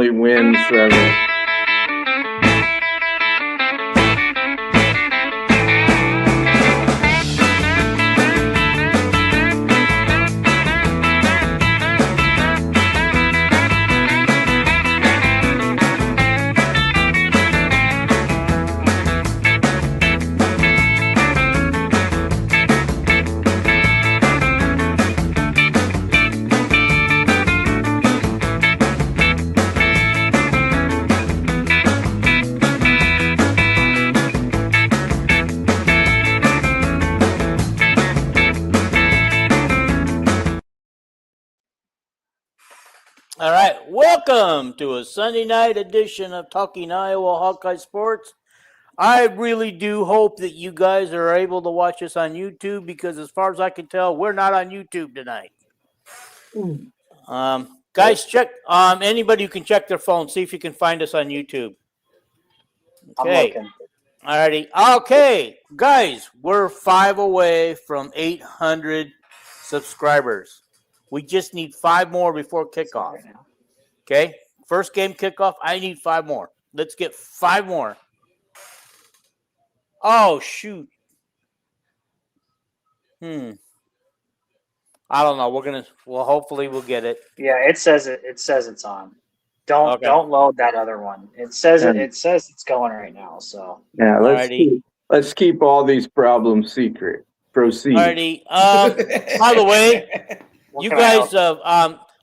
only win 7. All right, welcome to a Sunday night edition of Talking Iowa Hawkeye Sports. I really do hope that you guys are able to watch us on YouTube because as far as I can tell, we're not on YouTube tonight. Guys, check anybody who can check their phone, see if you can find us on YouTube. Okay. I'm looking. Alrighty. Okay, guys, we're 5 away from 800 subscribers. We just need 5 more before kickoff. Okay? First game kickoff, I need 5 more. Let's get 5 more. Oh, shoot. I don't know. Hopefully we'll get it. Yeah, it says it's on. Don't load that other one. It says it's going right now, so. Yeah, let's keep all these problems secret. Proceed. Alrighty. By the way, you guys,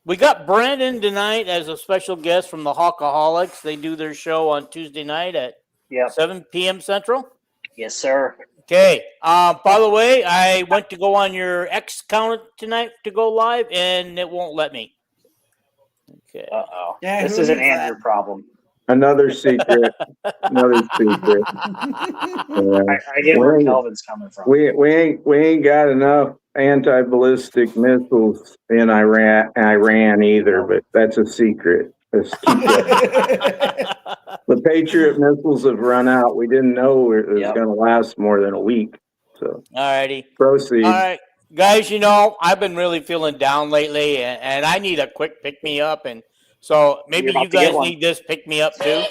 we got Brandon tonight as a special guest from the Hawkaholics. They do their show on Tuesday night at 7 p.m. Central. Yes, sir. Okay. By the way, I went to go on your X account tonight to go live, and it won't let me. Okay. Uh-oh. Yeah, this isn't Andrew's problem. Another secret. Another secret. I get where Kelvin's coming from. We ain't got enough anti-ballistic missiles in Iran either, but that's a secret. Let's keep that. The Patriot missiles have run out. We didn't know it was going to last more than a week. So, alrighty. Proceed. All right. Guys, I've been really feeling down lately, and I need a quick pick-me-up, and so maybe you guys need this pick-me-up too.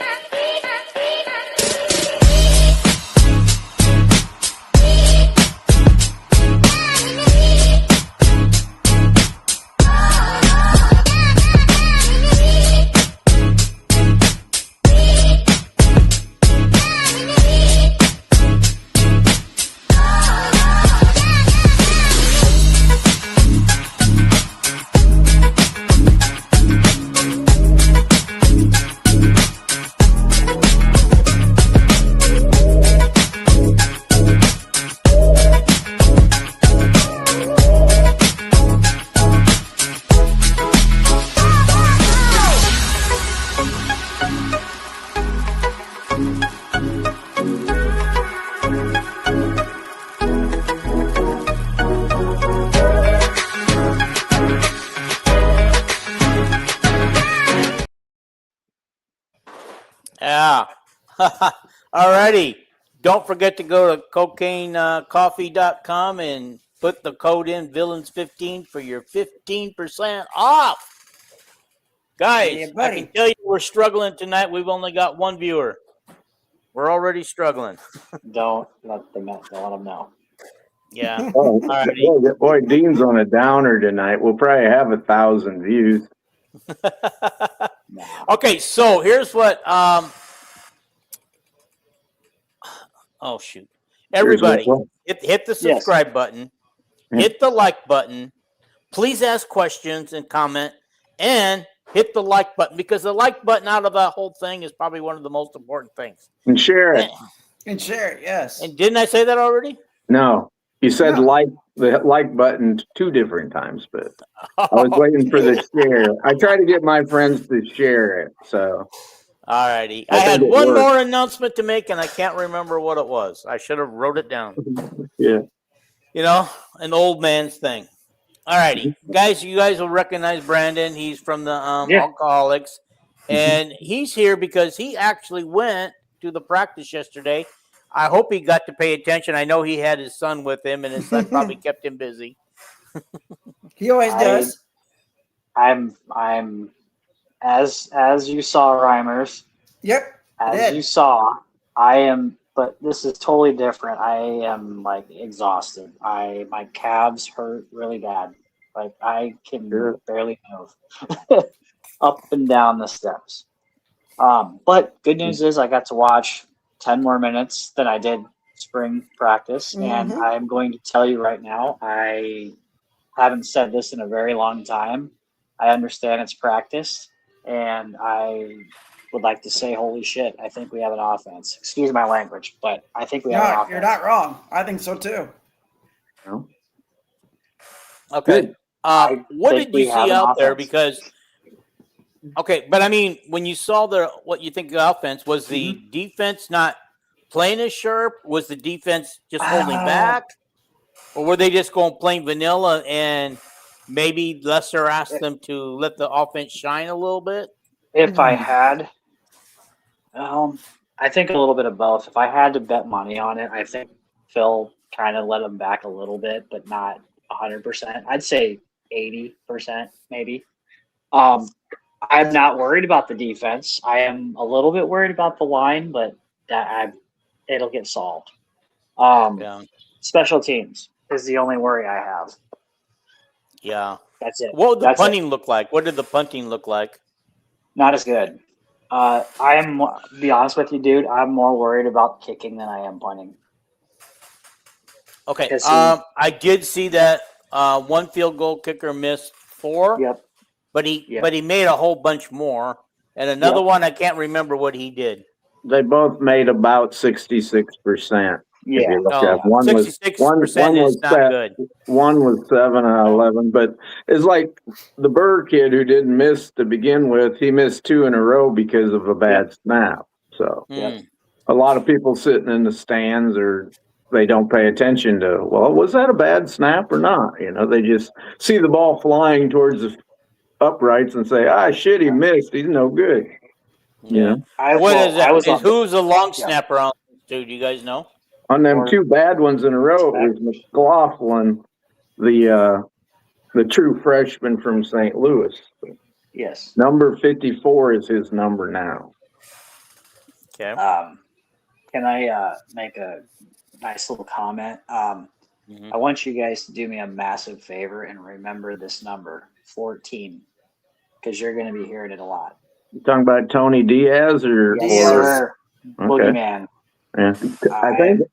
Yeah. Alrighty. Don't forget to go to cocainecoffee.com and put the code in Villains15 for your 15% off. Guys, I can tell you we're struggling tonight. We've only got 1 viewer. We're already struggling. Don't let them know. Yeah. Boy, Dean's on a downer tonight. We'll probably have 1,000 views. Okay, so here's what oh shoot. Everybody hit the subscribe button, hit the like button, please ask questions and comment, and hit the like button because the like button out of that whole thing is probably one of the most important things. And share it. Yes. And didn't I say that already? No. You said the like button 2 different times, but I was waiting for the share. I try to get my friends to share it. So, all righty. I had one more announcement to make, and I can't remember what it was. I should have wrote it down. Yeah. An old man's thing. All righty. Guys, you guys will recognize Brandon. He's from the Alcoholics, and he's here because he actually went to the practice yesterday. I hope he got to pay attention. I know he had his son with him, and his son probably kept him busy. He always does. I'm as you saw, Reimers, Yep. I as did. you saw, I am, but this is totally different. I am like exhausted. My calves hurt really bad. Like I can Sure. barely move up and down the steps. But good news is I got to watch 10 more minutes than I did spring practice, and Mhm. I'm going to tell you right now, I haven't said this in a very long time. I understand it's practice, and I would like to say, holy shit, I think we have an offense. Excuse my language, but I think we have an No, offense. you're not wrong. I think so too. No? Okay. Good. What think did we you have see an out there? offense. Because okay, but I mean, when you saw what you think of the offense, was the defense not playing as sharp? Was the defense just holding back, or were they just going plain vanilla and maybe Lesser asked them to let the offense shine a little bit? If I had, I think a little bit of both. If I had to bet money on it, I think Phil kind of let them back a little bit, but not 100%. I'd say 80% maybe. I'm not worried about the defense. I am a little bit worried about the line, but it'll get solved. Yeah, Special teams is the only worry I have. yeah. That's it. What would the That's it. punting look like? What did the punting look like? Not as good. I am, to be honest with you, dude, I'm more worried about kicking than I am punting. Okay. Because I did see that one field goal kicker missed 4. Yep. But he Yep. made a whole bunch more. And another Yep. one, I can't remember what he did. They both made about 66%. If Yeah. you look Oh, at one was 66% is not good. one was 7 out of 11, but it's like the Burr kid who didn't miss to begin with. He missed 2 in a row because of a bad snap. So Mm. a lot of people sitting in the stands or they don't pay attention to, well, was that a bad snap or not? You know, they just see the ball flying towards the uprights and say, ah, shit, he missed. He's no good. Yeah. Yeah. Who's the long snapper on this, too? Do you guys know? On them 2 bad ones in a row, it was McLaughlin, the true freshman from St. Louis. Yes. Number 54 is his number now. Okay. Can I make a nice little comment? I want you guys to do me a massive favor and remember this number, 14, because you're going to be hearing it a lot. You talking about Tony Diaz or? Yes, sir. Okay. Boogeyman. Yeah.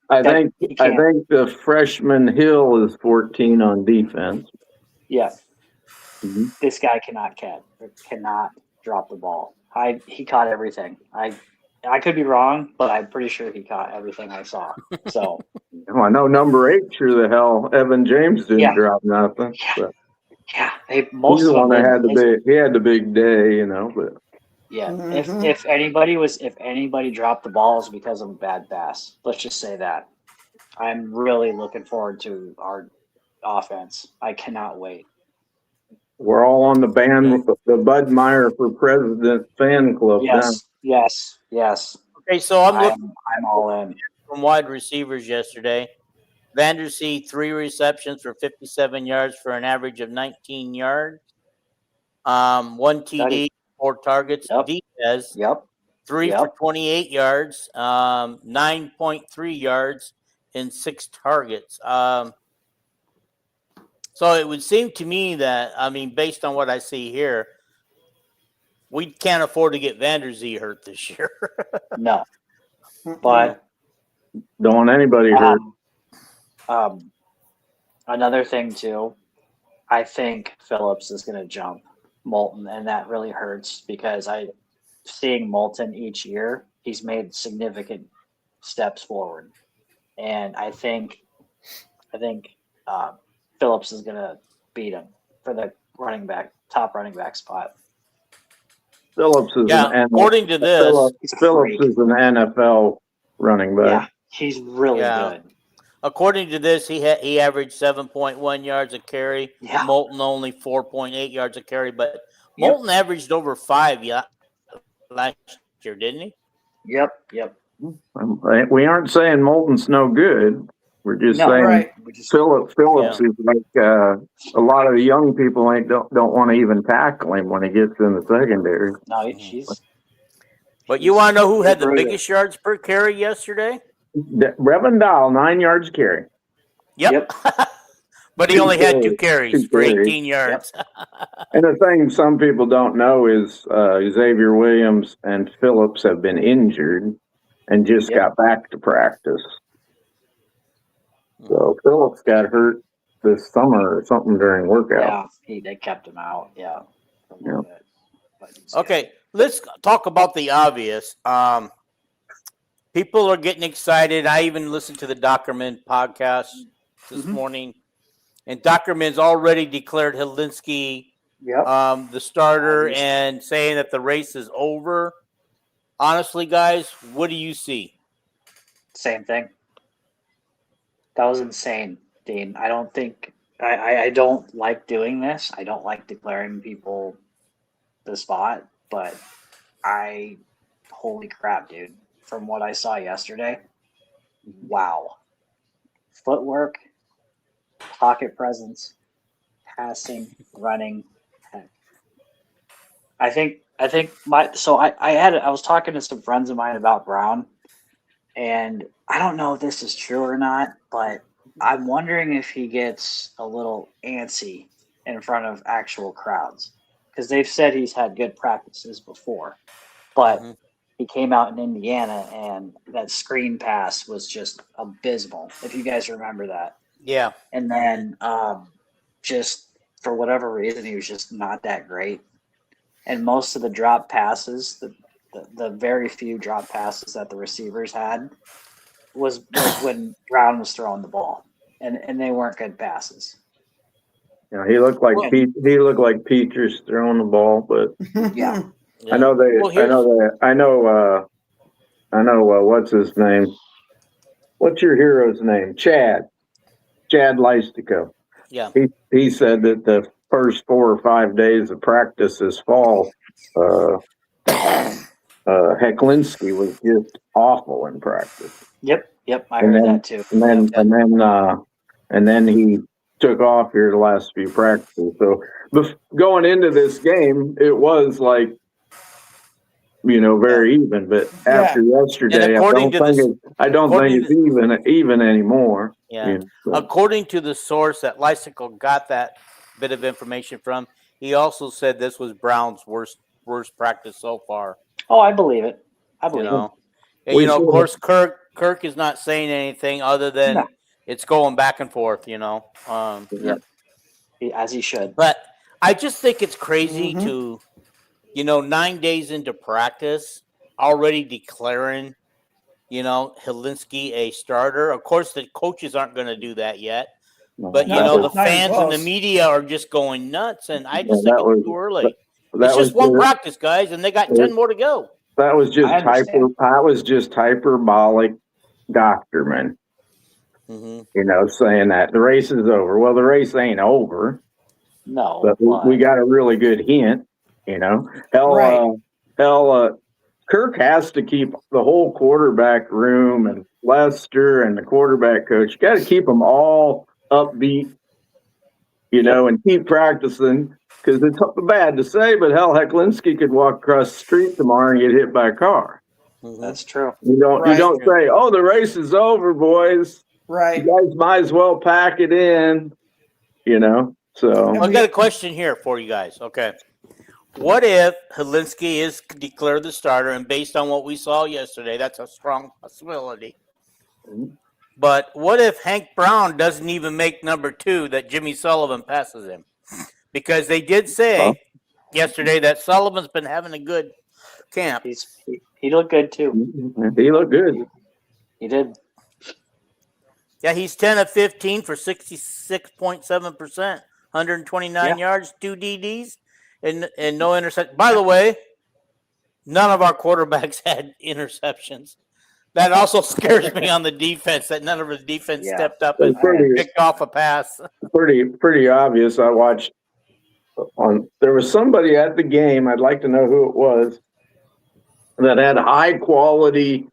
I think the freshman Hill is 14 on defense. Yeah. This guy cannot drop the ball. He caught everything. I could be wrong, but I'm pretty sure he caught everything I saw. So Well, I know number 8 sure the hell Evan James didn't drop nothing. Yeah. Yeah. He's the one that had he had the big day, you know, but yeah. If anybody dropped the ball, it's because of a bad pass. Let's just say that. I'm really looking forward to our offense. I cannot wait. we're all on the Bud Meyer for President fan club now. Yes. Okay, so I'm all in. From wide receivers yesterday. Vandersea, 3 receptions for 57 yards for an average of 19 yards. 1 TD, 4 targets. Diaz, 3 for 28 yards, 9.3 yards, and 6 targets. So it would seem to me that, I mean, based on what I see here, we can't afford to get Vandersea hurt this year. No. But don't want anybody hurt. Another thing too, I think Phillips is going to jump Moulton, and that really hurts because seeing Moulton each year, he's made significant steps forward, and I think Phillips is going to beat him for the top running back spot. Phillips is according to this, Phillips is an NFL running back. Yeah, he's really good. According to this, he averaged 7.1 yards a carry. Yeah. Moulton only 4.8 yards a carry, but Moulton averaged over 5 last year, didn't he? Yep. We aren't saying Moulton's no good. We're just No, saying right. Phillips Yeah. is like a lot of the young people don't want to even tackle him when he gets in the secondary. No, she's. But you want to know who had the brutal. biggest yards per carry yesterday? Reverend Dahl, 9 yards carry. Yep. But he only had 2 carries for 18 yards. And the thing some people don't know is Xavier Williams and Phillips have been injured and just got back to practice. So Phillips got hurt this summer or something during workout. Yeah, they kept him out. Yeah. For a little bit. But he's Okay, let's talk about the obvious. People are getting excited. I even listened to the Dockerman podcast this morning, and Dockerman's already declared Helinski the starter and saying that the race is over. Honestly, guys, what do you see? Same thing. That was insane, Dean. I don't think I don't like doing this. I don't like declaring people the spot, but holy crap, dude. From what I saw yesterday, wow. Footwork, pocket presence, passing, running. Heck. I think I was talking to some friends of mine about Brown, and I don't know if this is true or not, but I'm wondering if he gets a little antsy in front of actual crowds, because they've said he's had good practices before, but he came out in Indiana and that screen pass was just abysmal, if you guys remember that. Yeah. And then just for whatever reason, he was just not that great. And most of the drop passes, the very few drop passes that the receivers had was when Brown was throwing the ball, and they weren't good passes. You know, he looked like Petrus throwing the ball, but Yeah. I know what's his name? What's your hero's name? Chad Lystico. Yeah. He said that the first 4 or 5 days of practice this fall, Hecklinski was just awful in practice. Yep. I heard that too. And then he took off here the last few practices. So going into this game, it was like, very even. But after yesterday, I don't think it's even anymore. Yeah. According to the source that Lysicle got that bit of information from, he also said this was Brown's worst practice so far. Oh, I believe it. I believe it. And, of course, Kirk is not saying anything other than it's going back and forth, As he should. But I just think it's crazy to, 9 days into practice, already declaring, Helinski a starter. Of course, the coaches aren't going to do that yet. But, the fans and the media are just going nuts. And I just think it's too early. It's just one practice, guys, and they got 10 more to go. That was just hyperbolic Dockerman. Saying that the race is over. Well, the race ain't over. No. But we got a really good hint, Kirk has to keep the whole quarterback room and Lester and the quarterback coach. You got to keep them all upbeat, and keep practicing, because it's bad to say, but Hecklinski could walk across the street tomorrow and get hit by a car. That's true. You don't say, "Oh, the race is over, boys." Right. You guys might as well pack it in, So I've got a question here for you guys. Okay. What if Helinski is declared the starter, and based on what we saw yesterday, that's a strong possibility. But what if Hank Brown doesn't even make number 2, that Jimmy Sullivan passes him? Because they did say yesterday that Sullivan's been having a good camp. He looked good too. He looked good. He did. Yeah, he's 10 of 15 for 66.7%, 129 yards, 2 DDs, and no interception. By the way, none of our quarterbacks had interceptions. That also scares me on the defense, that none of the defense stepped up and picked off a pass. Pretty obvious. I watched there was somebody at the game, I'd like to know who it was, that had high quality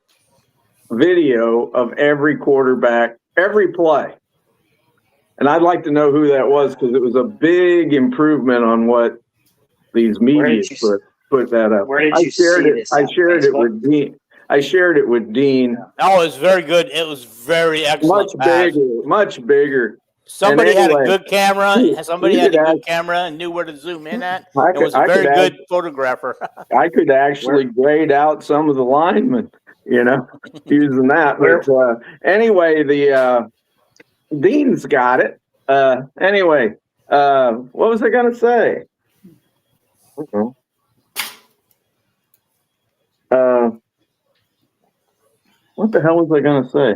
video of every quarterback every play. And I'd like to know who that was because it was a big improvement on what these media put that up. Where did you see this? I On shared it Facebook? with Dean. I shared it with Dean. Oh, it was very good. It was very excellent. Much bigger. Somebody And anyway, had a good camera. Somebody had a good camera and knew where to zoom in at. It was a very good photographer. I could actually grade out some of the linemen, using that. But anyway, the Dean's got it. Anyway, what was I going to say? What the hell was I going to say?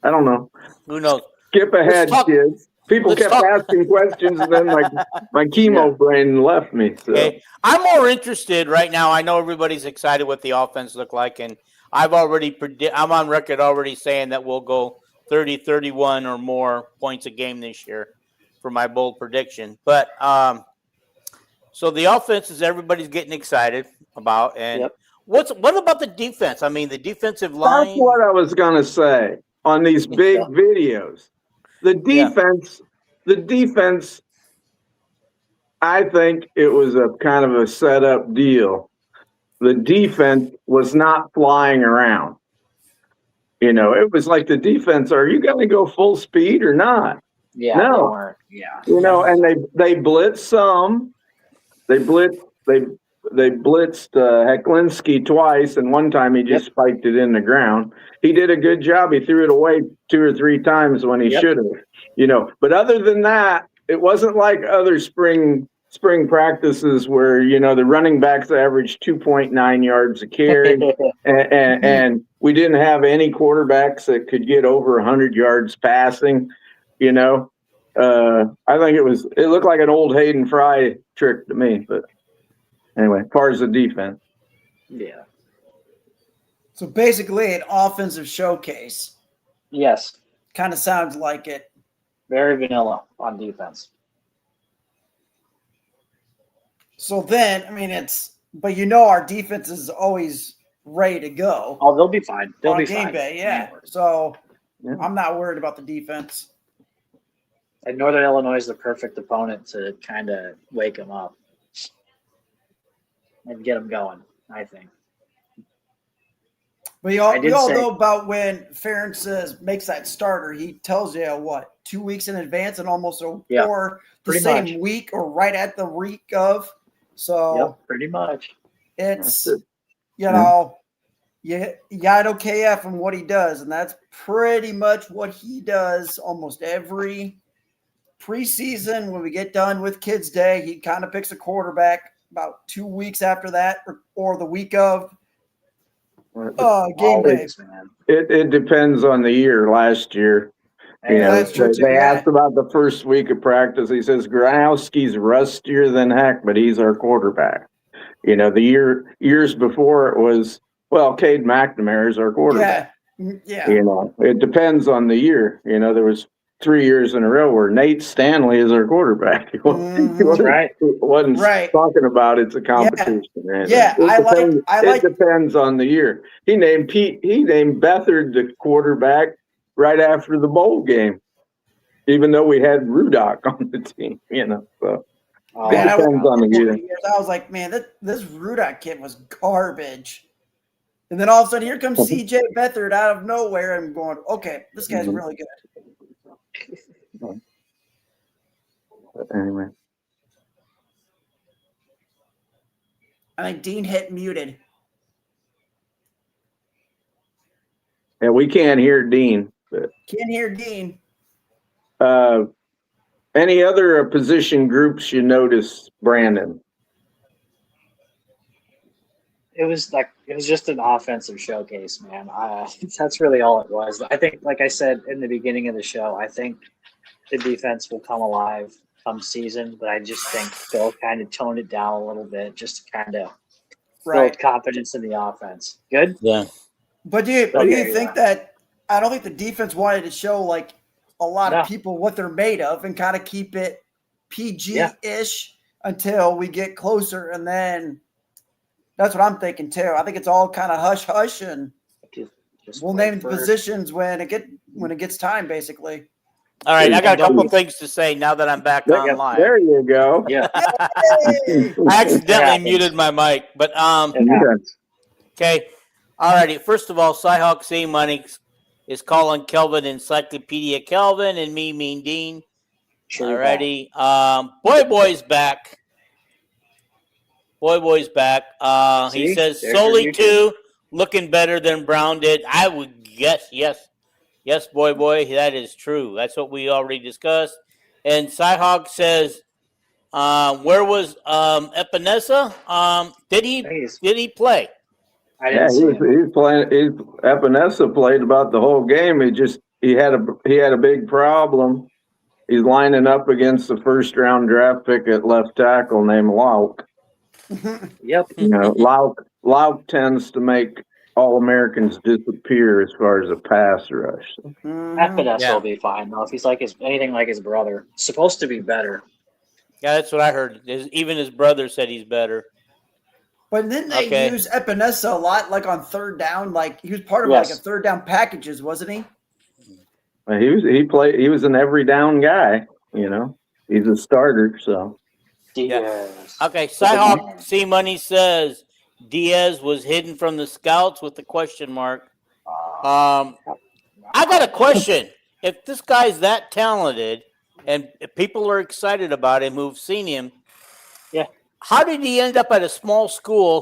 I don't know. Who knows? Skip ahead, kids. People kept asking questions, and then my chemo brain left me. So. Okay. I'm more interested right now. I know everybody's excited what the offense look like, and I'm on record already saying that we'll go 30, 31 or more points a game this year for my bold prediction. But so the offense is everybody's getting excited about, and what about the defense? I mean, the defensive line. That's what I was going to say on these big videos. The defense, I think it was a kind of a setup deal. The defense was not flying around. It was like the defense, are you going to go full speed or not? Yeah, no. They weren't. Yeah. And they blitzed some. They blitzed Hecklinski twice, and one time he just spiked it in the ground. He did a good job. He threw it away 2 or 3 times when he should have. But other than that, it wasn't like other spring practices where the running backs averaged 2.9 yards a carry, and we didn't have any quarterbacks that could get over 100 yards passing. I think it looked like an old Hayden Fry trick to me, but. Anyway, as far as the defense. Yeah. So basically an offensive showcase. Yes. Kind of sounds like it. Very vanilla on defense. So then, but our defense is always ready to go. Oh, they'll be fine. They'll be game fine. day, yeah. So I'm not worried about the defense. And Northern Illinois is the perfect opponent to kind of wake them up. And get them going, I think. But we all know about when Ferentz makes that starter. He tells you 2 weeks in advance and almost or the same week or right at the week of. So pretty much. It's you got OKF and what he does, and that's pretty much what he does almost every preseason. When we get done with Kids Day, he kind of picks a quarterback. About 2 weeks after that, or the week of game day. It depends on the year. Last year, that's true too, they asked about the first week of practice. He says Gronowski's rustier than heck, but he's our quarterback. The years before it was Cade McNamara is our quarterback. Yeah. It depends on the year. There was 3 years in a row where Nate Stanley is our quarterback. He wasn't talking about it's a competition. It depends on the year. He named Beathard the quarterback right after the bowl game, even though we had Rudock on the team. So it depends on the year. I was like, man, this Rudock kid was garbage. And then all of a sudden, here comes CJ Beathard out of nowhere. I'm going, okay, this guy's really good. But anyway, I think Dean hit muted. Yeah, we can't hear Dean. But, can't hear Dean. Any other position groups you notice, Brandon? It was just an offensive showcase, man. That's really all it was. I think, like I said in the beginning of the show, I think the defense will come alive come season, but I just think Phil kind of toned it down a little bit just to kind of build confidence in the offense. Good? Yeah. But do you think that – I don't think the defense wanted to show, a lot of people what they're made of and kind of keep it PG-ish until we get closer, and then – that's what I'm thinking too. I think it's all kind of hush hush and Just We'll wait name the for- positions when it gets time, basically. All right, I got a couple Yeah. things to say now that I'm back There, on live. there you go. Yeah, Yay! I accidentally happens. muted my mic, but it Yeah. happens. okay. All righty. First of all, Cyhawk C Money is calling Kelvin Encyclopedia Kelvin and me Mean Dean. Sure. All righty. Boy's back. Boy's back. He See? says There's your Soli YouTube. 2 looking better than Brown did. I would guess yes, boy, that is true. That's what we already discussed. And Cyhawk says, where was Epinesa? Did he play? I Yeah, didn't see him. he's playing. Epinesa played about the whole game. He had a big problem. He's lining up against the first round draft pick at left tackle named Lauk. Yep. You know, Lauk tends to make all Americans disappear as far as a pass rush. Epinesa Yeah. will be fine though if he's like anything like his brother. Supposed to be better. Yeah, that's what I heard. Even his brother said he's better. But then they use Epinesa a lot, like on third down. Like he was part of like a third down packages, wasn't he? He was an every down guy. You know, he's a starter. So Diaz. Okay, Cyhawk C Money says Diaz was hidden from the scouts with the question mark. I got a question. If this guy's that talented and if people are excited about him who've seen him, Yeah. how did he end up at a small school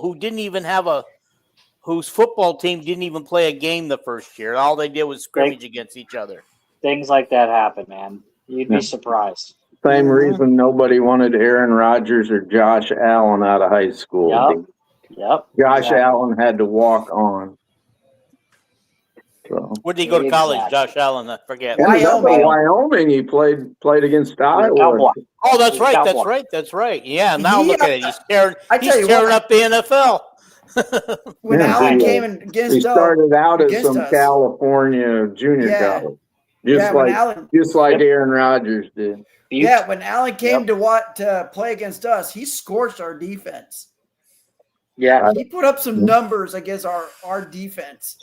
whose football team didn't even play a game the first year? All they did was scrimmage against each other. Things like that happen, man. You'd be surprised. same reason nobody wanted Aaron Rodgers or Josh Allen out of high school. Yep. Josh Exactly. Allen had to walk on. So Where did he go to college, Exactly. Josh Allen? I forget. Wyoming. He played against Iowa. Cowboy. Oh, that's He's right. got That's one. right. That's right. Yeah. Now He, look at it. He's tearing what, up the NFL. when Yeah, Allen he- came in against He started out at against some us. California junior college, just like Aaron Rodgers did. Yeah, when Allen came to play against us, he scorched our defense. Yeah. He put up some numbers against our defense,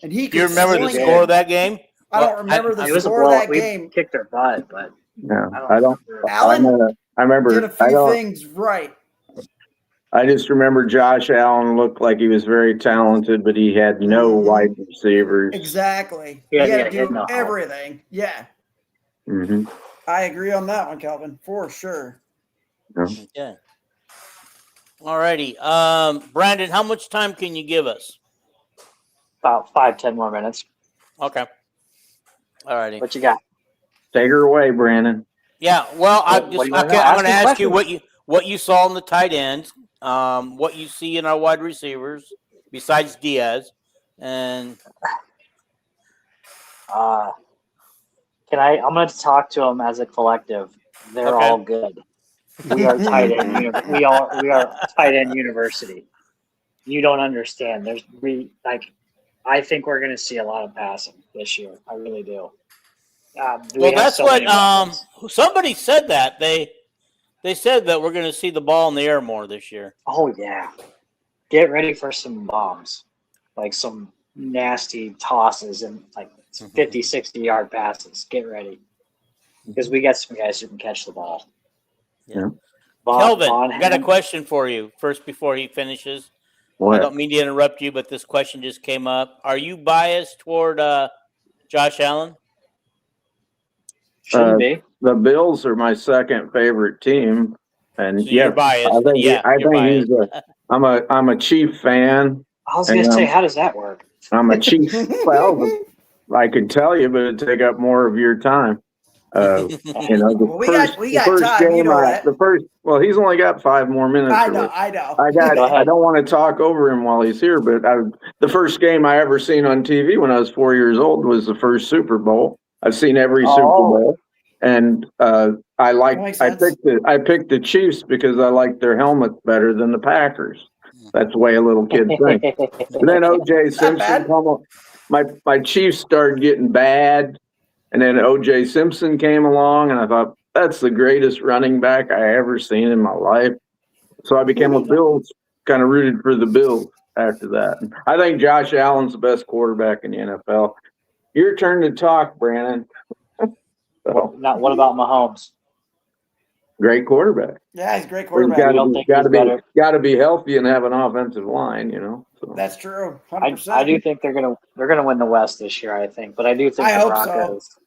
and he. Do you remember the score of that game? I don't remember It the was a score of blowout. that We game. kicked their butt, but No, I don't. Allen I remember. did a few things right. I just remember Josh Allen looked like he was very talented, but he had no wide receivers. Exactly. Yeah, he had to he had do no help. everything. Yeah, Mm-hmm. I agree on that one, Kelvin, for sure. Yeah. All righty. Brandon, how much time can you give us? About 5-10 more minutes. Okay. All righty. What you got? Take her away, Brandon. Yeah. Well, What do you wanna know? I'm Ask going to me ask you questions. what you saw in the tight ends, what you see in our wide receivers besides Diaz, and I'm going to talk to them as a collective. They're Okay. all good. We are tight end. We are tight end university. You don't understand. I think we're going to see a lot of passing this year. I really do. well, that's what somebody said that they said that we're going to see the ball in the air more this year. Oh yeah, get ready for some bombs, like some nasty tosses and like 50, 60-yard passes. Get ready because we got some guys who can catch the ball. Yeah. Kelvin, I got a question for you first before he finishes. I What? don't mean to interrupt you, but this question just came up. Are you biased toward Josh Allen? Shouldn't be. The Bills are my second favorite team, and So you're biased. I think You're biased. I'm a Chief fan. I was going to say, how does that work? I'm a Chief. Well, I could tell you, but it'd take up more of your time. The Well, we got first time, you game, know that. well, he's only got 5 more minutes. I or know. what. I know. Go ahead. I don't want to talk over him while he's here, but the first game I ever seen on TV when I was 4 years old was the first Super Bowl. I've seen every Super Bowl, and I picked the Chiefs because I like their helmets better than the Packers. That's the way a little kid thinks. And then O.J. Simpson my Chiefs started getting bad, and then O.J. Simpson came along, and I thought, that's the greatest running back I ever seen in my life. So I became a Bills, kind of rooted for the Bills after that. I think Josh Allen's the best quarterback in the NFL. Your turn to talk, Brandon. So, Not what about Mahomes? great quarterback. Yeah, he's a great He's quarterback. You don't think he's better? got to be healthy and have an offensive line, So. That's true. I 100%. do think they're gonna win the West this year. I think, but I do think I the hope so. Broncos.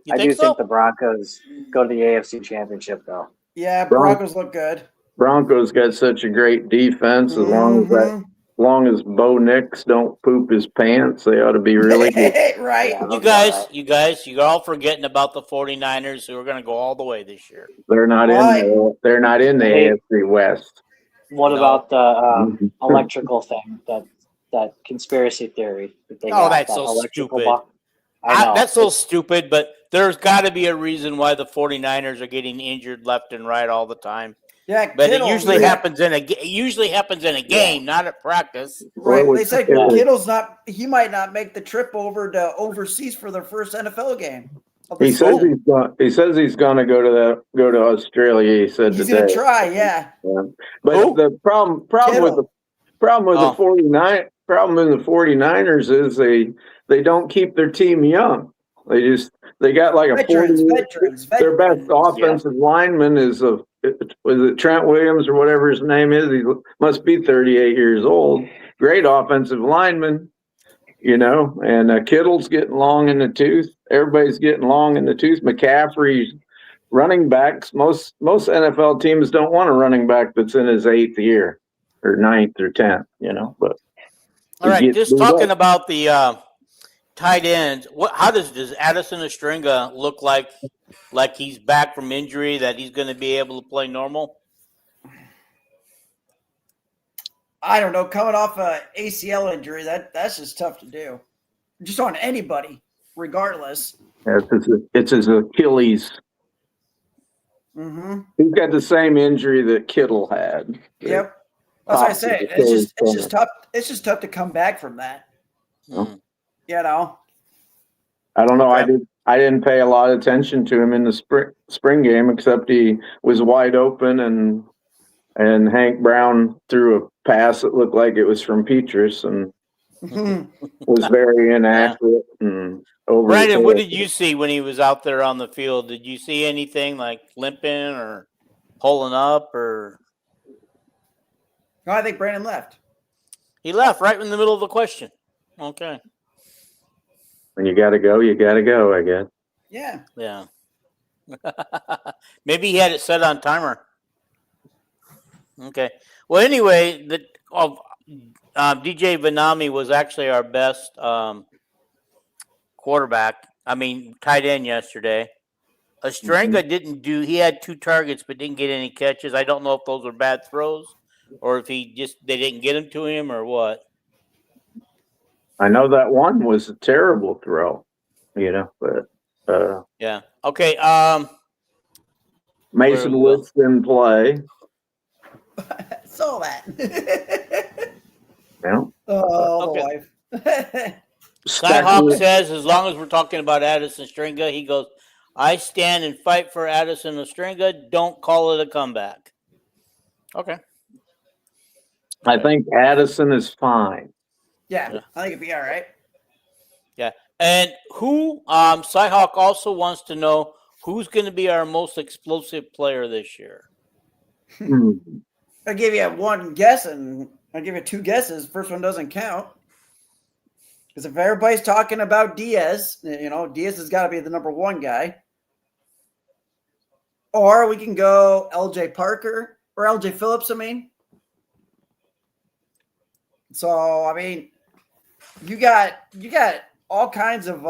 You I think do so? think the Broncos go to the AFC Championship though. Yeah, Broncos look good. Broncos got such a great defense. As Mhm. long as Bo Nix don't poop his pants, they ought to be really good. Right. Yeah. You're all forgetting about the 49ers who are going to go all the way this year. They're not they're not in the Hey. AFC West. What No. about the electrical thing? That conspiracy theory that they Oh, got? that's that so electrical stupid. box? I know. That's so stupid, but there's got to be a reason why the 49ers are getting injured left and right all the time. Yeah, But Kittle, it usually happens in a game, not at practice. Right. Well, They said it was- Kittle's he might not make the trip over to overseas for their first NFL game. He says he's going to go to Australia. He said He's today. going to try, yeah. Yeah. But Who? the problem with the Oh. 49ers is they don't keep their team young. They got like a Veterans. Their best offensive lineman was it Trent Williams or whatever his name is. He must be 38 years old. Great offensive lineman, and Kittle's getting long in the tooth. Everybody's getting long in the tooth. McCaffrey's running backs. Most NFL teams don't want a running back that's in his 8th year or 9th or 10th, but All right, just talking about the tight ends. How does Addison Estringa look like he's back from injury, that he's going to be able to play normal? I don't know. Coming off a ACL injury, that's just tough to do. Just on anybody, regardless. It's his Achilles. Mm-hmm. He's got the same injury that Kittle had. Yep. That's what I say. It's just tough. It's just tough to come back from that. Mm. You know. I don't know. I didn't pay a lot of attention to him in the spring game, except he was wide open and Hank Brown threw a pass that looked like it was from Petrus and was very inaccurate and over. Brandon, what did you see when he was out there on the field? Did you see anything like limping or pulling up or? No, I think Brandon left. He left right in the middle of the question. Okay. When you got to go, I guess. Yeah. Yeah. Maybe he had it set on timer. Okay. Well, anyway, DJ Vanami was actually our best tight end yesterday. Estringa didn't do. He had 2 targets but didn't get any catches. I don't know if those were bad throws or if they didn't get them to him or what. I know that one was a terrible throw, but yeah. Okay. Mason Woods didn't play. I saw that. Yeah. Oh, Okay. the wife. Skyhawk says, as long as we're talking about Addison Estringa, he goes, I stand and fight for Addison Estringa. Don't call it a comeback. Okay. I think Addison is fine. Yeah, I think it'd be all right. Yeah. And Skyhawk also wants to know who's going to be our most explosive player this year. I'll give you one guess, and I'll give you 2 guesses. First one doesn't count. Because if everybody's talking about Diaz, Diaz has got to be the number 1 guy. Or we can go LJ Parker or LJ Phillips, So, you got all kinds of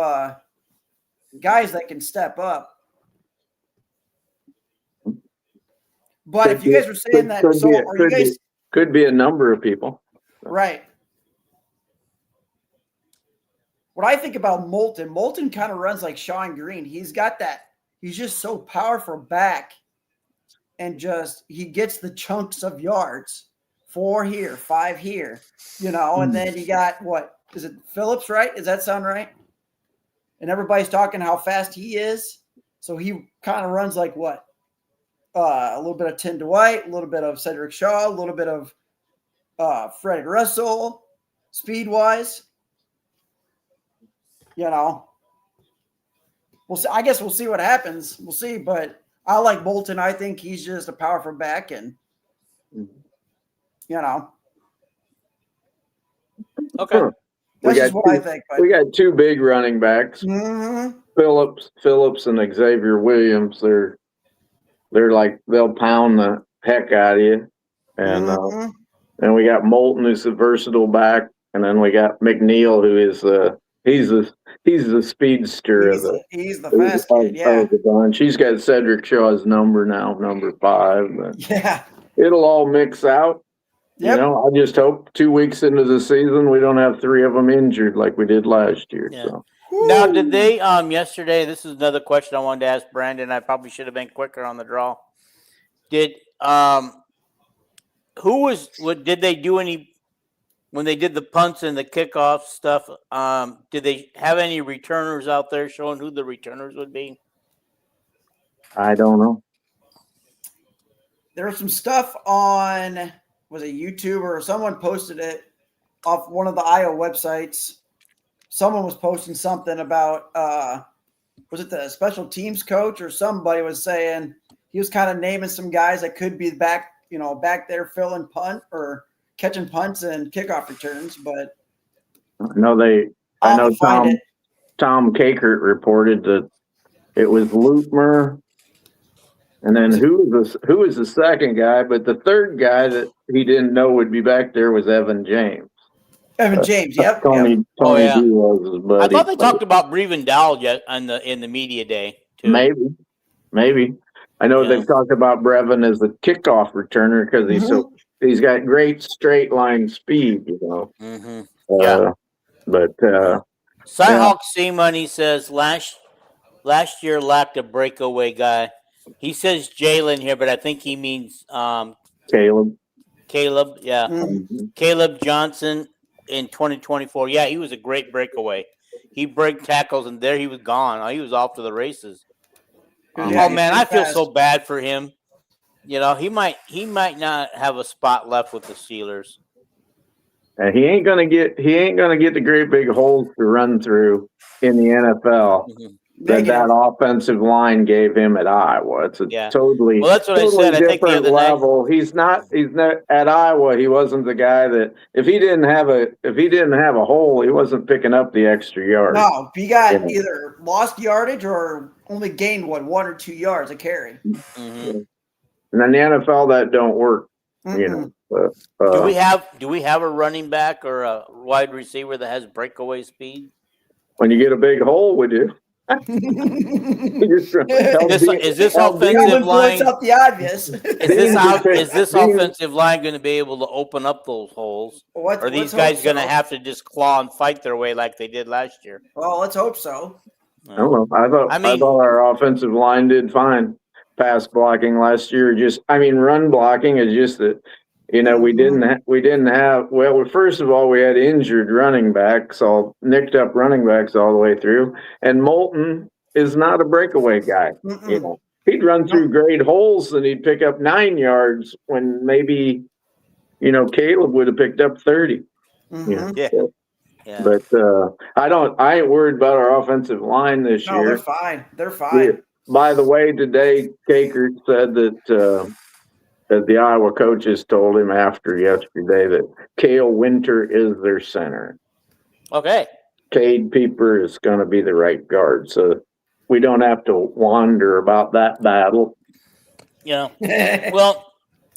guys that can step up. But if you guys were saying that, could be a number of people. Right. What I think about Moulton kind of runs like Sean Green. He's got that. He's just so powerful back, and he gets the chunks of yards. 4 here, 5 here, and then you got what is it, Phillips, right? Does that sound right? And everybody's talking how fast he is. So he kind of runs like what? A little bit of Tim Dwight, a little bit of Cedric Shaw, a little bit of Freddie Russell, speed wise. We'll see. I guess we'll see what happens. We'll see, but I like Bolton. I think he's just a powerful back, and Okay. Huh. that's just what I think. But We got two big running backs, Phillips and Xavier Williams. They're like they'll pound the heck out of you, and then we got Moulton, who's a versatile back, and then we got McNeil, who is he's the speedster he's the fast kid. Yeah, of the bunch. He's got Cedric Shaw's number now, number 5. yeah. It'll all mix out. Yep. I just hope 2 weeks into the season we don't have 3 of them injured like we did last year. Yeah. So. Now, did they yesterday? This is another question I wanted to ask Brandon. I probably should have been quicker on the draw. Did did they do any when they did the punts and the kickoff stuff? Did they have any returners out there showing who the returners would be? I don't know. There was some stuff on, was it YouTube or someone posted it off one of the Iowa websites. Someone was posting something about, was it the special teams coach or somebody was saying he was kind of naming some guys that could be back there filling punt or catching punts and kickoff returns. But I know Tom Kakert reported that it was Lutmer. And then who was the second guy? But the third guy that he didn't know would be back there was Evan James. Evan James, yep. Tony D was his buddy. I thought they talked about Breven Dowell yet in the media day too. Maybe. I know they've talked about Brevin as the kickoff returner because he's got great straight line speed. But Cyhawk C Money says last year lacked a breakaway guy. He says Jalen here, but I think he means Caleb, yeah. Caleb Johnson in 2024. Yeah, he was a great breakaway. He break tackles, and there he was gone. He was off to the races. Man, I feel so bad for him. He might not have a spot left with the Steelers. And he ain't gonna get the great big holes to run through in the NFL. That offensive line gave him at Iowa. It's totally well. That's what I said. I think the other level. He's not at Iowa. He wasn't the guy that if he didn't have a hole, he wasn't picking up the extra yards. No, he got either lost yardage or only gained 1 or 2 yards a carry. And then the NFL that don't work. Do we have a running back or a wide receiver that has breakaway speed? When you get a big hole, we do. Is this offensive line? Up the obvious. Is this offensive line going to be able to open up those holes? Or are these guys going to have to just claw and fight their way like they did last year? Well, let's hope so. I don't know. I thought our offensive line did fine. Pass blocking last year, run blocking is just that. We didn't have. Well, first of all, we had injured running backs, nicked up running backs all the way through. And Moulton is not a breakaway guy. He'd run through great holes and he'd pick up 9 yards when maybe, Caleb would have picked up 30. Yeah. But I ain't worried about our offensive line this year. They're fine. By the way, today Kakert said that the Iowa coaches told him after yesterday that Cale Winter is their center. Okay. Cade Pieper is going to be the right guard, so we don't have to wonder about that battle. Well,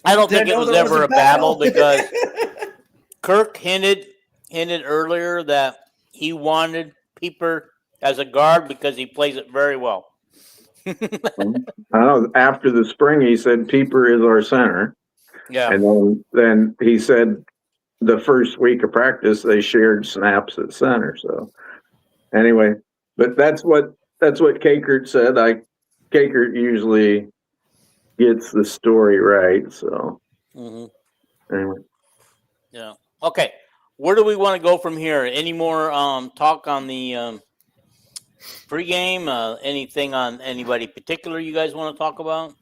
I don't think it was ever a battle because Kirk hinted earlier that he wanted Pieper as a guard because he plays it very well. I know. After the spring, he said Pieper is our center. Yeah. And then he said the first week of practice they shared snaps at center. So anyway, but that's what Kakert said. Kakert usually gets the story right. So anyway. Yeah. Okay. Where do we want to go from here? Any more talk on the pregame? Anything on anybody particular you guys want to talk about?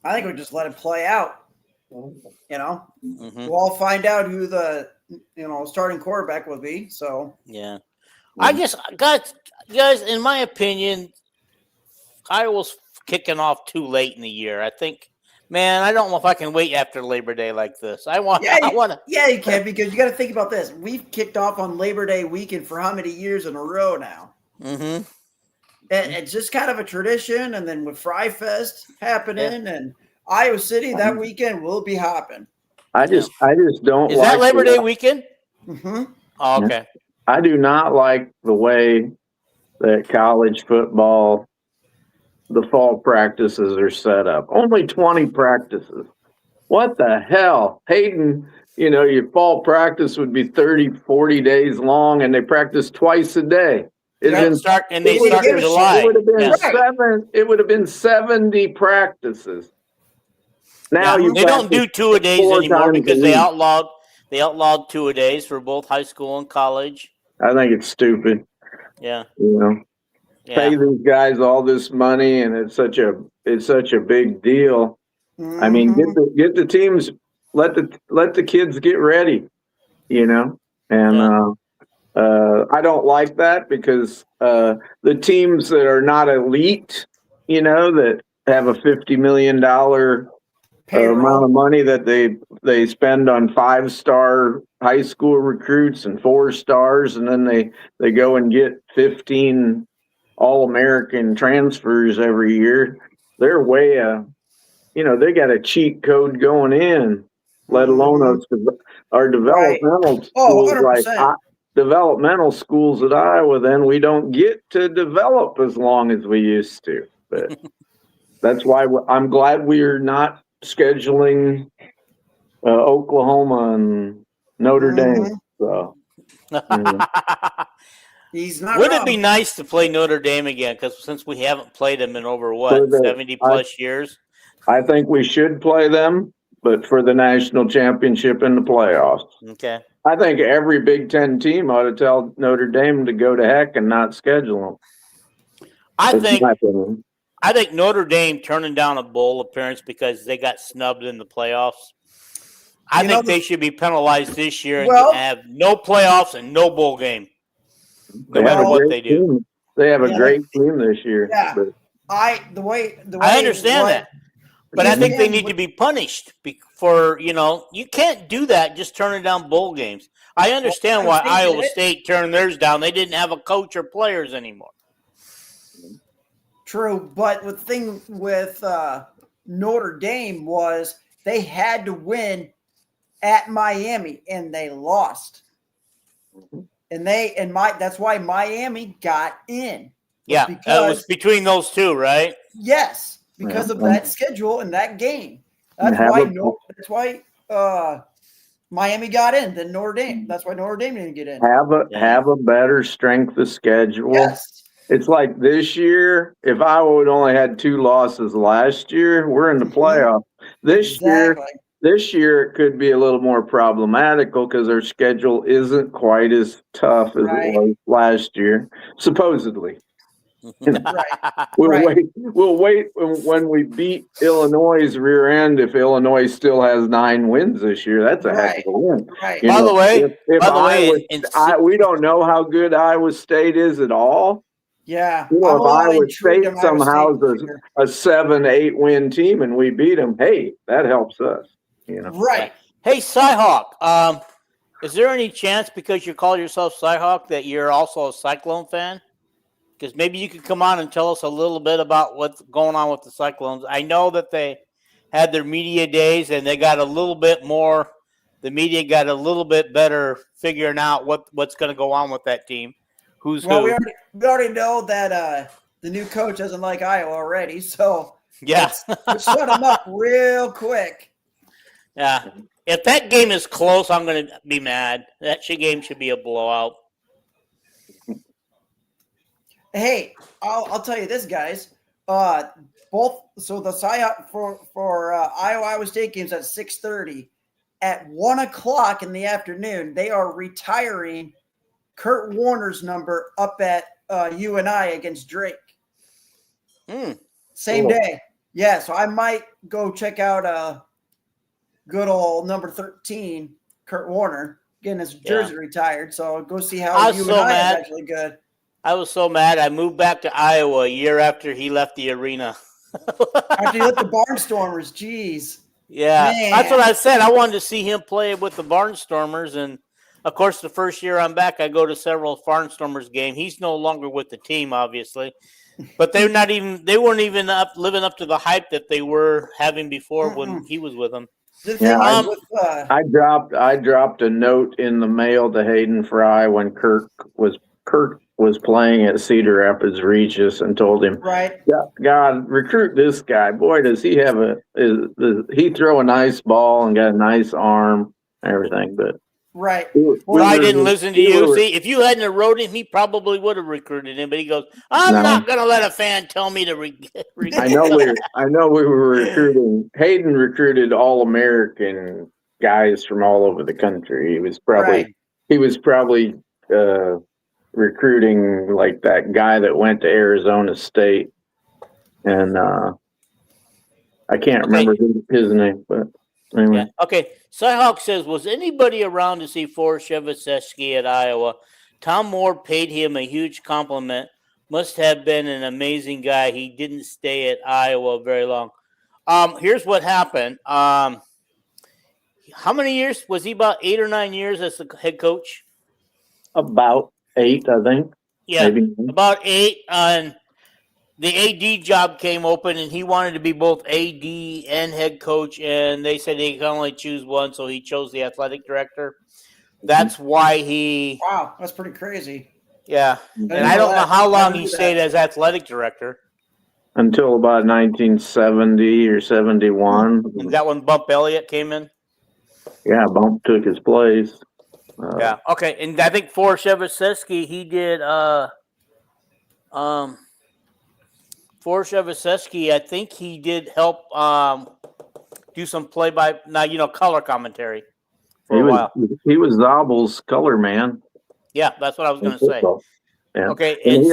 I think we just let it play out. We'll all find out who the starting quarterback will be. So Yeah. I just, guys, in my opinion, Iowa's kicking off too late in the year. I think, man, I don't know if I can wait after Labor Day like this. I want to. Yeah, you can, because you got to think about this. We've kicked off on Labor Day weekend for how many years in a row now? Mm-hmm. And it's just kind of a tradition. And then with Fry Fest happening and Iowa City that weekend, will be hopping. I just don't. Is that Labor Day weekend? Mm-hmm. Oh, okay. I do not like the way that college football, the fall practices are set up. Only 20 practices. What the hell? Hayden, your fall practice would be 30, 40 days long, and they practice twice a day. They start in July. It would have been 70 practices. Now they don't do 2-a-days anymore because they outlawed 2-a-days for both high school and college. I think it's stupid. Yeah. Pay these guys all this money, and it's such a big deal. Mm-hmm. I mean, get the teams, let the kids get ready, and I don't like that because the teams that are not elite, that have a $50 million amount of money that they spend on 5-star high school recruits and 4 stars, and then they go and get 15 All-American transfers every year. They're way they got a cheat code going in, let alone our developmental schools. 100%. Developmental schools at Iowa, then we don't get to develop as long as we used to. But that's why I'm glad we're not scheduling Oklahoma and Notre Dame. So he's not. Would it be nice to play Notre Dame again? Because since we haven't played them in over 70 plus years, I think we should play them, but for the national championship and the playoffs. Okay. I think every Big Ten team ought to tell Notre Dame to go to heck and not schedule them. I think Notre Dame turning down a bowl appearance because they got snubbed in the playoffs. I think they should be penalized this year and have no playoffs and no bowl game, no matter what they do. They have a great team this year. Yeah, but I understand that, but I think they need to be punished for you can't do that. Just turning down bowl games. I understand why Iowa State turned theirs down. They didn't have a coach or players anymore. True, but the thing with Notre Dame was they had to win at Miami, and they lost. And that's why Miami got in. Yeah, it was between those two, right? Yes, because of that schedule and that game. That's why Miami got in than Notre Dame. That's why Notre Dame didn't get in. Have a better strength of schedule. Yes. It's like this year, if Iowa would only had 2 losses last year, we're in the playoff. This year it could be a little more problematical because our schedule isn't quite as tough as it was last year, supposedly. We'll wait when we beat Illinois' rear end. If Illinois still has 9 wins this year, that's a heck of a win. Right. By the way, we don't know how good Iowa State is at all. Yeah. If Iowa State somehow is a 7-8 win team and we beat them, hey, that helps us. Right. Hey, Cyhawk, is there any chance, because you call yourself Cyhawk, that you're also a Cyclone fan? Because maybe you could come on and tell us a little bit about what's going on with the Cyclones. I know that they had their media days and they got a little bit more. The media got a little bit better figuring out what's going to go on with that team. Who? We already know that the new coach doesn't like Iowa already, so let's shut him up real quick. Yeah, if that game is close, I'm going to be mad. That game should be a blowout. Hey, I'll tell you this, guys. The Cyhawk for Iowa State games at 6:30. At 1:00 in the afternoon, they are retiring Kurt Warner's number up at UNI against Drake. Same day. Yeah, so I might go check out good old number 13, Kurt Warner. getting his jersey retired. So go see how I was you so and I mad. is actually good. I was so mad. I moved back to Iowa a year after he left the arena. After you let the Barnstormers, jeez. Yeah, Man. that's what I said. I wanted to see him play with the Barnstormers, and of course, the first year I'm back, I go to several Barnstormers games. He's no longer with the team, obviously, but they weren't even living up to the hype that they were having before when he was with them. The thing is with I dropped a note in the mail to Hayden Fry when Kirk was playing at Cedar Rapids Regis and told him, right. God, recruit this guy. Boy, does he have he throw a nice ball and got a nice arm and everything. But Right. I didn't listen to you. See, if you hadn't wrote him, he probably would have recruited him. But he goes, "I'm not going to let a fan tell me to." I know we were recruiting. Hayden recruited all American guys from all over the country. He was probably recruiting like that guy that went to Arizona State, and I can't remember his name, but anyway. Yeah. Okay. Cyhawk says, was anybody around to see Forrest Shevcheski at Iowa? Tom Moore paid him a huge compliment. Must have been an amazing guy. He didn't stay at Iowa very long. Here's what happened. How many years? Was he about 8 or 9 years as the head coach? About 8, I think. Yeah, maybe. about 8. And the AD job came open, and he wanted to be both AD and head coach, and they said he could only choose one, so he chose the athletic director. That's why he... Wow, that's pretty crazy. Yeah, and I don't know how long he stayed as athletic director. Until about 1970 or 71. Is that when Bump Elliott came in? Yeah, Bump took his place. Yeah, okay, and I think for Shevcheski, he did... For Shevcheski, I think he did help do some color commentary for a while. He was Zabel's color man. Yeah, that's what I was going to say. Yeah. Okay, and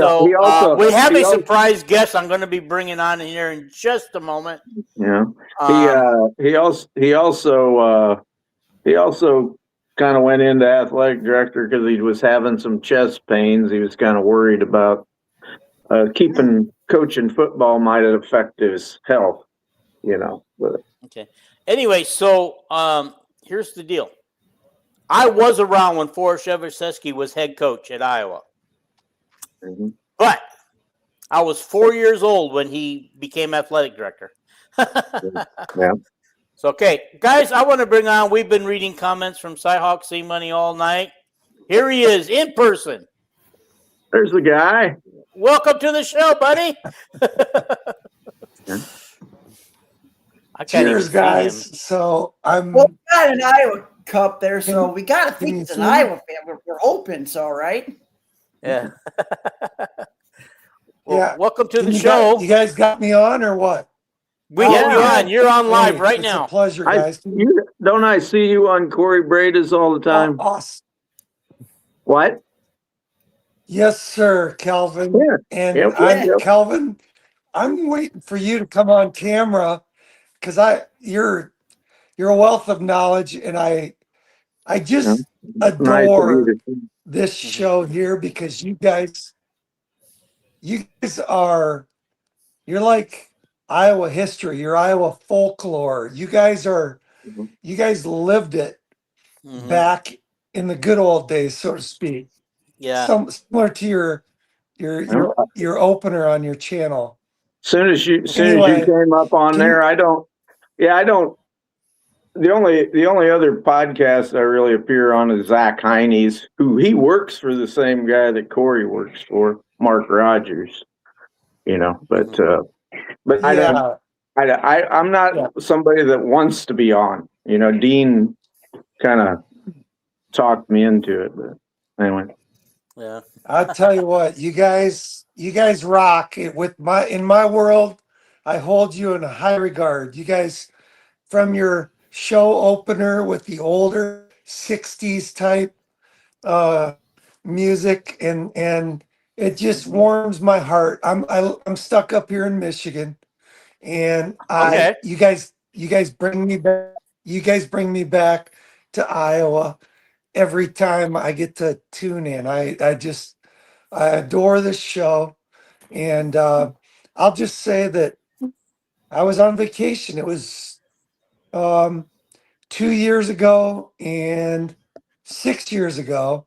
we have a surprise guest I'm going to be bringing on here in just a moment. Yeah, he also kind of went into athletic director because he was having some chest pains. He was kind of worried about keeping coaching football might affect his health, But. Okay. Anyway, so here's the deal. I was around when Forrest Shevcheski was head coach at Iowa. Mm-hmm. But I was 4 years old when he became athletic director. Yeah. So, okay. Guys, I want to bring on, we've been reading comments from Cyhawk C Money all night. Here he is in person. There's the guy. Welcome to the show, buddy. Cheers, guys. So we got an Iowa Cup there, so we got to think it's an Iowa fan. We're hoping so, right? Yeah. Yeah. Welcome to the show. You guys got me on or what? We have you on. You're on live right now. It's a pleasure, guys. Don't I see you on Corey Brady's all the time? Awesome. What? Yes, sir, Kelvin. Yeah. And Kelvin, I'm waiting for you to come on camera because you're a wealth of knowledge, and I just adore this show here because you guys you're like Iowa history, you're Iowa folklore. You guys lived it back in the good old days, so to speak. Yeah. Similar to your opener on your channel. Soon as you came up on there, the only other podcast I really appear on is Zach Heine's, who he works for the same guy that Corey works for, Mark Rogers. But Yeah. I'm not somebody that wants to be on. Dean kind of talked me into it, but anyway. Yeah. I'll tell you what, you guys rock. In my world, I hold you in a high regard. You guys, from your show opener with the older 60s type music, and it just warms my heart. I'm stuck up here in Michigan, and you guys bring me back. You guys bring me back to Iowa, every time I get to tune in. I adore this show, and I'll just say that I was on vacation. It was 2 years ago and 6 years ago,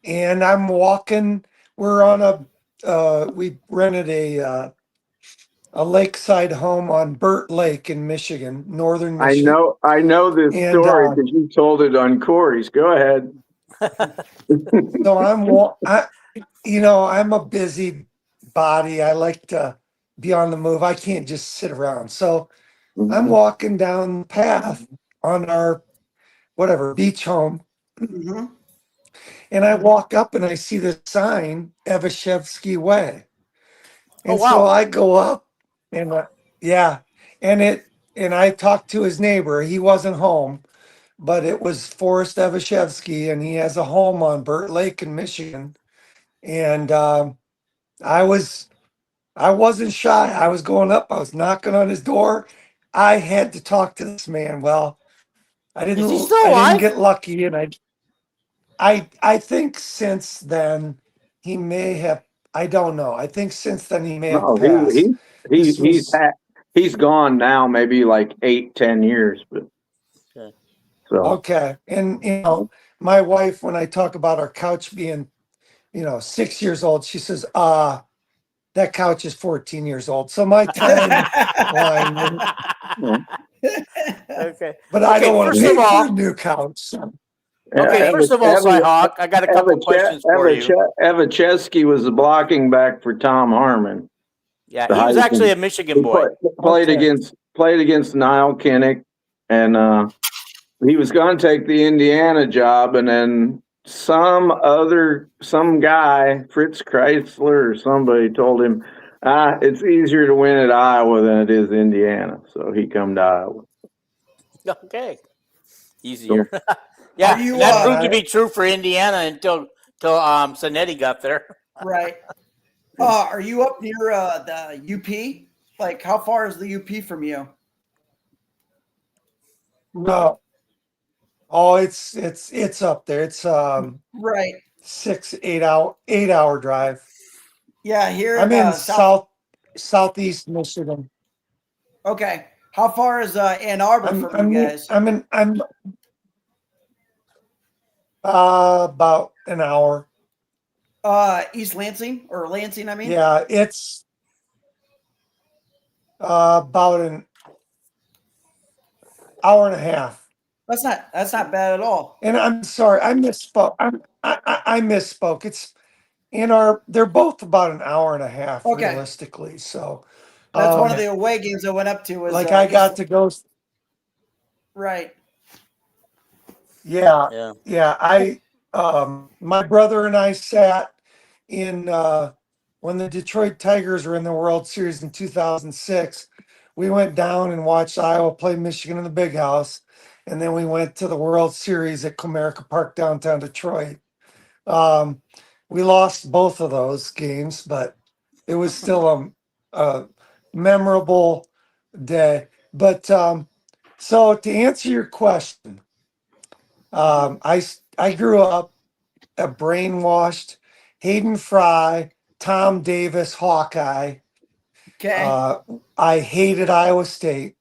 and I'm walking. We're on we rented a lakeside home on Burt Lake in Michigan, northern Michigan. I know this And story because you told it on Corey's. Go ahead. so I'm a busy body. I like to be on the move. I can't just sit around. So I'm walking down the path on our beach home, Mhm. and I walk up and I see the sign Evashevsky Way. Oh, And wow. so I go up and yeah, and I talked to his neighbor. He wasn't home, but it was Forrest Evashevsky, and he has a home on Burt Lake in Michigan. And I wasn't shy. I was going up. I was knocking on his door. I had to talk to this man. Well, I Is he didn't. still I didn't alive? get lucky, and I think since then he may have. I don't know. I think since then he may have No, passed. This was he's gone now, maybe like 8-10 years, but Okay. so okay. And my wife, when I talk about our couch being 6 years old, she says, that couch is 14 years old. So my timeline, Okay. but I Okay, don't want first to of pay for all- a new couch. So. Okay, first of all, Cyhawk, I got a couple questions for you. Evachevsky was the blocking back for Tom Harmon. Yeah, the he was Heisman. actually a Michigan He boy. played Okay. against Niall Kinnick, and he was going to take the Indiana job, and then some guy, Fritz Chrysler or somebody, told him, it's easier to win at Iowa than it is Indiana, so he come to Iowa. Okay. Easier. Yeah, Are you, and that proved to I- be true for Indiana until Zanetti got there. right? Are you up near the UP? Like, how far is the UP from you? No. Oh, it's up there. It's Right. 8 hour drive. Yeah, here I'm in in southeast Michigan. Okay. How far is Ann Arbor from you guys? I'm about an hour. East Lansing or Lansing, I mean? Yeah, it's about an hour and a half. That's not bad at all. And I'm sorry, I misspoke. I misspoke. It's they're both about an hour and a half Okay. realistically. So That's one of the away games I went up to was like I got to go. right. Yeah. I my brother and I sat in when the Detroit Tigers were in the World Series in 2006. We went down and watched Iowa play Michigan in the Big House, and then we went to the World Series at Comerica Park downtown Detroit. We lost both of those games, but it was still a memorable day. But so to answer your question, I grew up a brainwashed Hayden Fry, Tom Davis, Hawkeye. Okay. I hated Iowa State.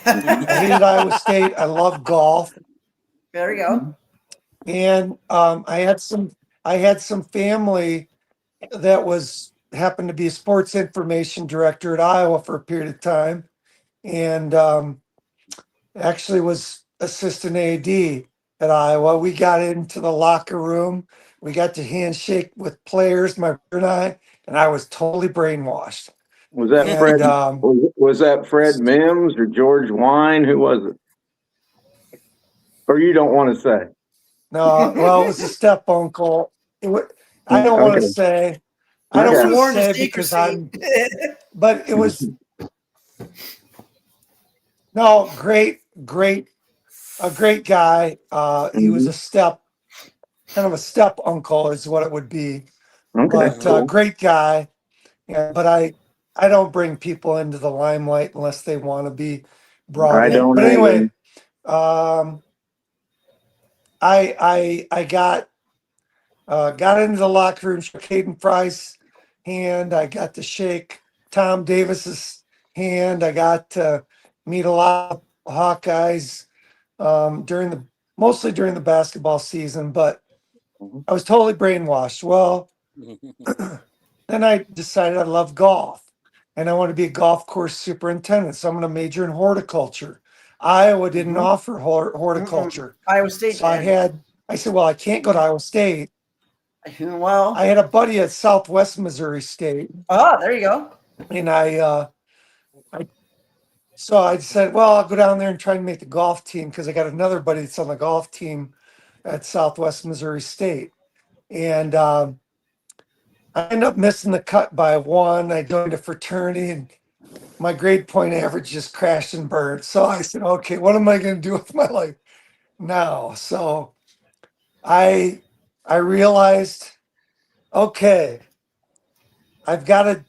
I love golf, There you go. and I had some family that happened to be a sports information director at Iowa for a period of time, and actually was assistant AD at Iowa. We got into the locker room. We got to handshake with players, my brother and I was totally brainwashed. Was that And, Fred? Was that Fred Mims or George Wine? Who was it? Or you don't want to say? No, well, it was a step uncle. I don't want to say. I don't want Sworn to to say because secrecy. but it was no a great guy. He was kind of a step uncle is what it would be. Okay, But cool. great guy. Yeah, but I don't bring people into the limelight unless they want to be brought I in. don't But anyway, either. I got into the locker room, shook Hayden Fry's hand. I got to shake Tom Davis's hand. I got to meet a lot of Hawkeyes mostly during the basketball season, but I was totally brainwashed. Well, then I decided I love golf and I want to be a golf course superintendent. So I'm going to major in horticulture. Iowa didn't offer horticulture. Iowa State. So I said, well, I can't go to Iowa State. Well, I had a buddy at Southwest Missouri State, there you go. and so I said, well, I'll go down there and try and make the golf team because I got another buddy that's on the golf team at Southwest Missouri State, and I ended up missing the cut by one. I joined a fraternity, and my grade point average just crashed and burned. So I said, okay, what am I going to do with my life now? So I realized, okay, I've got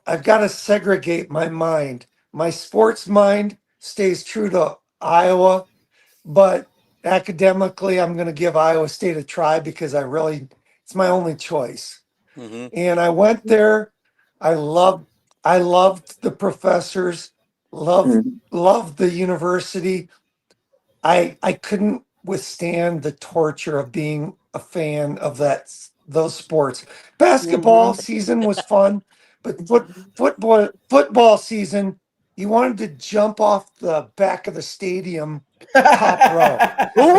to segregate my mind. My sports mind stays true to Iowa, but academically, I'm going to give Iowa State a try because it's my only choice. And I went there. I loved the professors, loved the university. I couldn't withstand the torture of being a fan of those sports. Basketball season was fun, but football season, you wanted to jump off the back of the stadium top row. Who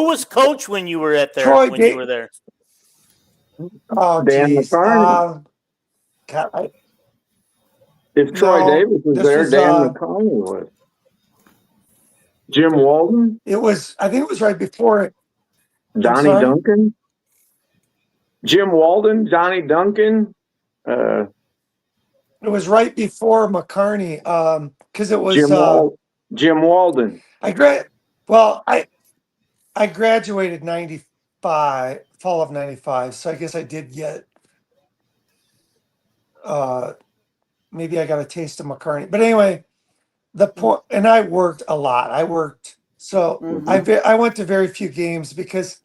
was coach when you were you were there? Oh, Dan geez. McCarney. If Troy Davis was there, Dan McCarney was. Jim Walden? I think it was right before it. Donnie Duncan? Jim Walden, Donnie Duncan? It was right before McCarney, because it was Jim Walden. I graduated 95, fall of 95, so I guess I did get maybe I got a taste of McCartney. But anyway, the point, and I worked a lot. I went to very few games because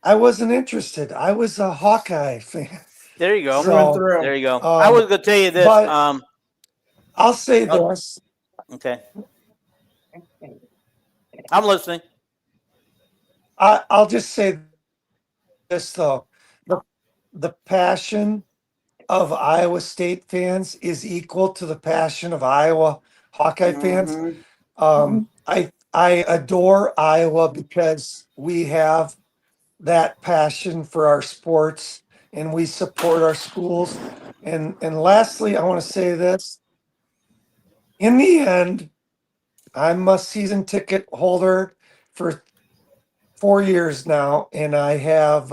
I wasn't interested. I was a Hawkeye fan. There you go. So, there you go. I was going to tell you this. I'll say this. Okay. I'm listening. I'll just say this, though. The passion of Iowa State fans is equal to the passion of Iowa Hawkeye fans. I adore Iowa because we have that passion for our sports and we support our schools. And lastly, I want to say this. In the end, I'm a season ticket holder for 4 years now, and I have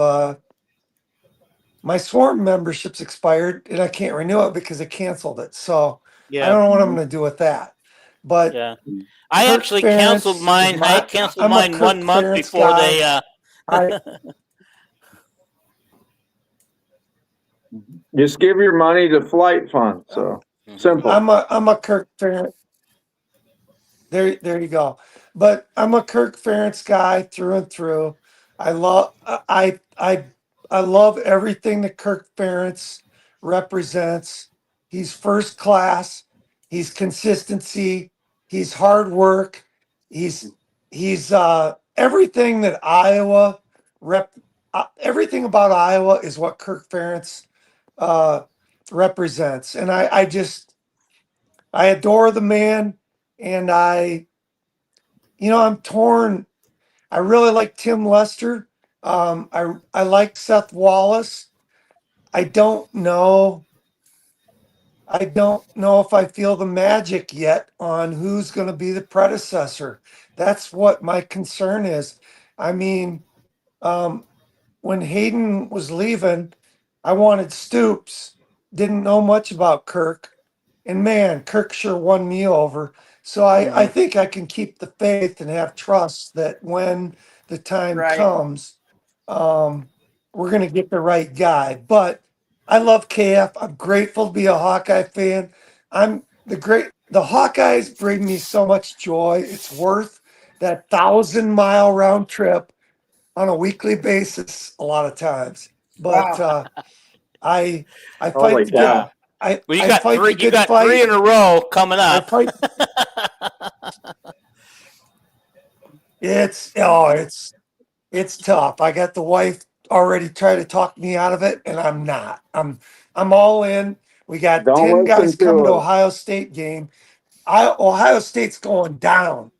my Swarm membership's expired, and I can't renew it because I canceled it. So I don't know what I'm going to do with that. But yeah, I actually canceled mine. I canceled mine 1 month before they. Just give your money to Flight Fund. So simple. I'm a Kirk Ferentz. There you go. But I'm a Kirk Ferentz guy through and through. I love everything that Kirk Ferentz represents. He's first class. He's consistency. He's hard work. He's everything that Iowa everything about Iowa is what Kirk Ferentz represents. And I adore the man, and I'm torn. I really like Tim Lester. I like Seth Wallace. I don't know if I feel the magic yet on who's going to be the predecessor. That's what my concern is. I mean, when Hayden was leaving, I wanted Stoops. Didn't know much about Kirk. And man, Kirk sure won me over. So I think I can keep the faith and have trust that when the time comes, we're going to get the right guy. But I love KF. I'm grateful to be a Hawkeye fan. The Hawkeyes bring me so much joy. It's worth that 1,000-mile round trip on a weekly basis a lot of times. But I Holy fight the cow. good. I Well, you I got fight three. the You good got fight. 3 in a row coming I up. fight. It's tough. I got the wife already trying to talk me out of it, and I'm not. I'm all in. We got Don't 10 guys listen coming to to it. Ohio State game. Ohio State's going down.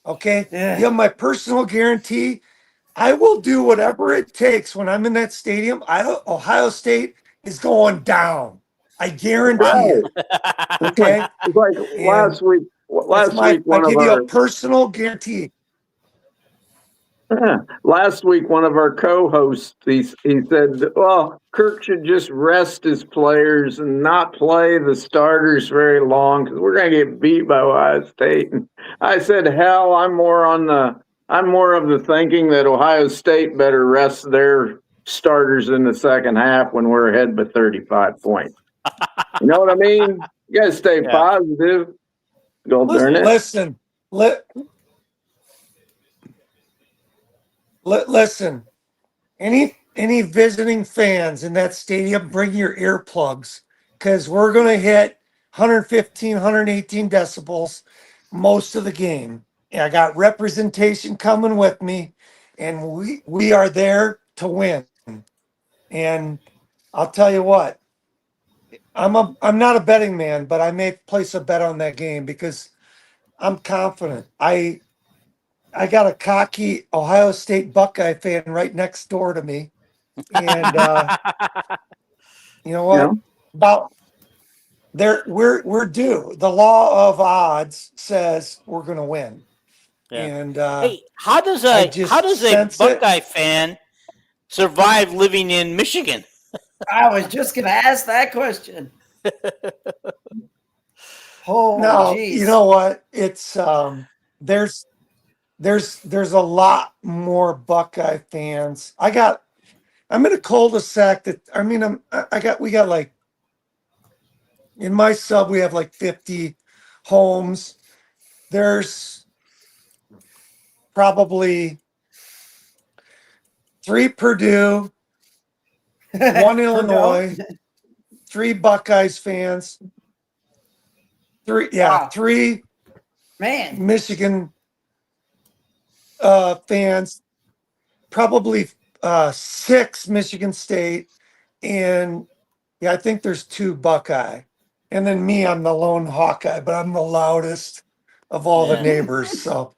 Okay. Yeah. You have my personal guarantee. I will do whatever it takes when I'm in that stadium. Ohio State is going down. I guarantee Right. it. Okay. It's like And last week, I one of give you a our, personal guarantee. last week, one of our co-hosts, he said, well, Kirk should just rest his players and not play the starters very long because we're going to get beat by Ohio State. And I said, hell, I'm more of the thinking that Ohio State better rest their starters in the second half when we're ahead by 35 points. You know what I mean? You got to stay Yeah. positive. Go darn it. Listen, listen. Any visiting fans in that stadium, bring your earplugs because we're going to hit 115, 118 decibels most of the game. And I got representation coming with me, and we are there to win. And I'll tell you what, I'm not a betting man, but I may place a bet on that game because I'm confident. I got a cocky Ohio State Buckeye fan right next door to me. And you know what? You About we're due. The law of odds says we're gonna win. Yeah. And Hey, how does I a just sense it. Buckeye fan survive living in Michigan? I was just going to ask that question. Oh, No, geez. you know what? It's there's a lot more Buckeye fans. I'm in a cul-de-sac that we got like in my sub we have like 50 homes. There's probably 3 Purdue, 1 Illinois, 3 Buckeyes fans, 3 Wow. 3 Man. Michigan fans, probably 6 Michigan State, and I think there's 2 Buckeye, and then me, I'm the lone Hawkeye, but I'm the loudest of all the Yeah. neighbors. So,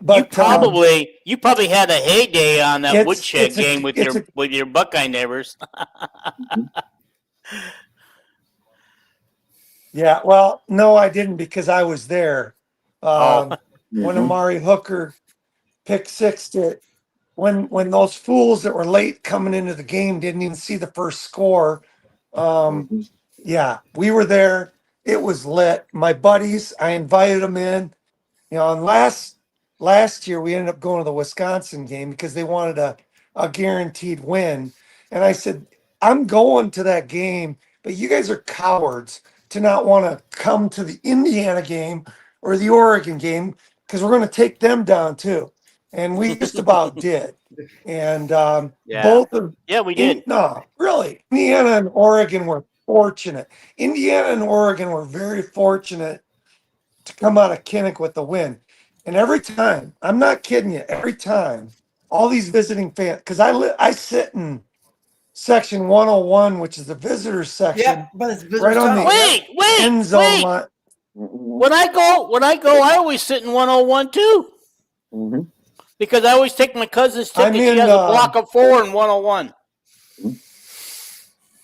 but you probably had a heyday on that it's woodshed a- game with it's your Buckeye neighbors. Yeah, well, no, I didn't because I was there. Oh. When Amari Hooker picked 6 to when those fools that were late coming into the game didn't even see the first score. Yeah, we were there. It was lit. My buddies, I invited them in. And last year we ended up going to the Wisconsin game because they wanted a guaranteed win. And I said, I'm going to that game, but you guys are cowards to not want to come to the Indiana game or the Oregon game because we're going to take them down too. And we just about did. And Yeah. both of We did. no, really, Indiana and Oregon were fortunate. Indiana and Oregon were very fortunate to come out of Kinnick with the win. And every time, I'm not kidding you, every time, all these visiting fans, because I sit in section 101, which is the visitors section, Yep, but it's right on the end zone line. When I go, I always sit in 101 too. Mm-hmm. Because I always take my cousin's ticket. She has a block of 4 in 101.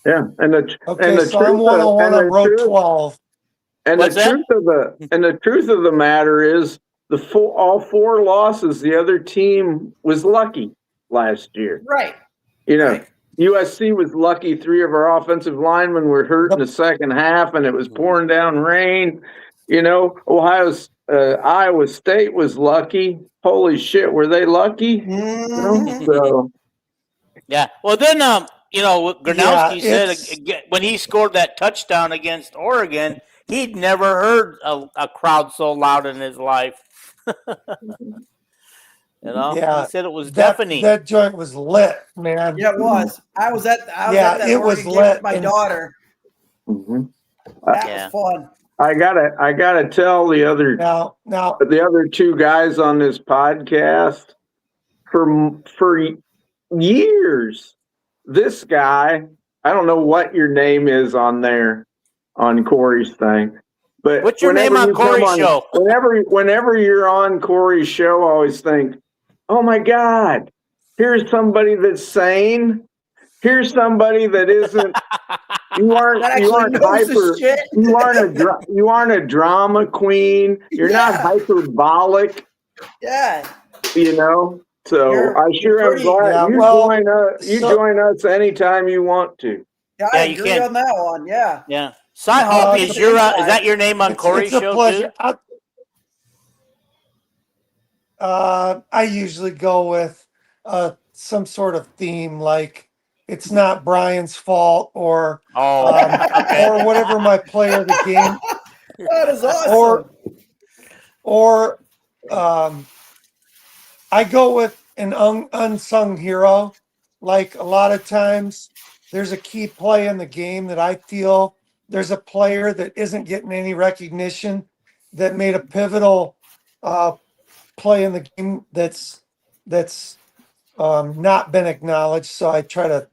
Yeah, and so I'm 101 on row 12. And the truth of the matter is all 4 losses, the other team was lucky last year. Right. Right. USC was lucky 3 of our offensive linemen were hurt in the second half and it was pouring down rain. Iowa State was lucky. Holy shit, were they lucky? So yeah. Well, then Gronowski said when he scored that touchdown against Oregon, he'd never heard a crowd so loud in his life. You know, Yeah, he said it was that deafening. that joint was lit, man. Yeah, it was. I was at Yeah, that it was Oregon game with lit, my and- daughter. Mhm. That Yeah. was fun. I gotta tell the other Now, two guys on this podcast for years. This guy, I don't know what your name is on there on Corey's thing, but What's your name on Corey's show? whenever you're on Corey's show, I always think, oh my God, here's somebody that's sane. Here's somebody that isn't. You aren't That actually knows hyper. the shit. You aren't a drama queen. You're not Yeah. hyperbolic. Yeah. You know. So You're- I sure you're am pretty- glad Yeah, you well, join us. You so- join us anytime you want to. Yeah, Yeah, I you agree can. on that one. Yeah. Yeah. Sci-Hawk, it's is a your big is guy. that your name on Corey's it's a show pleasure. too? I usually go with some sort of theme, like it's not Brian's fault, or Oh, okay. or whatever my player of the game, That is awesome. or I go with an unsung hero. Like a lot of times, there's a key play in the game that I feel there's a player that isn't getting any recognition that made a pivotal play in the game that's not been acknowledged. So I try to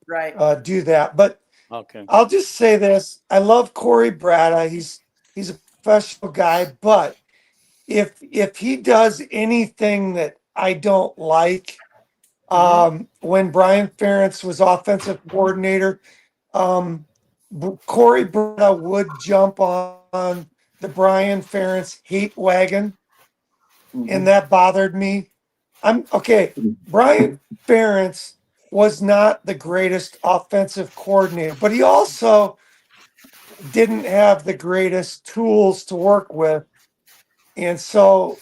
Right. do that. But Okay. I'll just say this: I love Corey Bratta. He's a professional guy, but if he does anything that I don't like, when Brian Ferentz was offensive coordinator, Corey Bratta would jump on the Brian Ferentz hate wagon, and that bothered me. I'm okay. Brian Ferentz was not the greatest offensive coordinator, but he also didn't have the greatest tools to work with. And so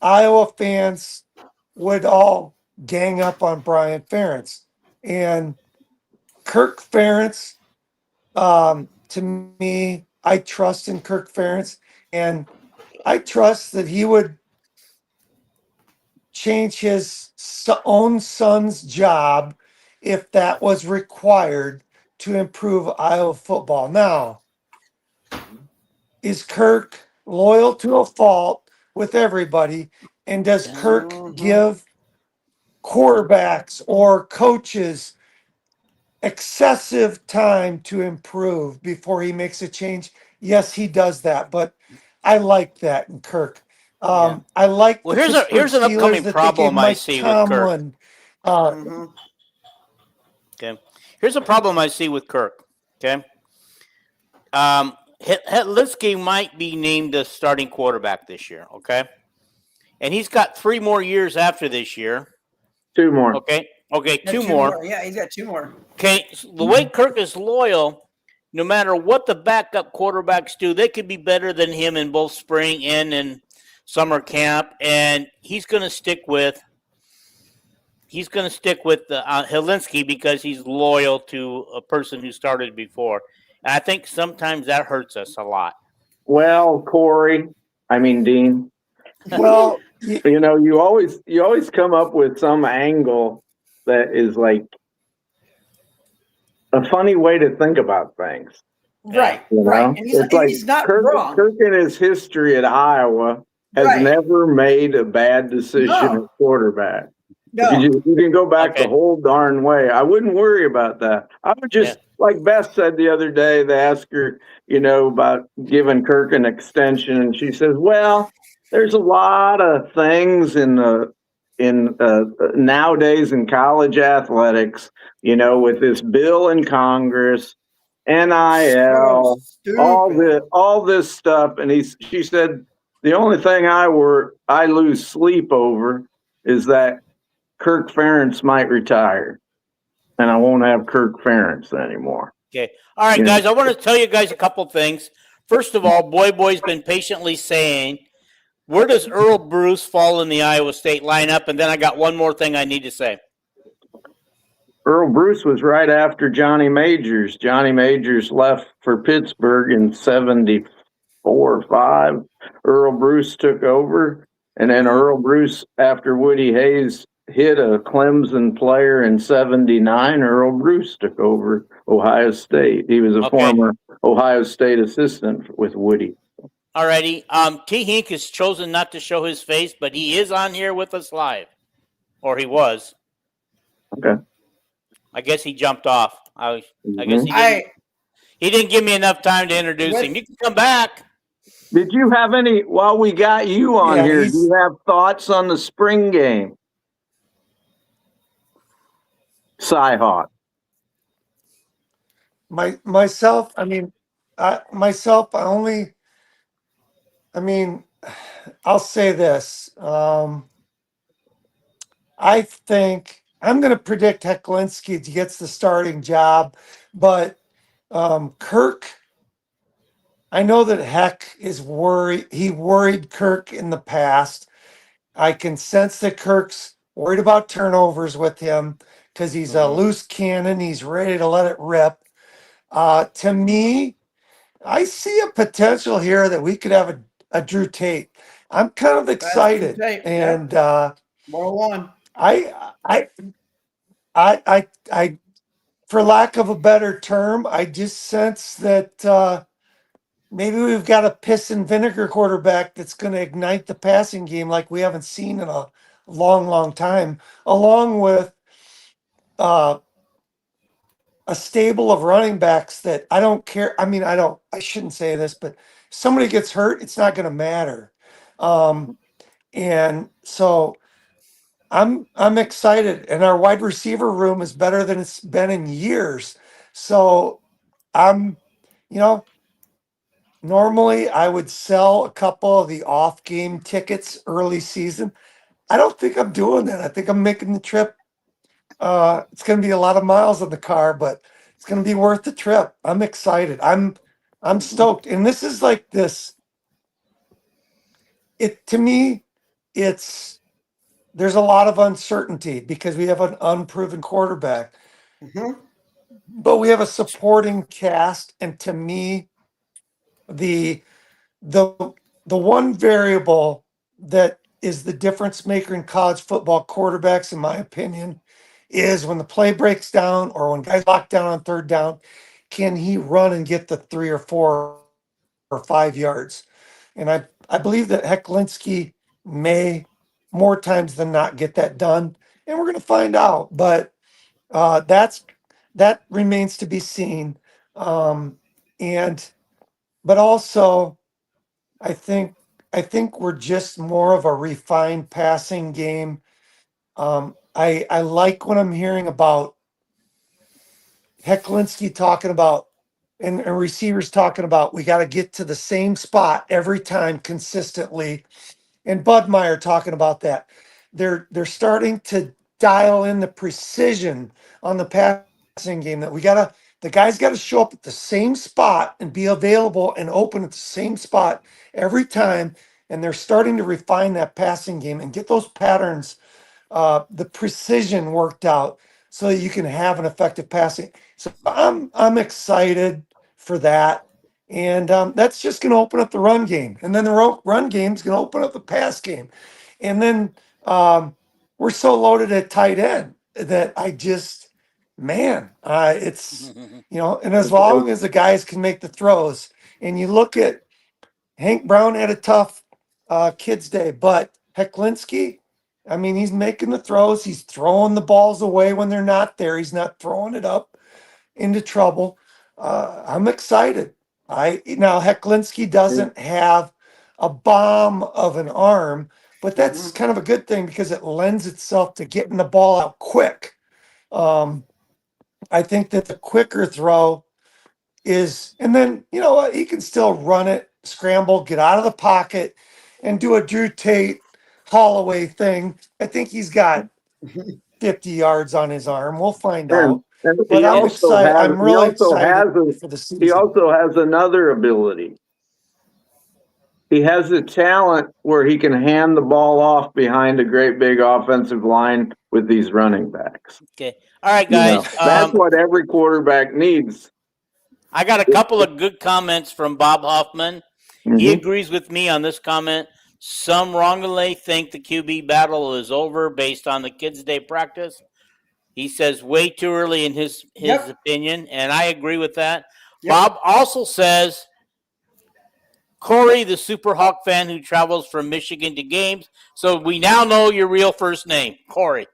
Iowa fans would all gang up on Brian Ferentz. And Kirk Ferentz, to me, I trust in Kirk Ferentz, and I trust that he would change his own son's job if that was required to improve Iowa football. Now, is Kirk loyal to a fault with everybody? And does Kirk give quarterbacks or coaches excessive time to improve before he makes a change? Yes, he does that, but I like that in Kirk. I like. Well, the here's an Pittsburgh upcoming Steelers that they problem gave I Mike see with Kirk. Tomlin. Mhm. Okay. Here's a problem I see with Kirk. Okay. Hetlitsky might be named the starting quarterback this year. Okay. And he's got 3 more years after this year. 2 more. Okay. Okay. Yeah, 2 more. Yeah, he's got 2 more. Okay. So the way Kirk is loyal, no matter what the backup quarterbacks do, they could be better than him in both spring and in summer camp. And he's going to stick with Helinski because he's loyal to a person who started before. And I think sometimes that hurts us a lot. Well, Dean, Well, you know, you always come up with some angle that is like a funny way to think about things. Right. You know? Right. And he's not wrong. Kirk in his history at Iowa has Right. never made a bad decision No. at quarterback. No. You can go back Okay. the whole darn way. I wouldn't worry about that. I would just, like Beth said the other day, they asked her, you know, about giving Kirk an extension, and she says, well, there's a lot of things in nowadays in college athletics, you know, with this bill in Congress, NIL, So all this stuff. And she said, the only thing I lose sleep over is that Kirk Ferentz might retire, and I won't have Kirk Ferentz anymore. Okay. All right, Yeah. guys, I want to tell you guys a couple things. First of all, Boy's been patiently saying, where does Earl Bruce fall in the Iowa State lineup? And then I got one more thing I need to say. Earl Bruce was right after Johnny Majors. Johnny Majors left for Pittsburgh in 74 or 5. Earl Bruce took over. And then Earl Bruce, after Woody Hayes hit a Clemson player in '79, Earl Bruce took over Ohio State. He was a former Ohio State assistant with Woody. Alrighty. T. Hink has chosen not to show his face, but he is on here with us live. Or he was. Okay. I guess he jumped off. I guess Mhm. he didn't give me enough time to introduce him. You can come back. Did you have any, while we got you on Yeah, here, he's- do you have thoughts on the spring game? Cyhawk. Myself, I'll say this. I think I'm going to predict Hecklinski gets the starting job, but Kirk, I know that Heck is worried. He worried Kirk in the past. I can sense that Kirk's worried about turnovers with him because he's a loose cannon. He's ready to let it rip. To me, I see a potential here that we could have a Drew Tate. I'm kind of excited, Tate, and 101. I, for lack of a better term, I just sense that maybe we've got a piss and vinegar quarterback that's going to ignite the passing game like we haven't seen in a long, long time, along with a stable of running backs that I don't care. I shouldn't say this, but if somebody gets hurt, it's not going to matter. And so I'm excited, and our wide receiver room is better than it's been in years. So I'm, normally I would sell a couple of the off game tickets early season. I don't think I'm doing that. I think I'm making the trip. It's going to be a lot of miles on the car, but it's going to be worth the trip. I'm excited. I'm stoked. And this is like this. To me, there's a lot of uncertainty because we have an unproven quarterback, but we have a supporting cast. And to me, the one variable that is the difference maker in college football quarterbacks, in my opinion, is when the play breaks down or when guys lock down on third down, can he run and get the 3 or 4 or 5 yards? And I believe that Hecklinski may more times than not get that done, and we're going to find out. But that remains to be seen. But also, I think we're just more of a refined passing game. I like what I'm hearing about Hecklinski talking about and receivers talking about we got to get to the same spot every time consistently. And Budmeyer talking about that. They're starting to dial in the precision on the passing game that the guys got to show up at the same spot and be available and open at the same spot every time. And they're starting to refine that passing game and get those patterns, the precision worked out so that you can have an effective passing. So I'm excited for that. And that's just going to open up the run game. And then the run game is going to open up the pass game. And then we're so loaded at tight end that it's, and as long as the guys can make the throws, and you look at Hank Brown had a tough kids day, but Hecklinski, he's making the throws. He's throwing the balls away when they're not there. He's not throwing it up into trouble. I'm excited. Now Hecklinski doesn't have a bomb of an arm, but that's kind of a good thing because it lends itself to getting the ball out quick. I think that the quicker throw is, and then you know what, he can still run it, scramble, get out of the pocket, and do a Drew Tate Holloway thing. I think he's got 50 yards on his arm. We'll find out. But I'm excited. I'm really excited for the season. He also has another ability. He has the talent where he can hand the ball off behind a great big offensive line with these running backs. Okay. All right, guys. That's what every quarterback needs. I got a couple of good comments from Bob Hoffman. He agrees with me on this comment. Some wrongly think the QB battle is over based on the Kids Day practice. He says way too early in his opinion, and I agree with that. Yep. Bob also says Corey, the Super Hawk fan who travels from Michigan to games. So we now know your real first name, Corey.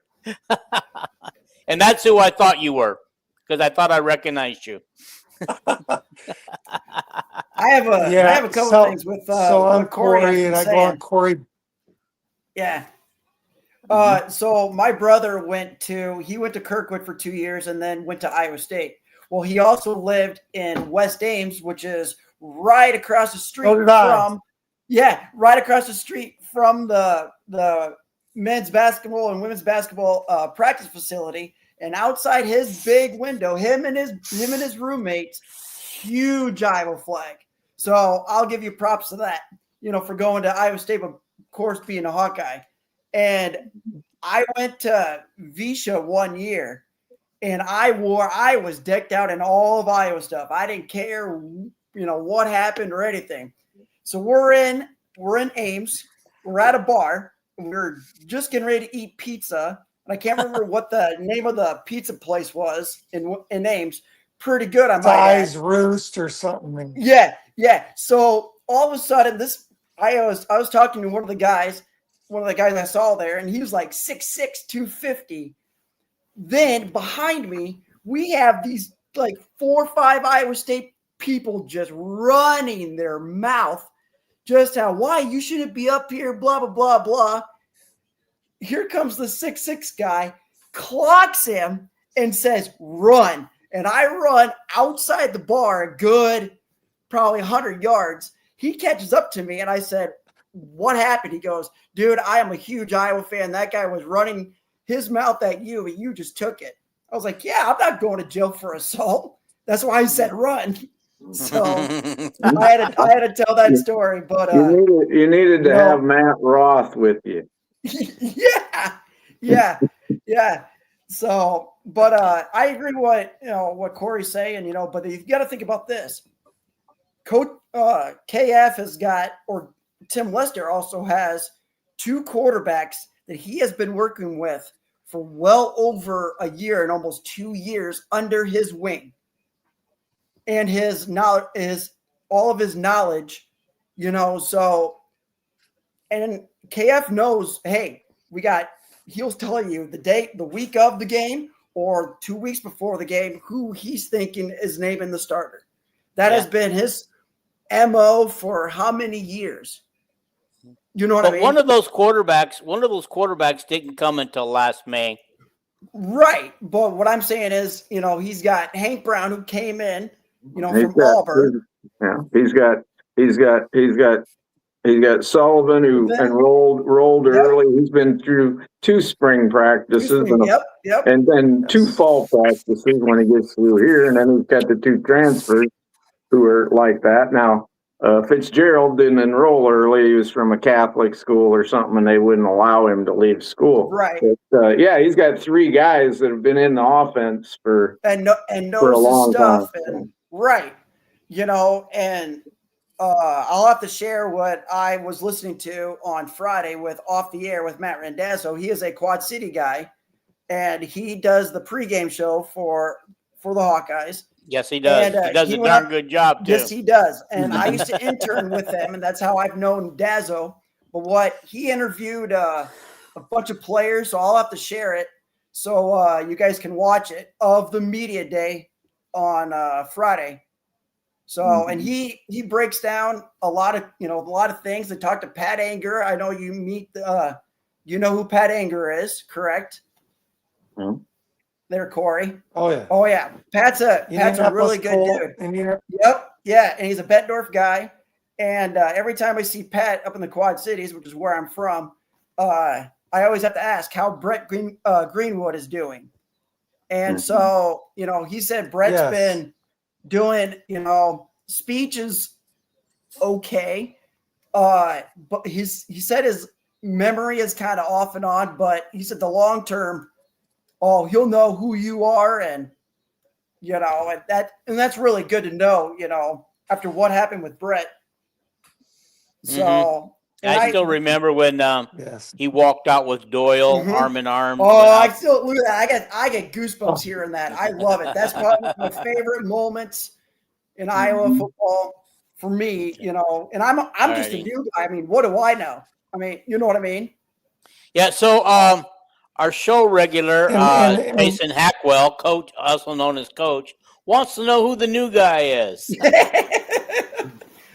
And that's who I thought you were, because I thought I recognized you. I have a couple of things with so I'm what Corey has Corey, been and I go saying. on Corey. Yeah. So my brother went to Kirkwood for 2 years and then went to Iowa State. Well, he also lived in West Ames, which is right across the street right across the street from the men's basketball and women's basketball practice facility. And outside his big window, him and his roommates, huge Iowa flag. So I'll give you props to that, for going to Iowa State, but of course being a Hawkeye. And I went to Visha 1 year, and I was decked out in all of Iowa stuff. I didn't care, what happened or anything. So we're in Ames. We're at a bar. We're just getting ready to eat pizza. And I can't remember what the name of the pizza place was in Ames. Pretty good, I might add. Size Roost or something. Yeah. So all of a sudden, I was talking to one of the guys I saw there, and he was like 6'6", 250. Then behind me, we have these like 4 or 5 Iowa State people just running their mouth, just why you shouldn't be up here, blah, blah, blah, blah. Here comes the 6'6" guy, clocks him, and says, run. And I run outside the bar a good probably 100 yards. He catches up to me, and I said, what happened? He goes, dude, I am a huge Iowa fan. That guy was running his mouth at you, and you just took it. I was like, yeah, I'm not going to jail for assault. That's why I said run. So I had to tell that story. But you needed to have Matt Roth with you. Yeah. So, but I agree with what Corey's saying. But you've got to think about this. Coach KF has got, or Tim Lester also has, 2 quarterbacks that he has been working with for well over a year and almost 2 years under his wing. And his knowledge is all of his knowledge, so, and KF knows, hey, he'll tell you the week of the game or 2 weeks before the game, who he's thinking is naming the starter. That has been his MO for how many years? You know what I mean? One of those quarterbacks didn't come until last May. Right. But what I'm saying is, he's got Hank Brown, who came in, from Auburn. He's got Sullivan, who enrolled early. He's been through 2 spring practices and then 2 fall practices when he gets through here. And then he's got the 2 transfers who are like that. Now, Fitzgerald didn't enroll early. He was from a Catholic school or something, and they wouldn't allow him to leave school. Right. But, he's got 3 guys that have been in the offense for knows for a long stuff. time. And right. And I'll have to share what I was listening to on Friday with Off the Air with Matt Randazzo. He is a Quad City guy, and he does the pregame show for the Hawkeyes. Yes, he does. He does a darn good job, too. Yes, he does. And I used to intern with him, and that's how I've known Dazzo. But he interviewed a bunch of players, so I'll have to share it so you guys can watch it, of the media day on Friday. So, and he breaks down a lot of things. They talk to Pat Anger. I know you meet you know who Pat Anger is, correct? Mm-hmm. There, Corey. Oh yeah. Pat's a really good dude. Yep. Yeah. And he's a Bettendorf guy. And every time I see Pat up in the Quad Cities, which is where I'm from, I always have to ask how Brett Greenwood is doing. And so, he said Brett's been doing, speech is okay. But he said his memory is kind of off and on, but he said the long term, he'll know who you are, and and that's really good to know, after what happened with Brett. So I still remember when Yes. he walked out with Doyle, Mhm. arm in arm. Oh, went I out. still look at that. I get goosebumps hearing that. I love it. That's probably one of my favorite moments in Iowa football for me. You know, and I'm just a Alrighty. new guy. I mean, what do I know? I mean, you know what I mean? Yeah, so our show regular, And Jason Hackwell, coach, also known as Coach, wants to know who the new guy is.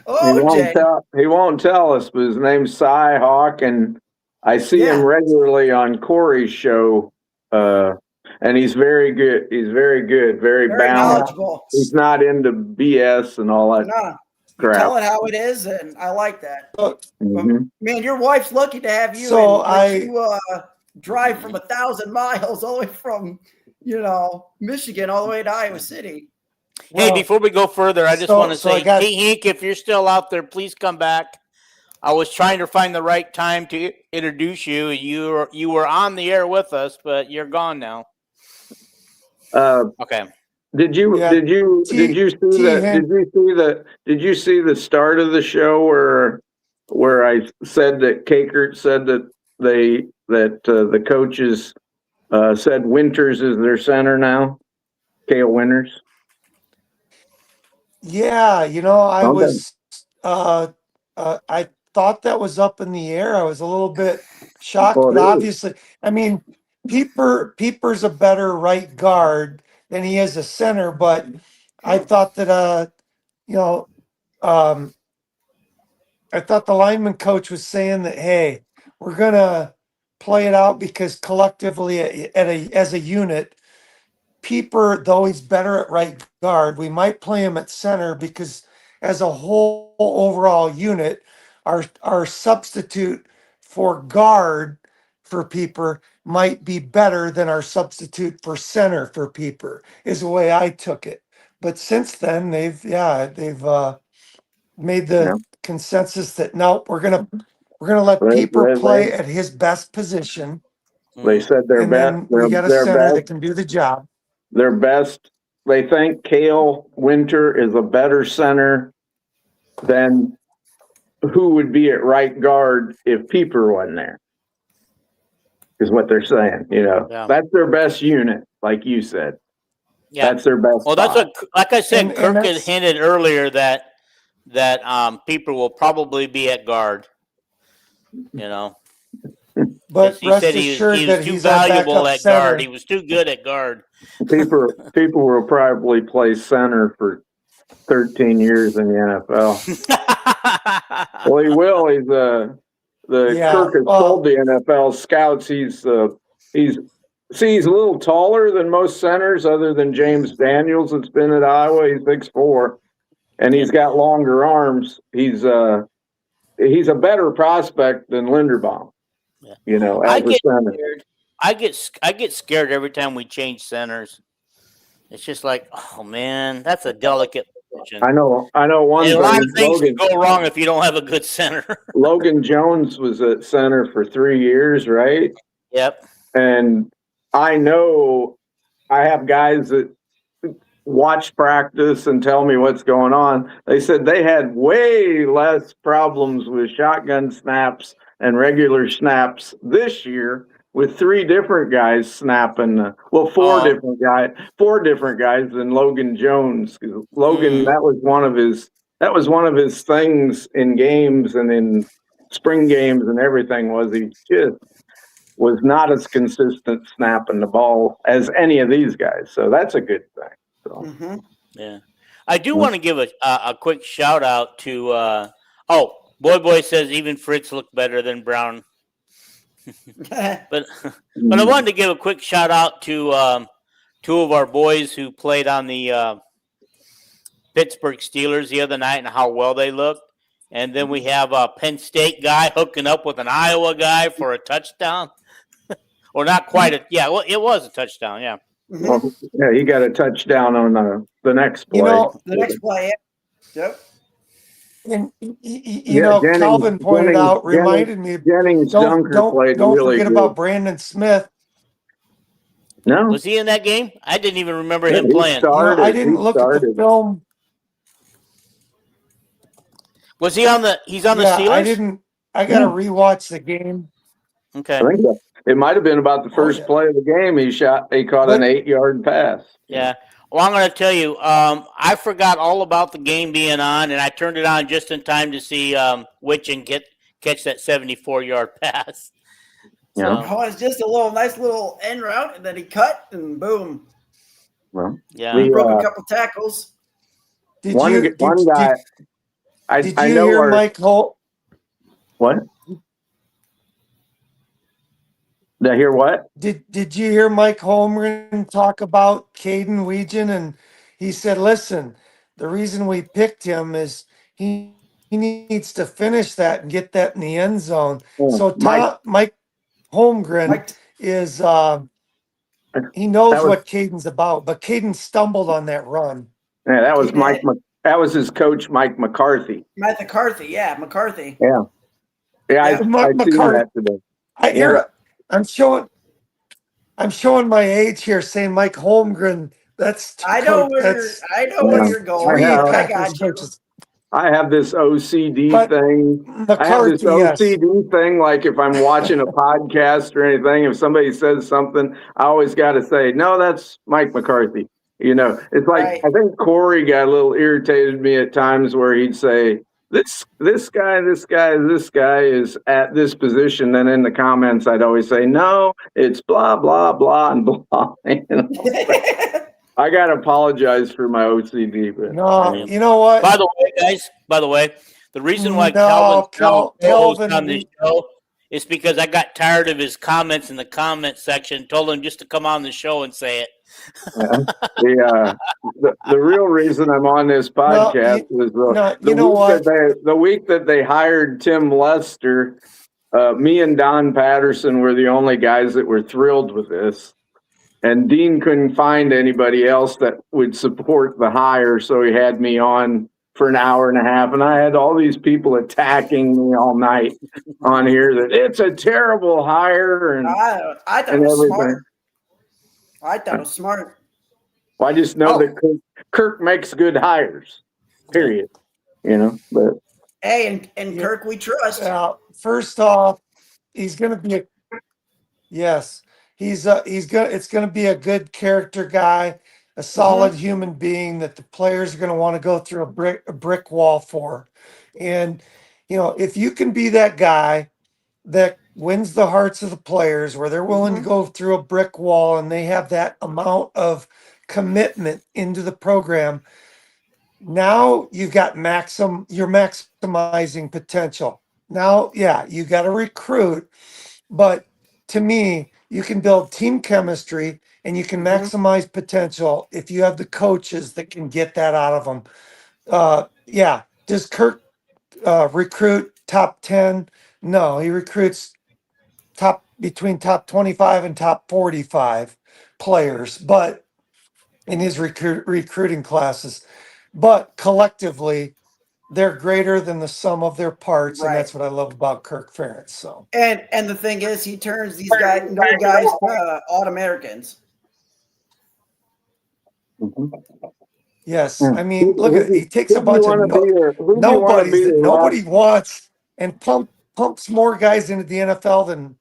Oh, Jay. He won't tell us, but his name's Cy Hawk, and I see him Yeah. regularly on Corey's show. And he's very good. He's very good, very Very balanced. knowledgeable. He's not into BS and all that No, you crap. tell it how it is, and I like that. But Mhm. man, your wife's lucky to have you. So and you drive from 1,000 miles all the way from, Michigan all the way to Iowa City. Hey, before we go further, I just want to say, I Hink, if you're still out there, please come back. I was trying to find the right time to introduce you. You were on the air with us, but you're gone now. Okay. Did you Yeah. see Hank. did you see the start of the show where I said that Kakert said that the coaches said Winters is their center now? Cale Winters. Yeah, I Okay. was I thought that was up in the air. I was a little bit shocked, Well, but it is. obviously, I mean, Peeper's a better right guard than he is a center, but I thought that I thought the lineman coach was saying that, hey, we're gonna play it out because collectively as a unit, Peeper, though he's better at right guard, we might play him at center because as a whole overall unit, our substitute for guard for Peeper might be better than our substitute for center for Peeper, is the way I took it. But since then they've made the Yeah. consensus that nope, we're gonna let Peeper play at his best position. They said their And best. then we got a center that can do the job. Their best. They think Cale Winter is a better center than who would be at right guard if Peeper wasn't there. Is what they're saying. Yeah. That's their best unit, like you said. Yeah. That's their best. Well, that's spot. what, like I said, And Kirk had that's- hinted earlier that Peeper will probably be at guard. But He rest said he assured was that too he's our valuable backup at center. guard. He was too good at guard. People will probably play center for 13 years in the NFL. Well, he will. He's the Yeah, Kirk has well- told the NFL scouts he's a little taller than most centers, other than James Daniels that's been at Iowa. He's 6'4", and he's got longer arms. He's a better prospect than Linderbaum. Yeah. As a center. Scared. I get scared every time we change centers. It's just like, oh man, that's a delicate position. I know. One And a lot thing. of things can go wrong if you don't have a good center. Logan Jones was at center for 3 years, right? Yep. And I know I have guys that watch practice and tell me what's going on. They said they had way less problems with shotgun snaps and regular snaps this year with 3 different guys snapping. Four different guys than Logan Jones. Logan, that was one of his things in games and in spring games and everything, was he just was not as consistent snapping the ball as any of these guys. So that's a good thing. So. Yeah. I do want to give a quick shout out to Boy says even Fritz looked better than Brown. But I wanted to give a quick shout out to 2 of our boys who played on the Pittsburgh Steelers the other night and how well they looked. And then we have a Penn State guy hooking up with an Iowa guy for a touchdown. Or not quite it was a touchdown, yeah. Well, yeah, he got a touchdown on the next play. The next play. Yep. And Kelvin pointed out, reminded me. Jennings Dunker played don't really forget good. about Brandon Smith. No, Was he in that game? I didn't even remember him playing. I didn't look at the film. Was he on the? He's on the Yeah, Steelers. I didn't. I gotta rewatch the game. Okay. I think it might have been about the first play of the game. He caught an 8-yard pass. Yeah. Well, I'm going to tell you, I forgot all about the game being on, and I turned it on just in time to see Witchen catch that 74-yard pass. Yeah. So, Oh, it's just a nice little end route, and then he cut, and boom. Well, yeah. Broke a couple tackles. Did one you guy. did I you know hear our, Mike Holt? What? Did I hear what? Did you hear Mike Holmgren talk about Caden Weegan? And he said, listen, the reason we picked him is he needs to finish that and get that in the end zone. So Mike Holmgren Mike, is he knows That was- what Caden's about, but Caden stumbled on that run. Yeah, that was He did. That was his coach, Mike McCarthy. Matt McCarthy. Yeah, McCarthy. Yeah. Yeah, Yeah. I seen McCarthy. that today. I hear I'm showing my age here saying Mike Holmgren. That's I know where Yeah. you're going. I know. I got you. I have this OCD But thing. I have this McCarthy, yes. OCD thing. Like if I'm watching a podcast or anything, if somebody says something, I always got to say, no, that's Mike McCarthy. You know, it's like, Right. I think Corey got a little irritated me at times where he'd say, this guy is at this position. And in the comments, I'd always say, no, it's blah, blah, blah, and blah. You know? I got to apologize for my OCD. But No, you know what? By the way, the reason why No, Kelvin Kelvin, on this show is because I got tired of his comments in the comment section, told him just to come on the show and say it. the real reason I'm on this podcast was the week that they hired Tim Lester, me and Don Patterson were the only guys that were thrilled with this. And Dean couldn't find anybody else that would support the hire, so he had me on for an hour and a half. And I had all these people attacking me all night on here that it's a terrible hire and I thought it was smart. I thought it was smart. Well, I just know that Kirk makes good hires, period. You know, but hey, and Kirk, we trust. First off, he's going to be it's going to be a good character guy, a solid human being that the players are going to want to go through a brick wall for. And, you know, if you can be that guy that wins the hearts of the players where they're willing to go through a brick wall and they have that amount of commitment into the program, now you've got you're maximizing potential. Now, yeah, you got to recruit, but to me, you can build team chemistry and you can maximize potential if you have the coaches that can get that out of them. Does Kirk recruit top 10? No, he recruits between top 25 and top 45 players, but in his recruiting classes. But collectively, they're greater than the sum of their parts, and that's what I love about Kirk Ferentz. So, and the thing is, he turns these new guys to All-Americans. Yes, I mean, look at he takes a bunch of nobodies that nobody wants and pumps more guys into the NFL than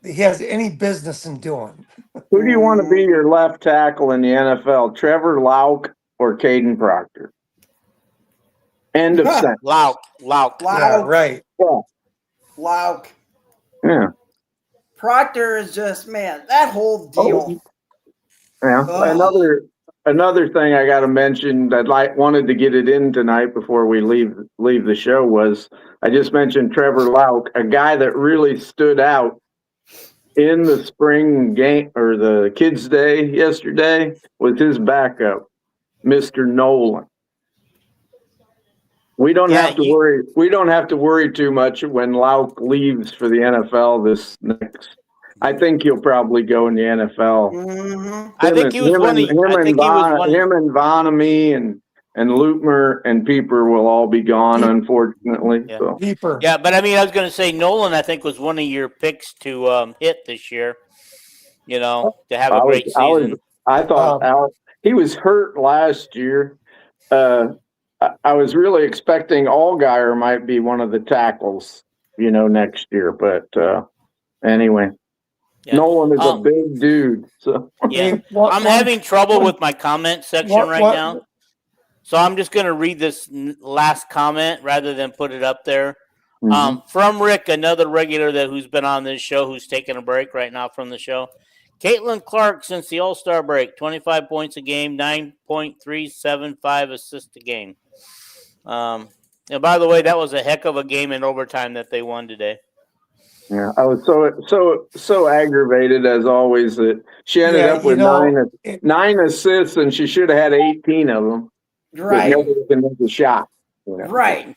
he has any business in doing. Who do you want to be your left tackle in the NFL? Trevor Lauk or Caden Proctor? End of sentence. Lauk. Yeah, right. Yeah. Lauk. Yeah. Proctor is just, man, that whole deal. Yeah. Another thing I got to mention that I wanted to get it in tonight before we leave the show was I just mentioned Trevor Lauk, a guy that really stood out in the spring game or the kids' day yesterday was his backup, Mr. Nolan. We don't have to worry. We don't have to worry too much when Lauk leaves for the NFL this next. I think he'll probably go in the NFL. I think he was one. Him and Vonamy and Lutmer and Pieper will all be gone, unfortunately. Yeah. So. Pieper. Yeah, but I mean, I was going to say Nolan. I think was one of your picks to hit this year. You know, to have a great season. I thought he was hurt last year. I was really expecting Allgaier might be one of the tackles next year. But anyway, Yeah. Nolan is a big dude. So Yeah. Hey, I'm having trouble with my comment section right now. So I'm just going to read this last comment rather than put it up there. From Rick, another regular who's been on this show, who's taking a break right now from the show. Caitlin Clark, since the All-Star break, 25 points a game, 9.375 assists a game. And by the way, that was a heck of a game in overtime that they won today. yeah, I was so aggravated as always that she ended up with nine assists and she should have had 18 of them. Right. But nobody can make a shot. Right.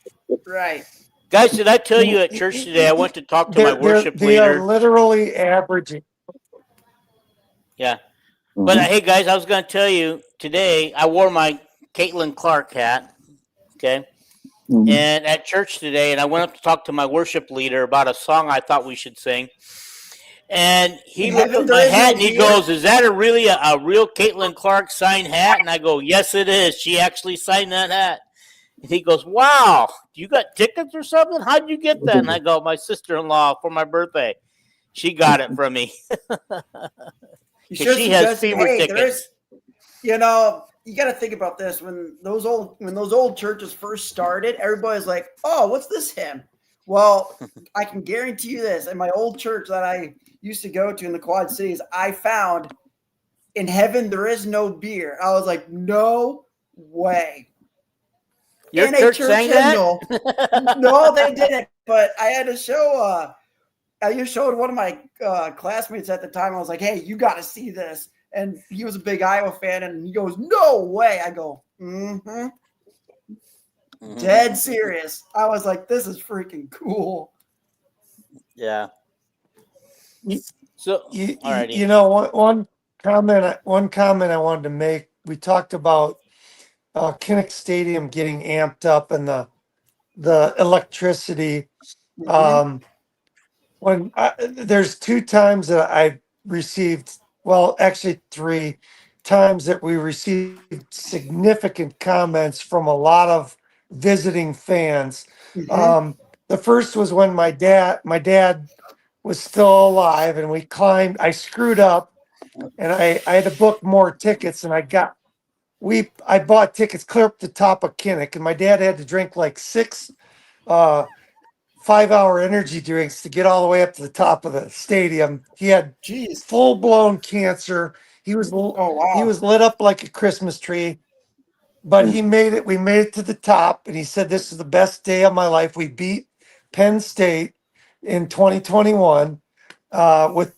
Guys, did I tell you at church today I went to talk to my worship They are leader? literally averaging. Yeah. But hey, guys, I was going to tell you today I wore my Caitlin Clark hat. Okay. And at church today, and I went up to talk to my worship leader about a song I thought we should sing. And he looked at my hat and he goes, "Is that a real Caitlin Clark signed hat?" And I go, "Yes, it is. She actually signed that hat." And he goes, "Wow, you got tickets or something? How'd you get that?" And I go, "My sister-in-law for my birthday. She got it from me." She has fever tickets. You got to think about this. When those old churches first started, everybody's like, "Oh, what's this hymn?" Well, I can guarantee you this. In my old church that I used to go to in the Quad Cities, I found "In Heaven There Is No Beer." I was like, "No way." Your church sang that? No, they didn't. But I had to show. I just showed one of my classmates at the time. I was like, "Hey, you got to see this." And he was a big Iowa fan, and he goes, "No way." I go, dead serious. I was like, "This is freaking cool." Yeah. So, one comment I wanted to make. We talked about Kinnick Stadium getting amped up and the electricity. When there's 2 times that I received, well, actually 3 times that we received significant comments from a lot of visiting fans. The first was when my dad was still alive and I screwed up and I had to book more tickets and I bought tickets clear up the top of Kinnick and my dad had to drink like 6 5-hour energy drinks to get all the way up to the top of the stadium. He had full-blown cancer. He was lit up like a Christmas tree, but we made it to the top, and he said, "This is the best day of my life." We beat Penn State in 2021 with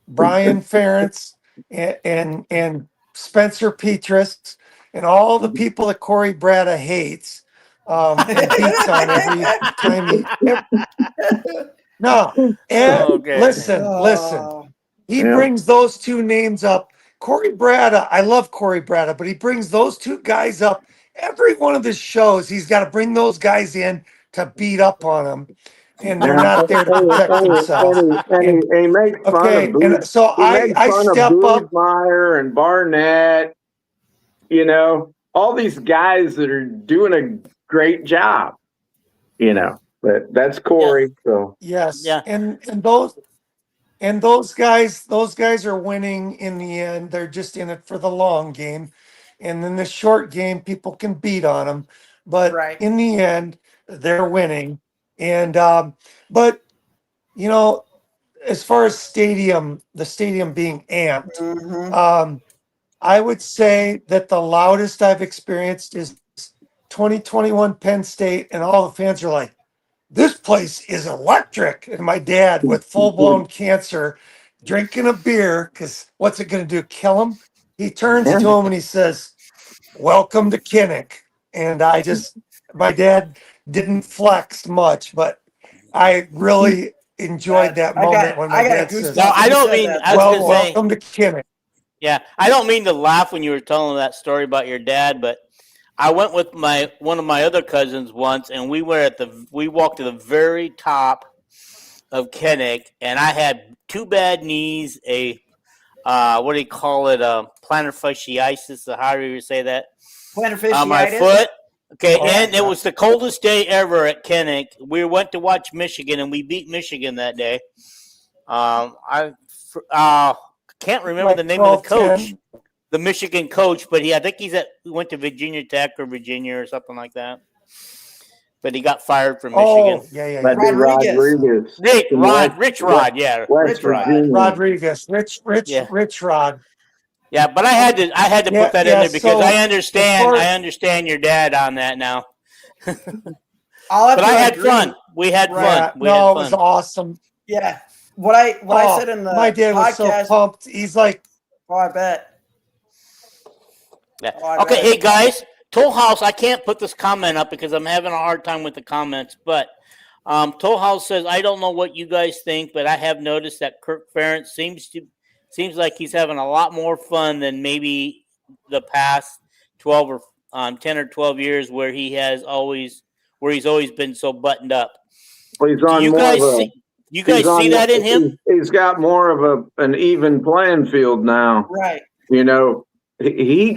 Brian Ferentz and Spencer Petras and all the people that Corey Bratta hates. And beats on every time listen. He brings those 2 names up. Corey Bratta, I love Corey Bratta, but he brings those 2 guys up every one of his shows. He's got to bring those guys in to beat up on them, and they're not there to protect themselves. And he makes fun of and so I step up. Meyer and Barnett, all these guys that are doing a great job, but that's Corey. So yes, and those guys are winning in the end. They're just in it for the long game, and in the short game, people can beat on them, but in the end, they're winning. And but as far as the stadium being amped, I would say that the loudest I've experienced is 2021 Penn State, and all the fans are like, "This place is electric." And my dad, with full-blown cancer, drinking a beer, because what's it going to do, kill him? He turns to him and he says, "Welcome to Kinnick." And my dad didn't flex much, but I really enjoyed that moment when my dad says, "No, I don't mean, welcome to Kinnick." Yeah, I don't mean to laugh when you were telling that story about your dad, but I went with one of my other cousins once, and we walked to the very top of Kinnick, and I had 2 bad knees, what do you call it, plantar fasciitis, or how do you say that? Plantar fasciitis. On my foot, Okay, Oh, and it yeah. was the coldest day ever at Kinnick. We went to watch Michigan, and we beat Michigan that day. I can't remember the Like name of the coach, 12-10. the Michigan coach, but I think he went to Virginia Tech or Virginia or something like that. But he got fired from Michigan. Oh, yeah. That'd be Rodriguez. Rodriguez. Rich from Rod, West Rich Rod. Virginia. Rodriguez, Yeah. Rich Rod. Yeah, but I had to Yeah, put that in yeah, there because so I as understand your dad on that now. I'll have But to I had agree. fun. We had Right. fun. Yeah, We had no, it fun. was awesome. Yeah. What I Oh, said in the my dad was so podcast. pumped. He's like, Oh, I bet. Yeah. Oh, I Okay, bet. hey guys, Toll House. I can't put this comment up because I'm having a hard time with the comments. But Toll House says, I don't know what you guys think, but I have noticed that Kirk Ferentz seems like he's having a lot more fun than maybe the past 12 or 10 or 12 years where he's always been so buttoned up. Well, he's Do on you more guys of a. see? You guys He's on. see that in him? He's got more of an even playing field now. Right. You know, he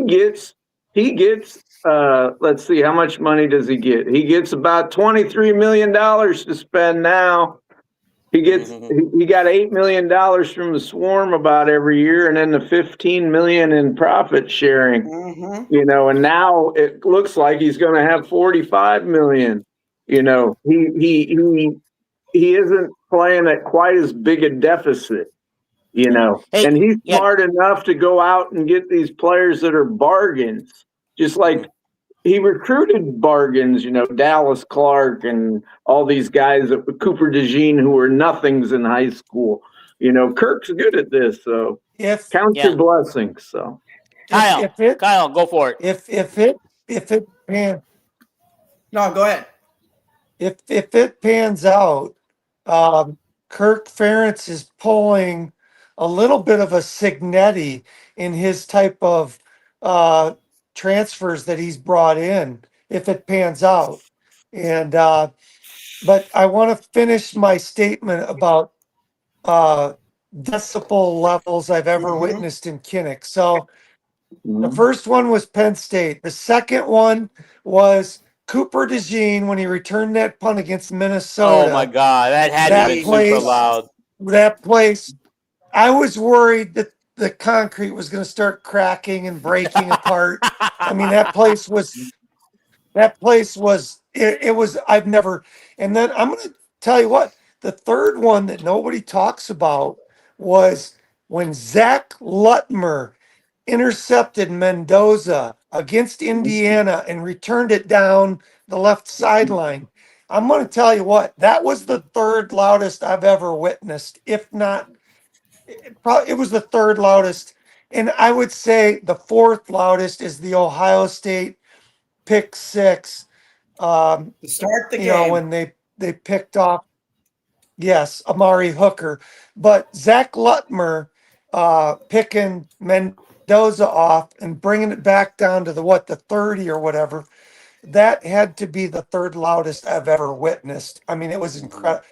gets. Let's see, how much money does he get? He gets about $23 million to spend now. He gets he got $8 million from the Swarm about every year, and then the $15 million in profit sharing. Mm-hmm. You know, and now it looks like he's going to have $45 million. You know, he isn't playing at quite as big a deficit. You know, Hey, and he's yeah. smart enough to go out and get these players that are bargains, just like he recruited bargains, you know, Dallas Clark and all these guys at Cooper DeJean who were nothings in high school. You know, Kirk's good at this, so if count your blessings. So Kyle, go for it. if it pan No, go ahead. if it pans out, Kirk Ferentz is pulling a little bit of a Signetti in his type of transfers that he's brought in. If it pans out, and but I want to finish my statement about decibel levels I've ever Mhm. witnessed in Kinnick. So the first one was Penn State. The second one was Cooper DeJean when he returned that punt against Minnesota. Oh my God, that had to That be super loud. That place, I was worried that the concrete was going to start cracking and breaking apart. I mean, that place was, it was, I've never, and then I'm going to tell you what, the third one that nobody talks about was when Zach Lutmer intercepted Mendoza against Indiana and returned it down the left sideline. I'm going to tell you what, that was the third loudest I've ever witnessed. If not, it was the third loudest. And I would say the fourth loudest is the Ohio State pick six. To start the You game. know, when they picked off, yes, Amari Hooker. But Zach Lutmer picking Mendoza off and bringing it back down to the 30 or whatever, that had to be the third loudest I've ever witnessed. I mean, it was incredible.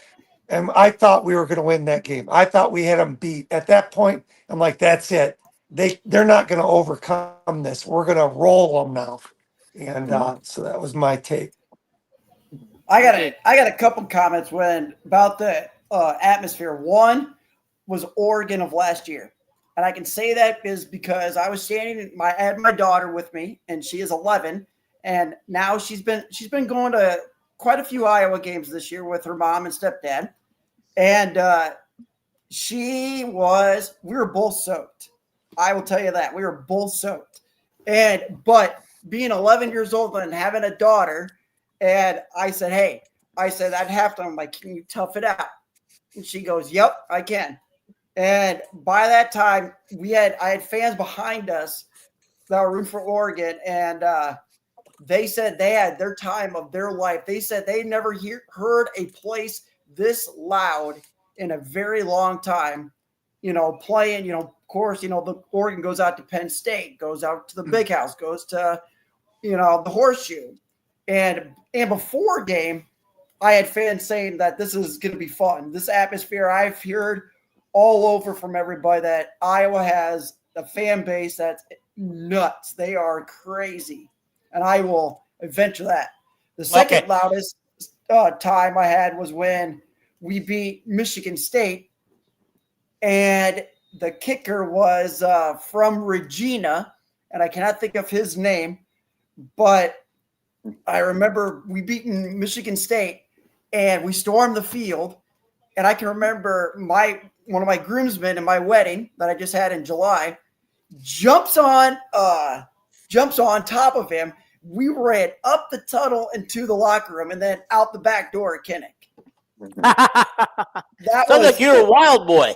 And I thought we were going to win that game. I thought we had them beat. At that point, I'm like, that's it. They're not going to overcome this. We're going to roll them now. And so that was my take. I got a couple comments about the atmosphere. One was Oregon of last year, and I can say that is because I was standing. I had my daughter with me, and she is 11, and now she's been going to quite a few Iowa games this year with her mom and stepdad, and we were both soaked. I will tell you that we were both soaked, but being 11 years old and having a daughter. And I said, at halftime, I'm like, can you tough it out? And she goes, yep, I can. And by that time, I had fans behind us that were rooting for Oregon, and they said they had their time of their life. They said they never heard a place this loud in a very long time, you know, playing, you know, of course, you know, the Oregon goes out to Penn State, goes out to the Big House, goes to, you know, the Horseshoe. And before game, I had fans saying that this is going to be fun. This atmosphere, I've heard all over from everybody that Iowa has a fan base that's nuts. They are crazy. and I will venture that. The second Okay. loudest time I had was when we beat Michigan State, and the kicker was from Regina, and I cannot think of his name, but I remember we beaten Michigan State, and we stormed the field, and I can remember one of my groomsmen in my wedding that I just had in July jumps on top of him. We ran up the tunnel into the locker room and then out the back door at Kinnick. That Sounds was like you're a wild boy.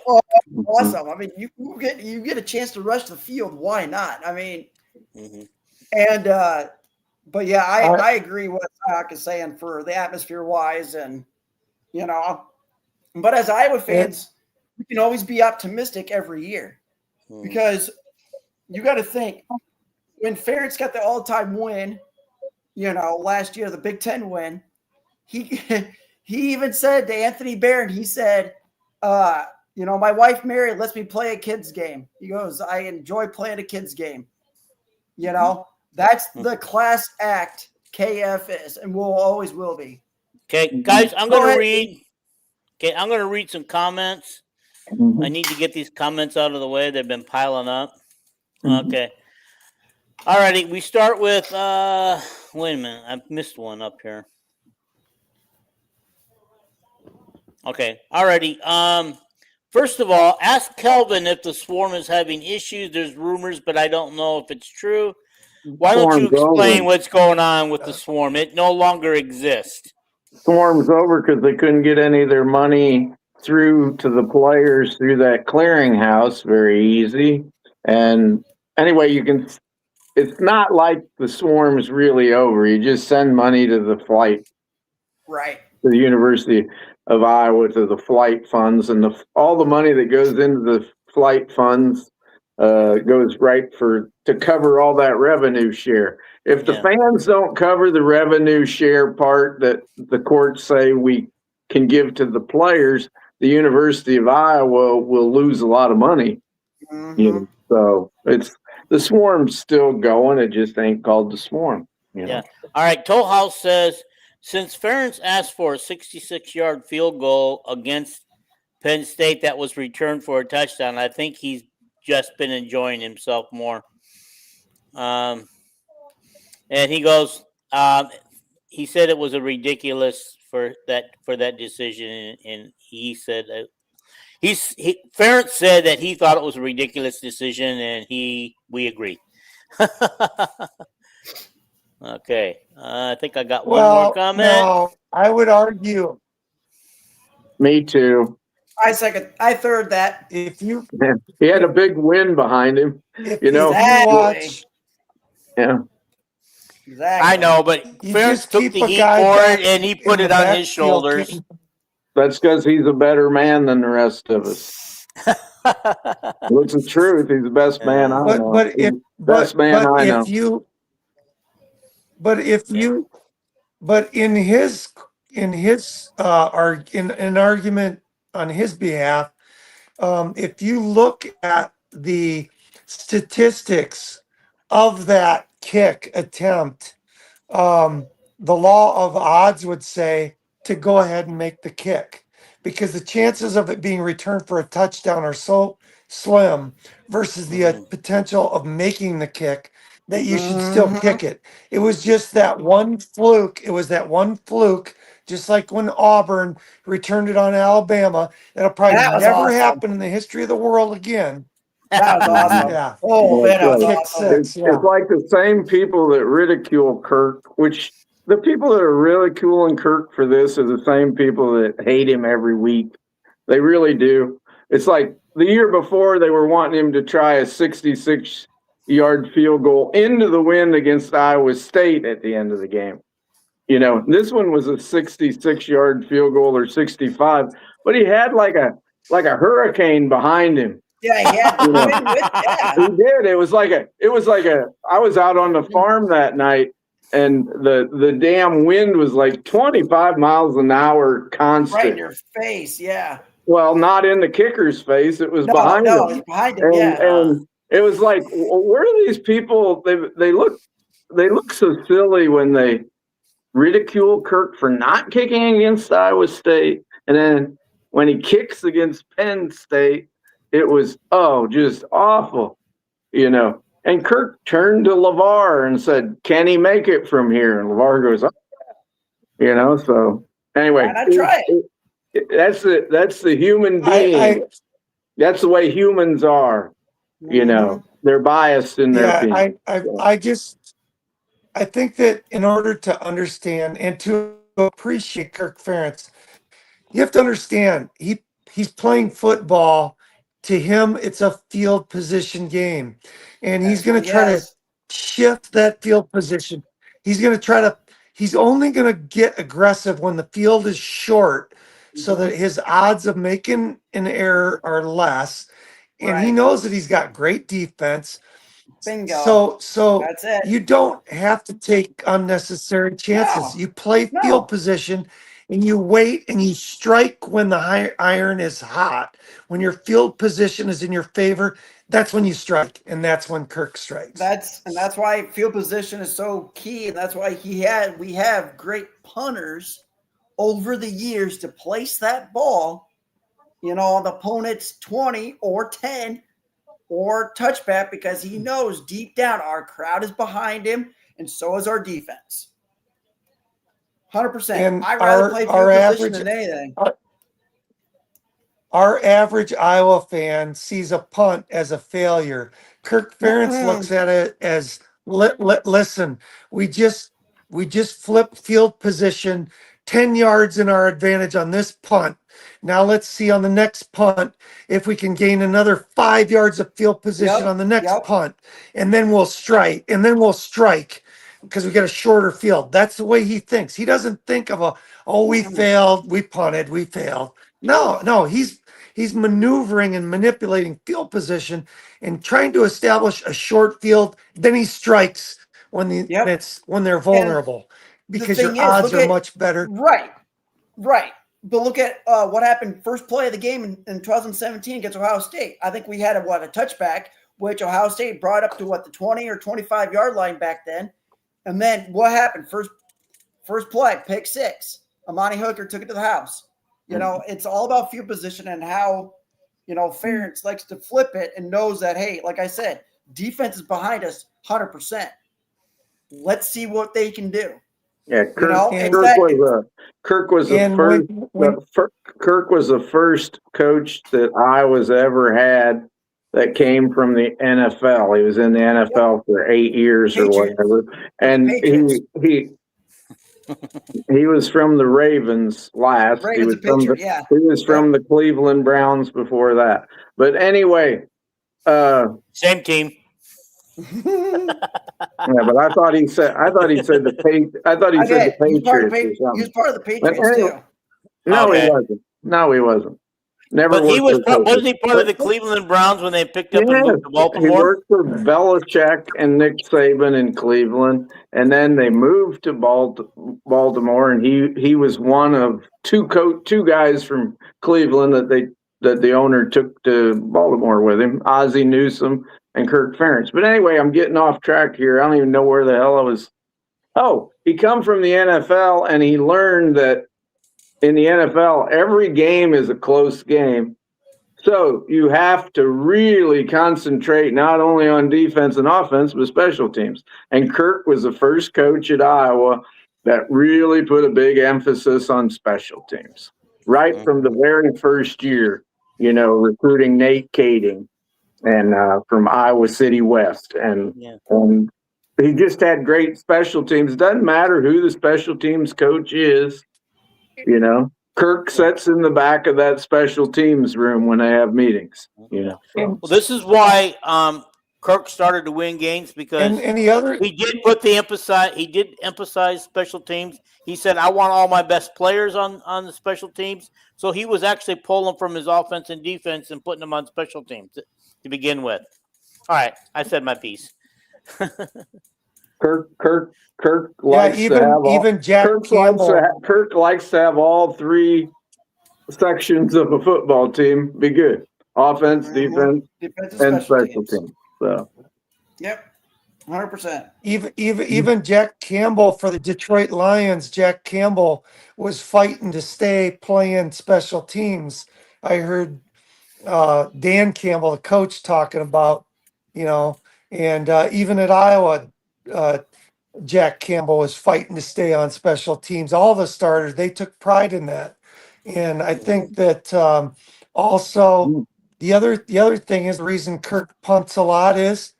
awesome. I mean, you get a chance to rush the field. Why not? I mean, Mhm. and but yeah, I agree with what Zach is saying for the atmosphere wise, and but as Iowa fans, we can always be optimistic every year because you got to think when Ferentz got the all-time win, last year, the Big Ten win, he even said to Anthony Barron, he said, my wife Mary lets me play a kid's game. He goes, I enjoy playing a kid's game. That's the class act KF is and always will be. Okay, guys, I'm going to read. Okay, I'm going to read some comments. I need to get these comments out of the way. They've been piling up. Okay. All righty. We start with, wait a minute. I missed one up here. Okay. All righty. First of all, ask Kelvin if the Swarm is having issues. There's rumors, but I don't know if it's true. Why don't you explain what's going on with the Swarm? It no longer exists. Swarm's over because they couldn't get any of their money through to the players through that clearinghouse very easy. And anyway, it's not like the Swarm's really over. You just send money to the flight. Right. To the University of Iowa, to the flight funds, and all the money that goes into the flight funds goes right to cover all that revenue share. If the fans don't cover the revenue share part that the courts say we can give to the players, the University of Iowa will lose a lot of money. So the Swarm's still going. It just ain't called the Swarm. Yeah. All right. Toll House says, since Ferentz asked for a 66-yard field goal against Penn State that was returned for a touchdown, I think he's just been enjoying himself more. And he goes, he said it was a ridiculous for that decision, and he said Ferentz said that he thought it was a ridiculous decision, and we agree. Okay, I think I got one more comment. No, I would argue. Me too. I third that. If you, he had a big win behind him. Exactly. Watch. Yeah. Exactly. I know, but Ferentz took the heat for it, and he put it on his shoulders. That's because he's a better man than the rest of us. It's the truth. He's the best man I know. But in an argument on his behalf, if you look at the statistics of that kick attempt, the law of odds would say to go ahead and make the kick because the chances of it being returned for a touchdown are so slim versus the potential of making the kick that you should still kick it. It was just that one fluke. It was that one fluke, just like when Auburn returned it on Alabama. That'll probably never happen in the history of the world again. That was awesome. Yeah. Oh, that was awesome. It's like the same people that ridicule Kirk, which the people that are ridiculing Kirk for this are the same people that hate him every week. They really do. It's like the year before they were wanting him to try a 66-yard field goal into the wind against Iowa State at the end of the game. This one was a 66-yard field goal or 65, but he had like a hurricane behind him. Yeah, he had to win with that. He did. It was like I was out on the farm that night, and the damn wind was like 25 miles an hour constant. Right in your face, yeah. Well, not in the kicker's face. It was behind him. Behind him, And it was like, where are these people? They look look so silly when they ridicule Kirk for not kicking against Iowa State, and then when he kicks against Penn State, it was just awful, And Kirk turned to LeVar and said, "Can he make it from here?" And LeVar goes, "Oh," So anyway, Why not try it? That's the human being. That's the way humans are. They're biased in their opinion. I think that in order to understand and to appreciate Kirk Ferentz, you have to understand he's playing football. To him, it's a field position game, and he's going to try to shift that field position. He's only going to get aggressive when the field is short, so that his odds of making an error are less. And he knows that he's got great defense. Bingo. So That's it. you don't have to take unnecessary chances. You play field position, and you wait and you strike when the iron is hot. When your field position is in your favor, that's when you strike, and that's when Kirk strikes. That's why field position is so key, and that's why we have great punters over the years to place that ball, on the opponent's 20 or 10 or touchback, because he knows deep down our crowd is behind him, and so is our defense. 100%. I'd rather play field position than anything. Our average Iowa fan sees a punt as a failure. Kirk Ferentz looks at it as, listen, we just flipped field position 10 yards in our advantage on this punt. Now let's see on the next punt if we can gain another 5 yards of field position on the next punt, and then we'll strike, because we got a shorter field. That's the way he thinks. He doesn't think of we failed, we punted, we failed. No, he's maneuvering and manipulating field position and trying to establish a short field. Then he strikes when they're vulnerable, because your odds are much better. Right. But look at what happened first play of the game in 2017 against Ohio State. I think we had a touchback, which Ohio State brought up to the 20 or 25 yard line back then. And then what happened? First play, pick six. Amani Hooker took it to the house. It's all about field position and how, Ferentz likes to flip it and knows that, hey, like I said, defense is behind us 100%. Let's see what they can do. Yeah, Kirk was the first coach that I was ever had that came from the NFL. He was in the NFL for 8 years or whatever, and he was from the Ravens last. He was from the Cleveland Browns before that. But anyway, same team. Yeah, but I thought he said the Patriots. He was part of the Patriots too. No, he wasn't. Never. But wasn't he part of the Cleveland Browns when they picked up and moved to Baltimore? He worked for Belichick and Nick Saban in Cleveland, and then they moved to Baltimore, and he was one of two guys from Cleveland that the owner took to Baltimore with him, Ozzie Newsome and Kirk Ferentz. But anyway, I'm getting off track here. I don't even know where the hell I was. Oh, he come from the NFL, and he learned that in the NFL, every game is a close game. So you have to really concentrate not only on defense and offense, but special teams. And Kirk was the first coach at Iowa that really put a big emphasis on special teams right from the very first year, recruiting Nate Kading and from Iowa City West. And he just had great special teams. It doesn't matter who the special teams coach is. Kirk sits in the back of that special teams room when they have meetings. Well, this is why Kirk started to win games, because he did emphasize special teams. He said, "I want all my best players on the special teams." So he was actually pulling from his offense and defense and putting them on special teams to begin with. All right, I said my piece. Kirk likes to have Jack Campbell. Kirk likes to have all three sections of a football team be good: offense, defense, and special teams. So, 100%. Even Jack Campbell for the Detroit Lions, Jack Campbell was fighting to stay playing special teams. I heard Dan Campbell, the coach, talking about, and even at Iowa, uh, Jack Campbell was fighting to stay on special teams. All the starters, they took pride in that. And I think that also the other thing is the reason Kirk punts a lot is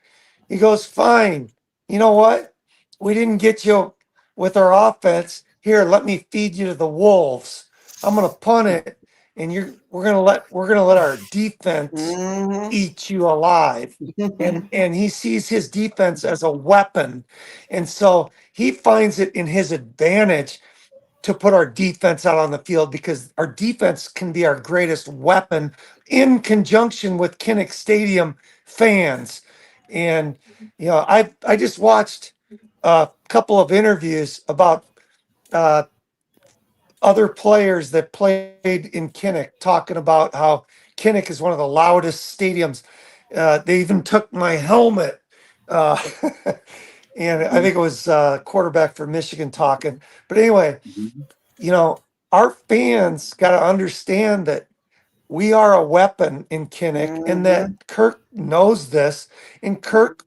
he goes, fine. You know what? We didn't get you with our offense. Here, let me feed you to the wolves. I'm gonna punt it, and we're gonna let our defense eat you alive. And he sees his defense as a weapon. And so he finds it in his advantage to put our defense out on the field because our defense can be our greatest weapon in conjunction with Kinnick Stadium fans. And I just watched a couple of interviews about other players that played in Kinnick talking about how Kinnick is one of the loudest stadiums. They even took my helmet. And I think it was quarterback for Michigan talking. But anyway, our fans got to understand that we are a weapon in Kinnick and that Kirk knows this. And Kirk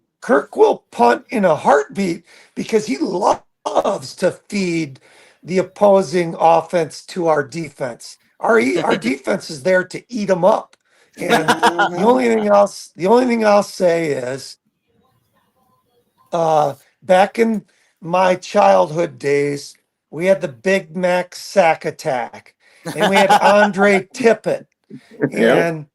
will punt in a heartbeat because he loves to feed the opposing offense to our defense. Our defense is there to eat them up. And the only thing I'll say is back in my childhood days, we had the Big Mac sack attack, and we had Andre Tippett. And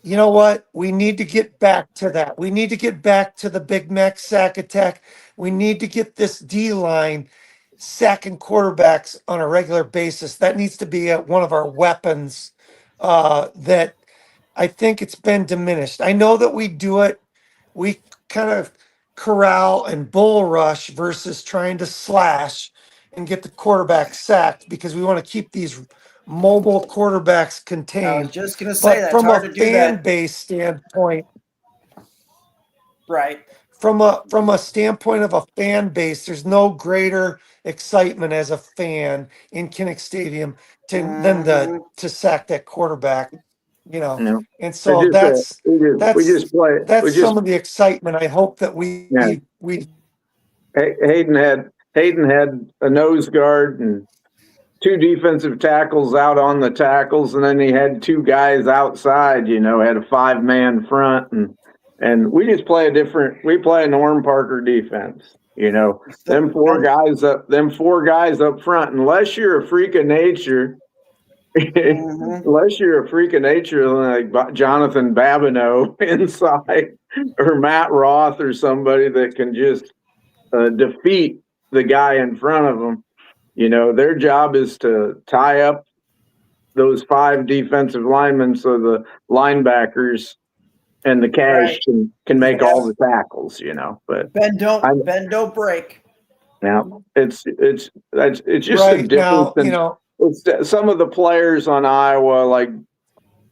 you know what? We need to get back to that. We need to get back to the Big Mac sack attack. We need to get this D line sacking quarterbacks on a regular basis. That needs to be one of our weapons that I think it's been diminished. I know that we do it. We kind of corral and bull rush versus trying to slash and get the quarterback sacked because we want to keep these mobile quarterbacks I contained. was just going to say But that. from It's hard a to do fan that. base standpoint, Right. from a standpoint of a fan base, there's no greater excitement as a fan in Kinnick Stadium than to sack that quarterback, No. And so It's just, we just play. that's some of the excitement. I hope that we Hayden had a nose guard and two defensive tackles out on the tackles, and then he had two guys outside. Had a 5-man front, and we just play we play a Norm Parker defense. Them four guys up front. Unless you're a freak of nature, unless you're a freak of nature like Jonathan Babineau inside, or Matt Roth, or somebody that can just defeat the guy in front of them. Their job is to tie up those 5 defensive linemen so the linebackers and the cash can make all the tackles. But bend don't break. now it's just right a difference. now, It's some of the players on Iowa,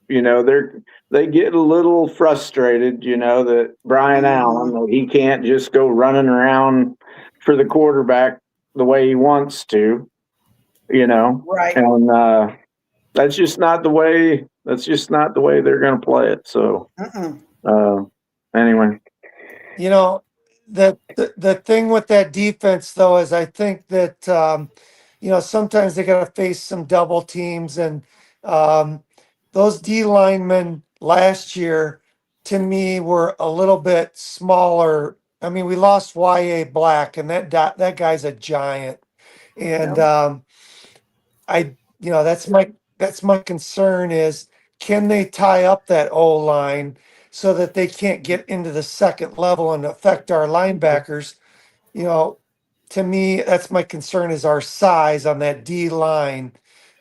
they get a little frustrated. That Brian Allen, that he can't just go running around for the quarterback the way he wants to. Right. And that's just not the way they're going to play it. So anyway, the thing with that defense though is I think that sometimes they got to face some double teams, and those D linemen last year to me were a little bit smaller. I mean, we lost Y.A. Black, and that guy's a giant, and that's my concern is, can they tie up that O line so that they can't get into the second level and affect our linebackers? To me, that's my concern is our size on that D line.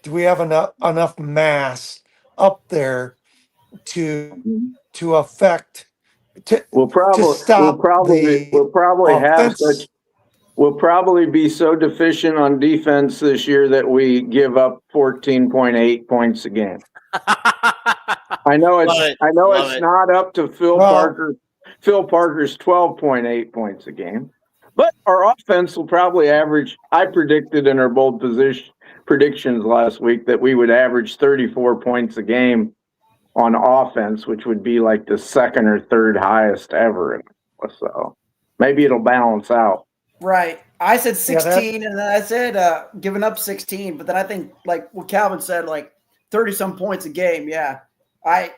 Do we have enough mass up there to affect we'll probably be so deficient on defense this year that we give up 14.8 points a game. I know it's not up to Phil Parker Phil Parker's 12.8 points a game. But our offense will probably average, I predicted in our bold position predictions last week that we would average 34 points a game on offense, which would be like the second or third highest ever. So maybe it'll balance out. Right. I said 16, and then I said giving up 16, but then I think like what Calvin said, like 30 some points a game. Yeah. If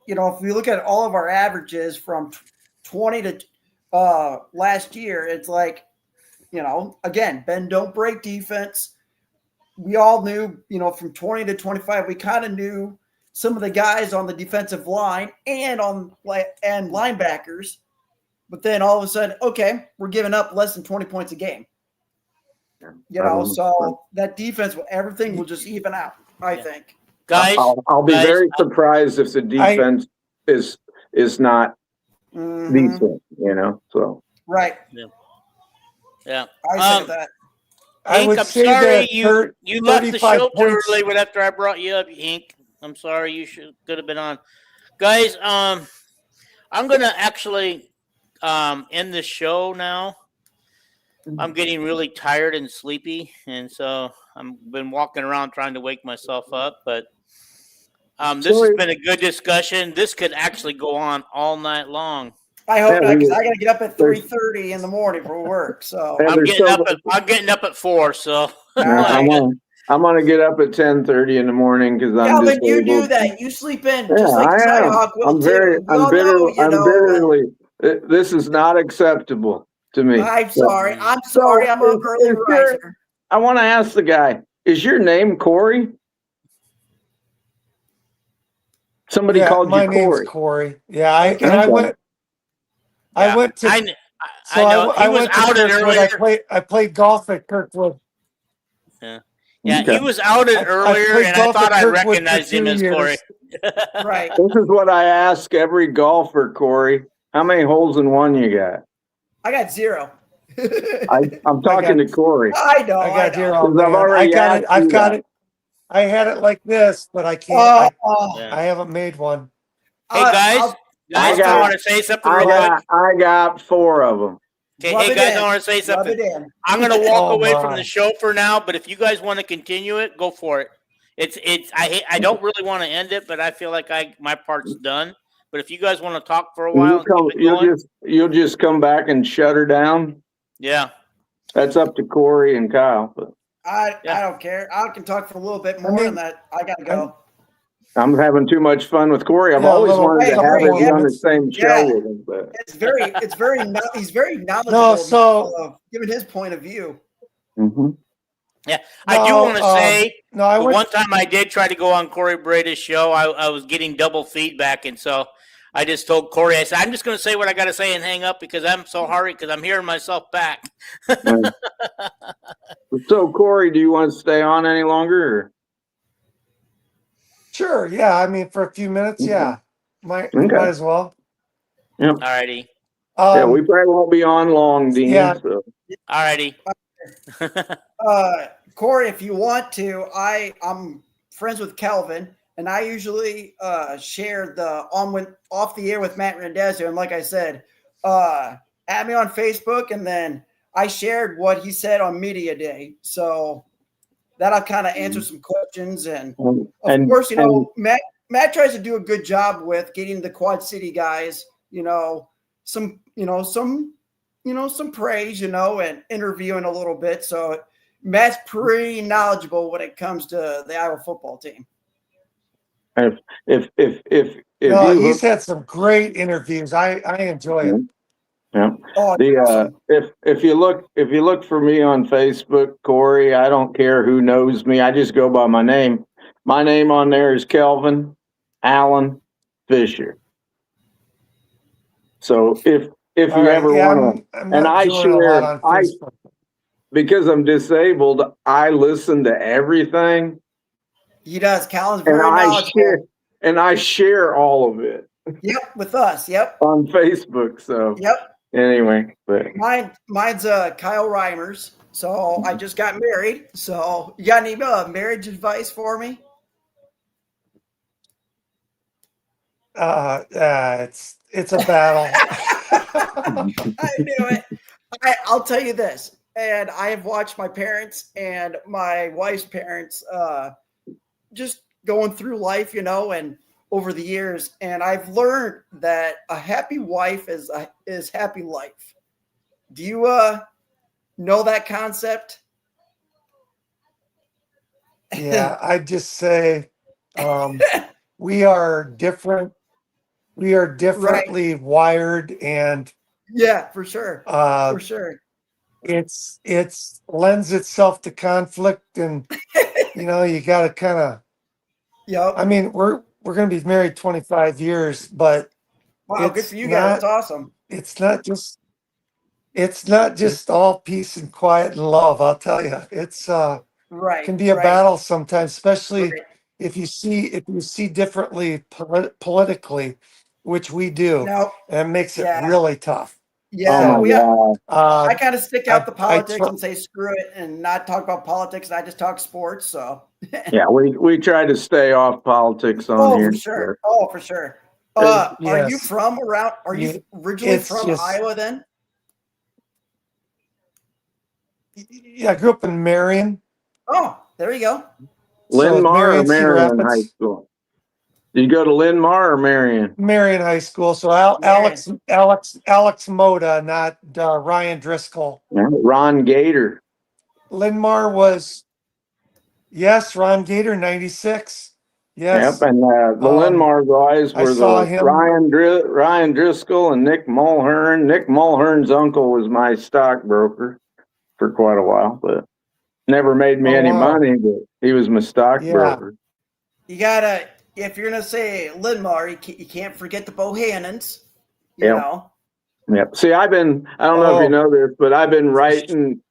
you look at all of our averages from 20 to last year, it's like, again, bend don't break defense. We all knew, from 20 to 25, we kind of knew some of the guys on the defensive line and linebackers. But then all of a sudden, okay, we're giving up less than 20 points a game. So that defense, everything will just even out, I think. Guys, I'll be very surprised if the defense is not decent, so. Right. Yeah. I say that. Hank, I'm sorry you left the show too early after I brought you up, Hank. I'm sorry, you could have been on. Guys, I'm gonna actually end the show now. I'm getting really tired and sleepy, and so I've been walking around trying to wake myself up. But this has been a good discussion. This could actually go on all night long. I hope not, because I got to get up at 3:30 in the morning for work. So I'm getting up at 4. So I'm gonna get up at 10:30 in the morning because I'm Kelvin, disabled. you do that. You sleep in Yeah, just like I am. Skyhawk will I'm bitterly. This is not acceptable to me. I'm sorry. I'm sorry. I'm an early riser. I want to ask the guy: is your name Corey? Somebody called you Corey. My name's Corey. Yeah, I went. I went to. I went to Kirkwood. I played golf at Kirkwood. Yeah, he was outed earlier, and I thought I recognized him as Corey. Right. This is what I ask every golfer, Corey. How many holes in one you got? I got 0. I'm talking to Corey. I know. I got 0. I've got it. I had it like this, but I can't. I haven't made one. Hey guys, I want to say something real quick. I got 4 of them. Okay, hey guys, I want to say something. I'm going to walk away from the show for now, but if you guys want to continue it, go for it. I don't really want to end it, but I feel like my part's done. But if you guys want to talk for a while, you'll just come back and shut her down. Yeah, that's up to Corey and Kyle. But I don't care. I can talk for a little bit more than that. I got to go. I'm having too much fun with Corey. I've always wanted to have him on the same show with him. But he's very knowledgeable. Given his point of view. Mm-hmm. Yeah, I do want to say one time I did try to go on Corey Brady's show. I was getting double feedback, and so I just told Corey, I said, I'm just going to say what I got to say and hang up because I'm so hurried because I'm hearing myself back. So, Corey, do you want to stay on any longer? Or? Sure. Yeah. I mean, for a few minutes. Yeah. Might as well. Yep. All righty. Yeah, we probably won't be on long, Dean. Yeah. So. All righty. Corey, if you want to, I'm friends with Kelvin, and I usually share the off the air with Matt Rendezvous. And like I said, add me on Facebook, and then I shared what he said on Media Day. So that'll kind of answer some questions. And of course, Matt tries to do a good job with getting the Quad City guys, some praise, and interviewing a little bit. So Matt's pretty knowledgeable when it comes to the Iowa football team. He's had some great interviews. I enjoy it. Yeah. Awesome. If you look for me on Facebook, Corey, I don't care who knows me. I just go by my name. My name on there is Kelvin Allen Fisher. So if you ever want to, and I share, because I'm disabled, I listen to everything. He does. Calvin's very knowledgeable. I share all of it. Yep, with us. Yep. On Facebook. So. Yep. Anyway, but mine's Kyle Reimers. So I just got married. So you got any marriage advice for me? It's a battle. I knew it. I'll tell you this, and I have watched my parents and my wife's parents just going through life, and over the years, and I've learned that a happy wife is happy life. Do you know that concept? Yeah, I just say we are different. We are differently wired, and Yeah, for sure. For sure. it's lends itself to conflict, and you got to kind of. Yep. I mean, we're going to be married 25 years, but Wow, good for you guys. That's awesome. it's not just all peace and quiet and love. I'll tell you, it's Right. can be a battle sometimes, especially Right. if you see differently politically, which we do, No. and it makes it Yeah. really tough. Yeah. Oh my God. I kind of stick out the politics try- and say screw it and not talk about politics. And I just talk sports. So. Yeah, we try to stay off politics on here. For sure. Oh, for sure. Are you Yes. from around? Are you originally It's from just- Iowa then? Yeah, I grew up in Marion. Oh, there you go. Linmar or Marion, Cedar Marion High Rapids. School? Did you go to Linmar or Marion? Marion High School. So Alex Moda, not Ryan Driscoll. Yeah, Ron Gator. Linmar was, yes, Ron Gator, 96. Yes. Yep, and the Linmar guys I were saw him. Ryan Driscoll and Nick Mulhern. Nick Mulhern's uncle was my stockbroker for quite a while, but never made me any wow. money, but he was my stockbroker. You gotta, if you're gonna say Linmar, you can't forget the Bohannons. You Yep. know. Yep. See, I don't know if you know this, but I've been writing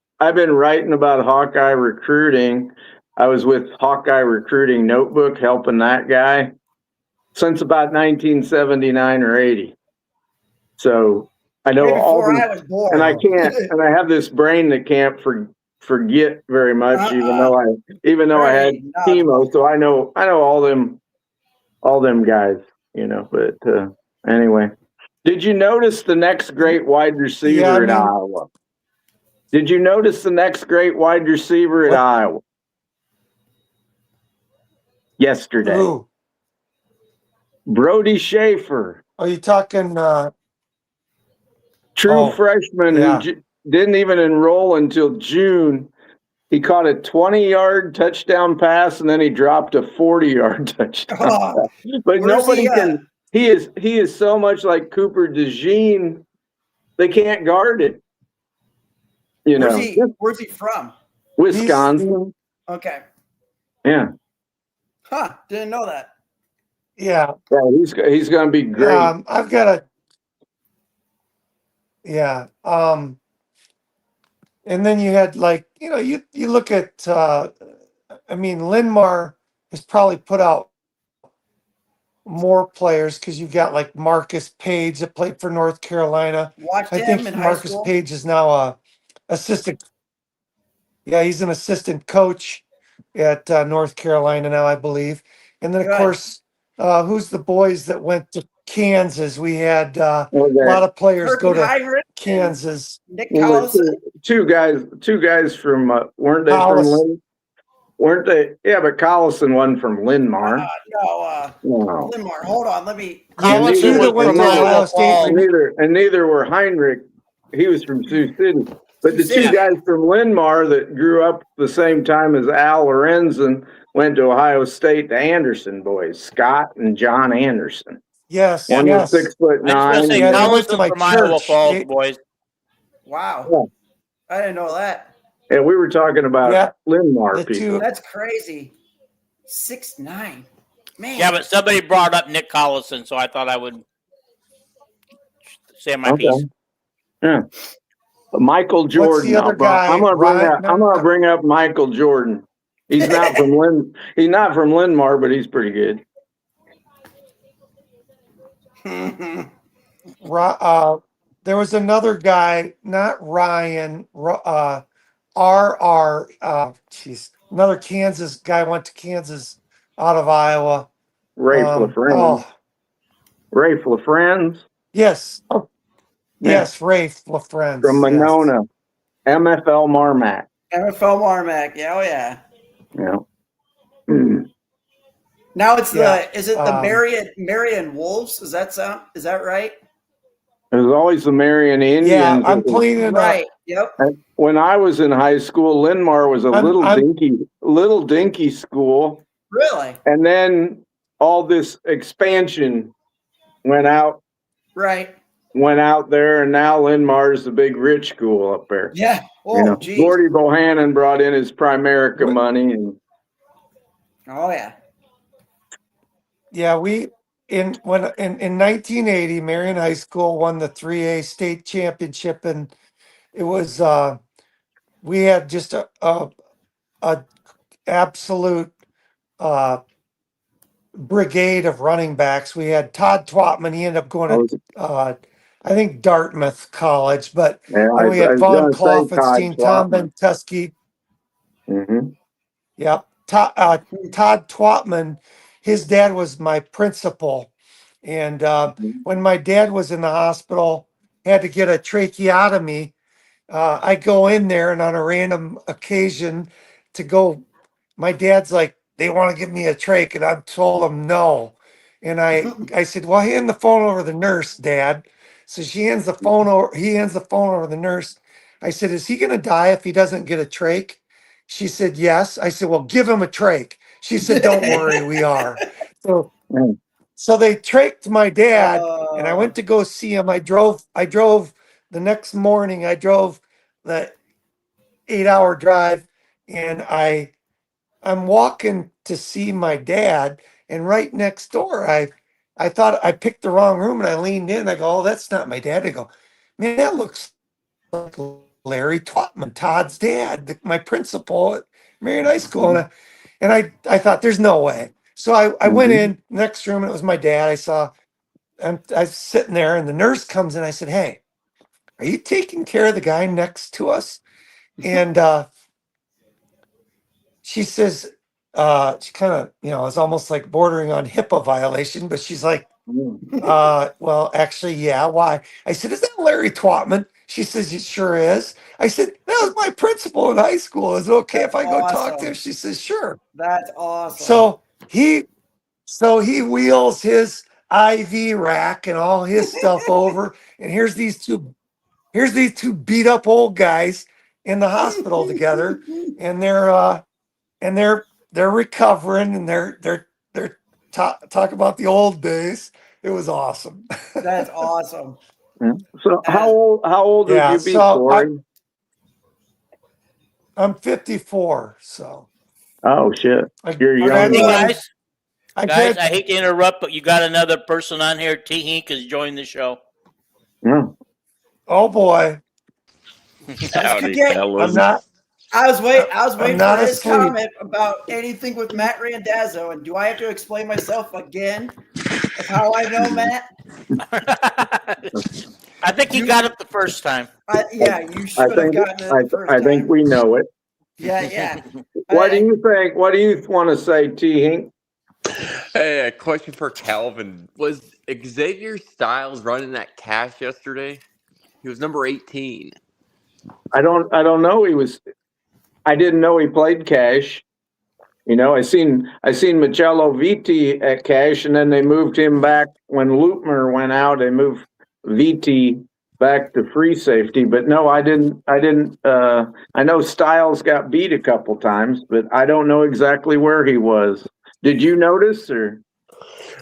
about Hawkeye recruiting. I was with Hawkeye Recruiting Notebook, helping that guy since about 1979 or 80. So I know all before these, I was born. and I can't, and I have this brain that can't forget very much, even though I had chemo. So I know all them guys, but anyway, did you notice the next great wide receiver in Iowa? Did you notice the next great wide receiver at Iowa? Yesterday. Who? Brody Schaefer. Are you talking True freshman who didn't even enroll until June. He caught a 20-yard touchdown pass and then he dropped a 40-yard touchdown pass. But nobody can. He is so much like Cooper DeJean. They can't guard it. Where's he from? Wisconsin. Okay. Yeah. Huh. Didn't know that. Yeah. Yeah, he's going to be great. I've got a. Yeah. And then you had you look at. Linmar has probably put out more players because you got like Marcus Page that played for North Carolina. Watched him I think in high Marcus school. Page is now a assistant. Yeah, he's an assistant coach at North Carolina now, I believe. And then, of course, who's the boys that went to Kansas? We had a lot of players go to Kansas. Nick Collison. Two guys from weren't they from Lynn? Weren't they? Yeah, but Collison wasn't from Linmar. No. Linmar. Hold on, let me. Collison that went to Ohio State. Neither were Heinrich. He was from Sioux City. But the two guys from Linmar that grew up the same time as Al Lorenzen went to Ohio State, the Anderson boys, Scott and John Anderson. Yes. One was 6'9". I went to from Iowa Falls, boys. Wow. Yeah. I didn't know that. Yeah, we were talking about Linmar people. That's crazy. 6'9". Man. Yeah, but somebody brought up Nick Collison, so I thought I would say my piece. Yeah. Michael Jordan. I'm gonna bring up Michael Jordan. He's not from Linmar, but he's pretty good. There was another guy, not Ryan. Another Kansas guy went to Kansas out of Iowa. Ray LaFrance. Ray LaFrance. Yes. Yes, Rafe LaFrance. from Monona, MFL Marmac. MFL Marmac. Yeah, oh yeah. Yeah. Mm. Now it's Yeah, is it the Marion Wolves? Is that right? It was always the Marion Yeah, Indians. I'm playing in Right. Yep. When I was in high school, Linmar was a little dinky school. Really? And then all this expansion went out Right. there, and now Linmar's the big rich school up there. Yeah. Oh, geez. Gordy Bohannon brought in his Primerica money, and oh yeah. Yeah, in 1980, Marion High School won the 3A state championship, and it was we had just a absolute brigade of running backs. We had Todd Twatman. He ended up going to I think Dartmouth College, but I we had was Vaughn going to say Kloffenstein, Tom Todd Bentuski. Mm-hmm. Yep. Todd Twatman, his dad was my principal. And when my dad was in the hospital, had to get a tracheotomy, I go in there, and on a random occasion to go, my dad's like, they want to give me a trach, and I told him no. And I said, well, hand the phone over to the nurse, Dad. So he hands the phone over to the nurse. I said, is he going to die if he doesn't get a trach? She said, yes. I said, well, give him a trach. She said, don't worry, we are. So they trached my dad, and I went to go see him. I drove the next morning. I drove the 8-hour drive, and I'm walking to see my dad, and right next door, I thought I picked the wrong room, and I leaned in. I go, oh, that's not my dad. I go, man, that looks like Larry Twatman, Todd's dad, my principal at Marion High School. And I thought, there's no way. So I went in next room, and it was my dad. I was sitting there, and the nurse comes in. I said, hey, are you taking care of the guy next to us? And she says, she kind of, it's almost like bordering on HIPAA violation, but she's like, well, actually, yeah. Why? I said, is that Larry Twatman? She says, it sure is. I said, that was my principal in high school. Is it okay if I go talk to him? She says, sure. That's awesome. So he wheels his IV rack and all his stuff over, and here's these two beat up old guys in the hospital together, and they're recovering, and they're talk about the old days. It was awesome. That's awesome. So how old would you be, Corey? I'm 54. So. Oh shit! You're young. Guys, I hate to interrupt, but you got another person on here. T. Hink has joined the show. Yeah. Oh boy. Howdy, fellas. I was waiting for his asleep. comment about anything with Matt Randazzo, and do I have to explain myself again of how I know Matt? I think you got it the first time. You should have gotten it the first time. I think we know it. Yeah. What do you think? What do you want to say, T. Hink? Hey, a question for Kelvin. Was Xavier Styles running that cash yesterday? He was number 18. I don't know. I didn't know he played cash. I seen Michello Viti at cash, and then they moved him back when Lutmer went out. They moved Viti back to free safety, but no, I didn't. I know Styles got beat a couple times, but I don't know exactly where he was. Did you notice, or?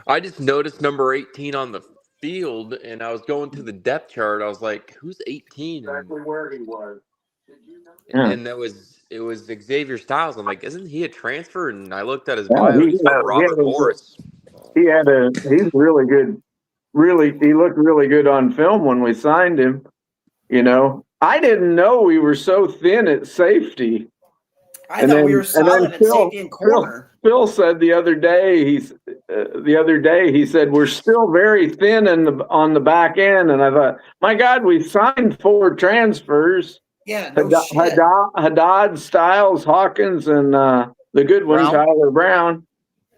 I just noticed number 18 on the field, and I was going to the depth chart. I was like, "Who's 18?" Exactly where he was. And it was Xavier Styles. I'm like, "Isn't he a transfer?" And I looked at his bio. He's from Robert Morris. He's really good. He looked really good on film when we signed him. I didn't know we were so thin at safety. I thought we were solid at safety and corner. Phil said the other day. He said we're still very thin on the back end, and I thought, my God, we signed 4 transfers. Yeah, no shit. Haddad, Styles, Hawkins, and the good one, Tyler Brown.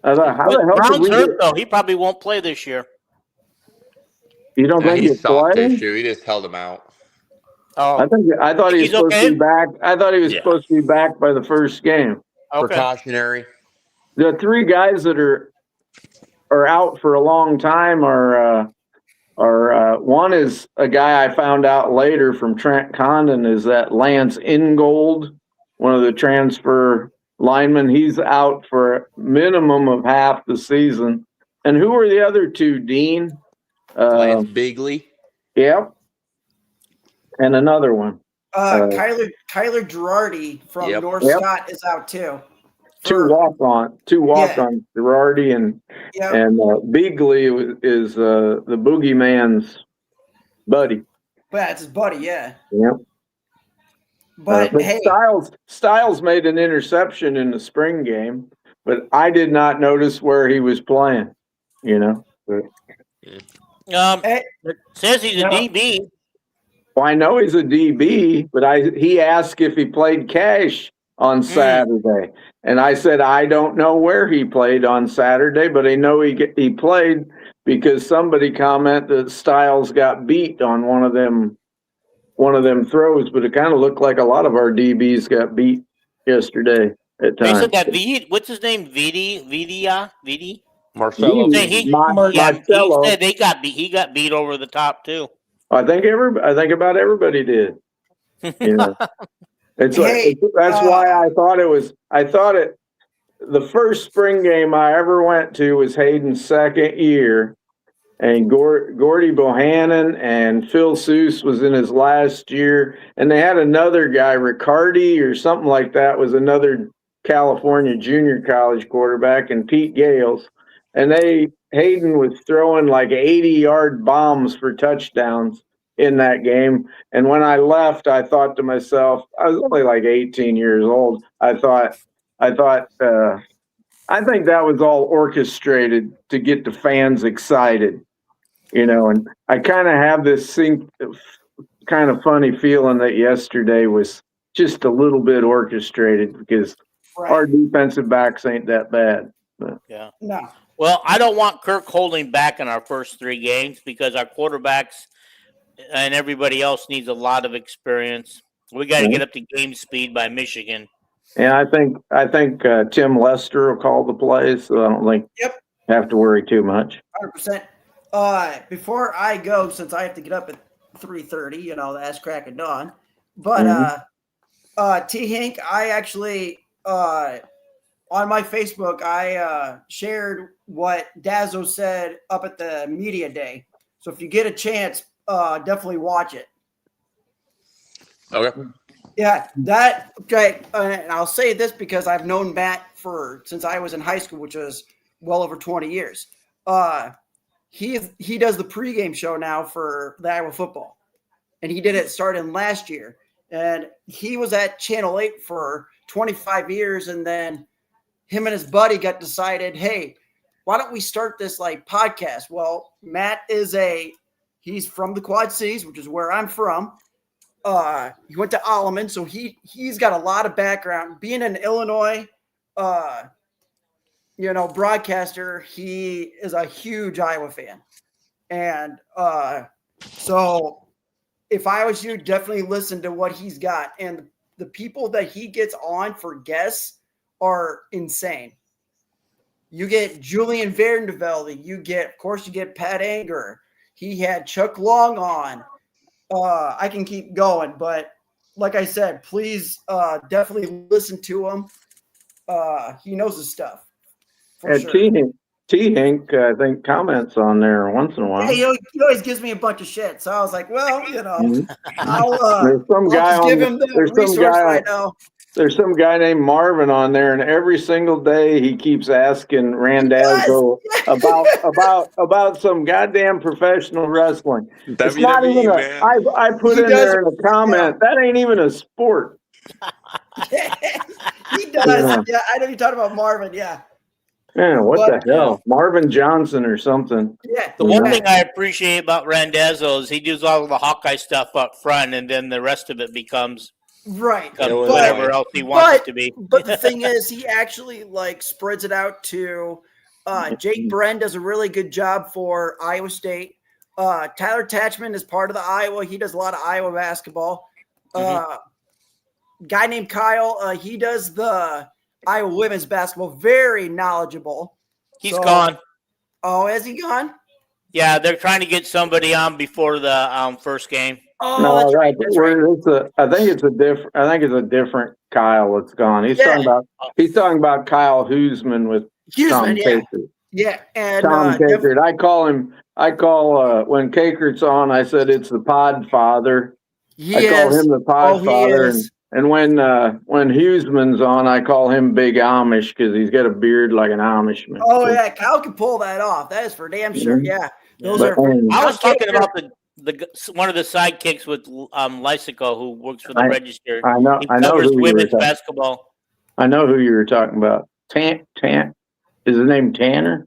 I thought, how the hell Brown's did we hurt though? He probably won't play this year. You don't Yeah, think he's he's soft playing? tissue. He just held him out. Oh, I thought he was he's supposed to okay? be back. I thought he was Yeah. supposed to be back by the first game. Okay. Precautionary. The three guys that are out for a long time are one is a guy I found out later from Trent Condon is that Lance Ingold, one of the transfer linemen. He's out for a minimum of half the season. And who are the other two, Dean? Lance Bigley. Yep. And another one. Kyler Girardi from Yep. North Yep. Scott is out too. Two walk-on, Girardi and Beagley is the boogeyman's buddy. But that's his buddy, yeah. Yep. But hey, Styles made an interception in the spring game, but I did not notice where he was playing. You know, but, hey, It says he's a DB. well, I know he's a DB, but he asked if he played cash on Saturday, and I said I don't know where he played on Saturday, but I know he played because somebody commented that Styles got beat on one of them throws, but it kind of looked like a lot of our DBs got beat yesterday at They times. said that what's his name? Vidi? Marcelo. Marcelo. He said they got beat. He got beat over the top too. I think about everybody did. You know, that's why I thought it. The first spring game I ever went to was Hayden's second year, and Gordy Bohannon and Phil Seuss was in his last year, and they had another guy, Riccardi or something like that, was another California junior college quarterback, and Pete Gales, and Hayden was throwing like 80-yard bombs for touchdowns in that game. And when I left, I thought to myself, I was only like 18 years old. I think that was all orchestrated to get the fans excited, you know, and I kind of have this kind of funny feeling that yesterday was just a little bit orchestrated because our defensive backs ain't that bad. But. Yeah. no. Well, I don't want Kirk holding back in our first three games because our quarterbacks and everybody else needs a lot of experience. We got to get up to game speed by Michigan. And I think Tim Lester will call the plays, so I don't think have to worry too much. 100%. Before I go, since I have to get up at 3:30, you know, the ass crack of dawn. But T Hank, I actually on my Facebook I shared what Dazzo said up at the media day. So if you get a chance, definitely watch it. Okay. Yeah, that okay. And I'll say this because I've known Matt since I was in high school, which was well over 20 years. He does the pregame show now for the Iowa football, and he did it starting last year. And he was at Channel 8 for 25 years, and then him and his buddy got decided, hey, why don't we start this like podcast? Well, Matt he's from the Quad Cities, which is where I'm from. He went to Alleman, so he's got a lot of background. Being an Illinois, broadcaster, he is a huge Iowa fan, and so if I was you, definitely listen to what he's got. And the people that he gets on for guests are insane. You get Julian Vandervelde, you get Pat Anger. He had Chuck Long on. I can keep going, but like I said, please definitely listen to him. He knows his stuff. And Sure. T Hank, I think, comments on there once in a while. Yeah, he always gives me a bunch of shit. So I was like, well, you know, There's some guy just give him the resource right now. There's some guy named Marvin on there, and every single day he keeps asking Randazzo about some goddamn professional wrestling. It's not even man. I put in there in a comment, that ain't even a sport. He does. Yeah, I know you're talking about Marvin. Yeah. Yeah, what the hell? Marvin Johnson or something. Yeah. The one thing I appreciate about Randazzo is he does all of the Hawkeye stuff up front, and then the rest of it becomes whatever else he wants it to be. But the thing is, he actually spreads it out to Jake Bren does a really good job for Iowa State. Tyler Tatchman is part of the Iowa. He does a lot of Iowa basketball. Guy named Kyle, he does the Iowa women's basketball. Very knowledgeable. He's gone. Oh, has he gone? Yeah, they're trying to get somebody on before the first game. Oh, No, that's right. that's right. I think it's a different Kyle that's gone. He's Yeah. talking about Kyle Huseman with Tom Huseman, yeah. Kakert. Yeah, and Tom Kakert. I call when Kakert's on, I said it's the Pod Father. I call him the Pod Father. And when Huseman's on, I call him Big Amish because he's got a beard like an Amishman. Oh yeah, Kyle can pull that off. That is for damn sure. Yeah, those But, are. I was talking about the one of the sidekicks with Lysico, who works for the Register. I know. He I know covers who you were women's talking. basketball. I know who you were talking about. Is his name Tanner?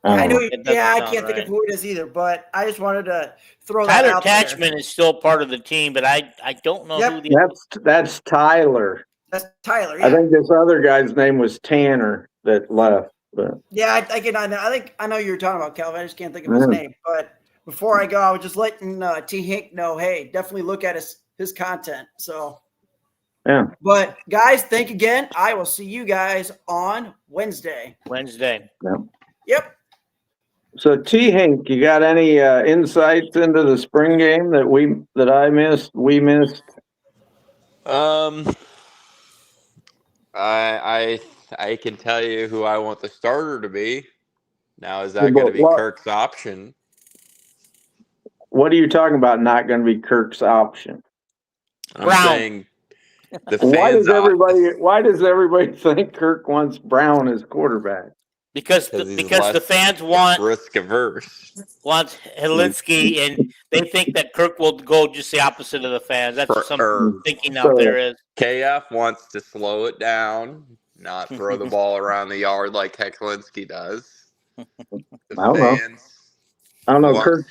I know. It doesn't I sound can't think right. of who it is either, but I just wanted to throw that Tyler out there. Tatchman is still part of the team, but I don't know who the That's Tyler. That's Tyler. Yeah. I think this other guy's name was Tanner that left. But Yeah, I think I know you were talking about Kelvin. I just can't think of his Yeah. name. But before I go, I was just letting T Hink know, hey, definitely look at his content. So yeah. But guys, thank you again. I will see you guys on Wednesday. Yep. So T Hink, you got any insights into the spring game that I missed? We missed. I can tell you who I want the starter to be. Now, is that going to be Kirk's option? What are you talking about? Not going to be Kirk's option? I'm saying the fans. Why does everybody think Kirk wants Brown as quarterback? Because the fans want risk averse. Wants Helinski, and they think that Kirk will go just the opposite of the fans. That's what some thinking out there is. KF wants to slow it down, not throw the ball around the yard like Helinski does. I don't know. Kirk's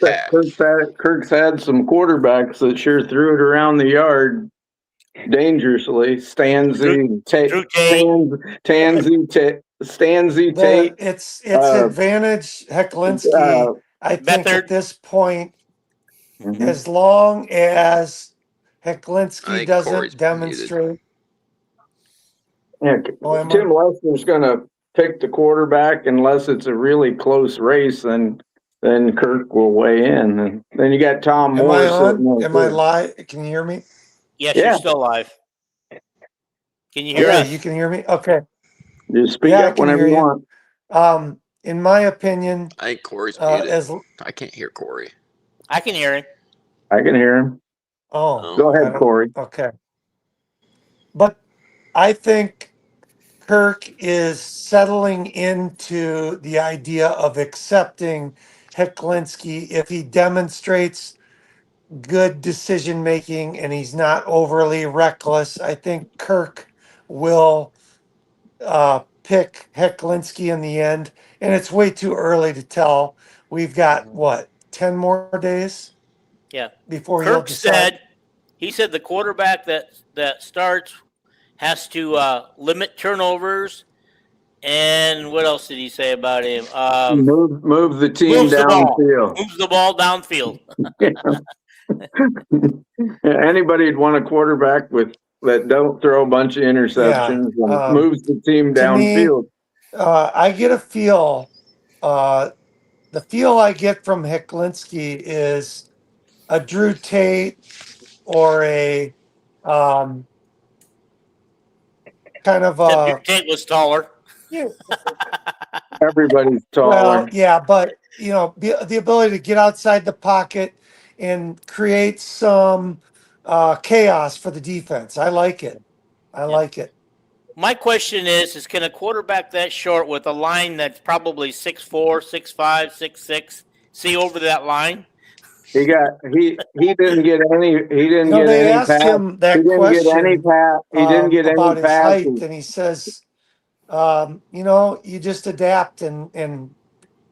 had some quarterbacks that sure threw it around the yard dangerously. Stanzi Tate. It's advantage Hecklinski. I think at this point, as long as Hecklinski doesn't demonstrate. Yeah, Tim Lester's going to pick the quarterback unless it's a really close race, then Kirk will weigh in. And then you got Tom Moore. Am I live? Can you hear me? Yes, you're still live. Can you hear us? You can hear me? Okay. Just speak up whenever you want. In my opinion, I think Corey's muted. I can't hear Corey. I can hear him. I can hear him. Oh. Go ahead, Corey. Okay. But I think Kirk is settling into the idea of accepting Hecklinski if he demonstrates good decision making and he's not overly reckless. I think Kirk will pick Hecklinski in the end, and it's way too early to tell. We've got 10 more days? Yeah. Before Kirk said the quarterback that starts has to limit turnovers, and what else did he say about him? Move the team downfield. Moves the ball downfield. Anybody'd want a quarterback that don't throw a bunch of interceptions and moves the team downfield. I get a feel. The feel I get from Hecklinski is a Drew Tate or a kind of Drew Tate was taller. Yeah. Everybody's taller. Well, yeah, but the ability to get outside the pocket and create some chaos for the defense. I like it. I like it. My question is can a quarterback that short with a line that's probably 6'4", 6'5", 6'6", see over that line? He didn't get any. He didn't get they any asked pass. him that he didn't question. Get any pass. He didn't get about any passes. his height, and he says, you just adapt. And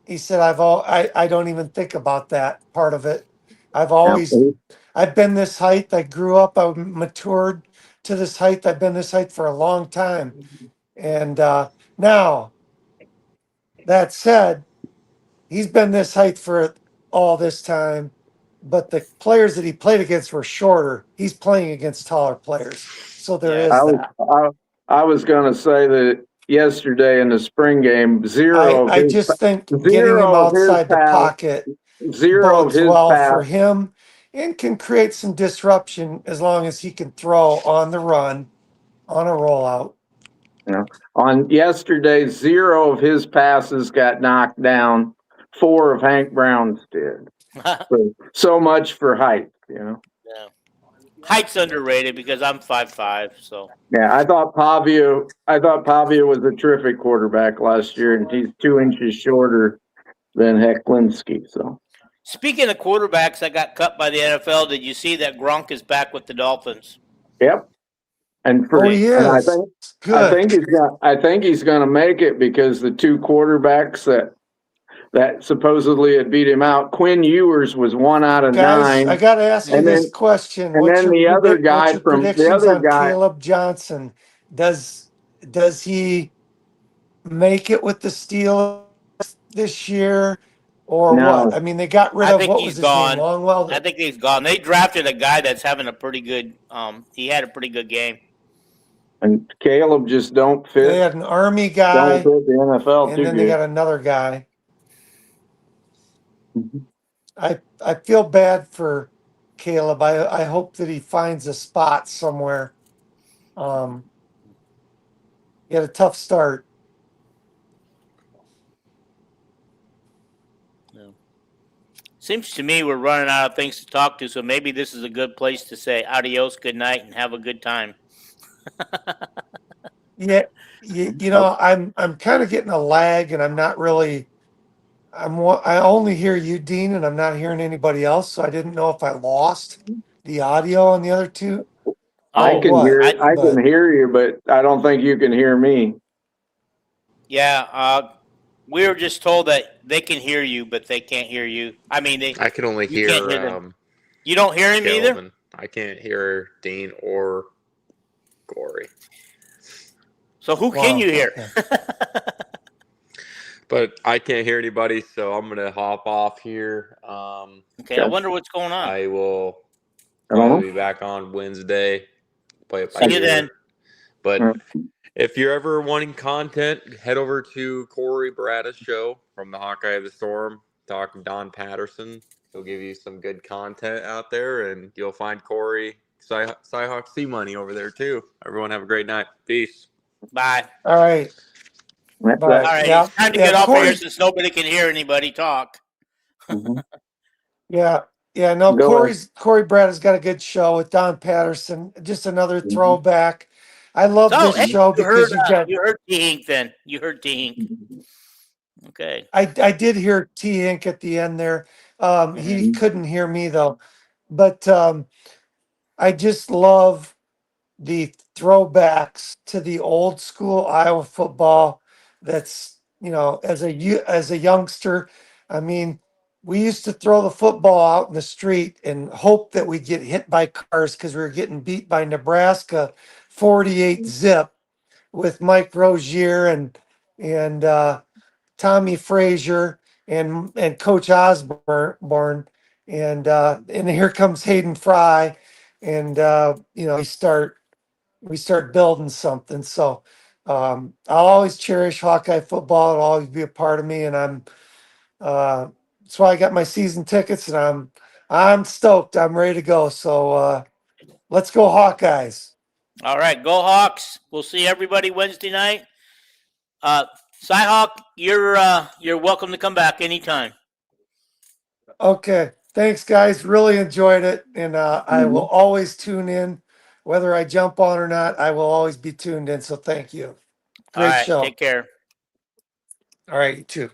he said, I don't even think about that part of it. I've been this height. I grew up. I matured to this height. I've been this height for a long time. And now, that said, he's been this height for all this time, but the players that he played against were shorter. He's playing against taller players. So there Yeah. is that. I was going to say that yesterday in the spring game, I just think getting him zero of his outside the pass, pocket zero of bodes his well pass. for him and can create some disruption as long as he can throw on the run, on a rollout. On yesterday, zero of his passes got knocked down. 4 of Hank Brown's did. So much for height, Yeah. Height's underrated because I'm 5'5", so. Yeah, I thought Pavia was a terrific quarterback last year, and he's 2 inches shorter than Hecklinski. So, Speaking of quarterbacks that got cut by the NFL, did you see that Gronk is back with the Dolphins? yep. And He and is good. I think he's going to make it because the 2 quarterbacks that supposedly had beat him out, Quinn Ewers was 1 out of Guys, 9, I got to ask you and this then question. and then the other What's guy your from the predictions other on guy. Caleb Johnson? Does he make it with the Steelers this year or what? No, I mean, they got rid I of think what he's was his name? gone. Longwell. I think he's gone. They drafted a guy that's having a pretty good. He had a pretty good game. and Caleb just don't They fit. had an Army Don't guy, fit the NFL and too then they good. got another guy. Mhm. I feel bad for Caleb. I hope that he finds a spot somewhere. He had a tough start. Seems to me we're running out of things to talk to, so maybe this is a good place to say adios, good night, and have a good time. Yeah, I'm kind of getting a lag, and I'm not really. I only hear you, Dean, and I'm not hearing anybody else. So I didn't know if I lost the audio on the other two. I Oh, can what? hear I But can hear you, but I don't think you can hear me. yeah. We were just told that they can hear you, but they can't hear you. I mean, I can only you can't hear hear them. You don't hear him either? Kelvin. I can't hear Dean or Corey. So who can you hear? okay. But I can't hear anybody, so I'm gonna hop off here. Okay, I wonder what's going on. I will I don't probably know. be back on Wednesday. Play it by See you ear. then. But Yeah. if you're ever wanting content, head over to Corey Barada's show from the Hawkeye of the Storm. Talk with Don Patterson. He'll give you some good content out there, and you'll find Corey Cyhawk C Money over there too. Everyone have a great night. Peace. Bye. All right. That's Bye. All right, Yeah. it's time to Yeah. get off of here Corey. since nobody can hear anybody talk. Mhm. Yeah. Yeah. No, Go ahead. Corey Brad has got a good show with Don Patterson. Just another Mhm. throwback. I love So, this hey, show because you heard T Hink then. You heard T Hink. Okay. I did hear T Inc at the end there. He Mhm. couldn't hear me though. But I just love the throwbacks to the old school Iowa football. That's as a youngster, I mean, we used to throw the football out in the street and hope that we'd get hit by cars because we were getting beat by Nebraska 48 zip with Mike Rozier and Tommy Frazier and Coach Osborne and here comes Hayden Fry and we start building something. So I'll always cherish Hawkeye football. It'll always be a part of me, and that's why I got my season tickets, and I'm stoked. I'm ready to go. So let's go Hawkeyes. All right, go Hawks. We'll see everybody Wednesday night. Cyhawk, you're welcome to come back anytime. Okay, thanks guys. Really enjoyed it, and I will always tune in, whether I jump on or not. I will always be tuned in. So thank you. All Great right, show. take care. All right, you too.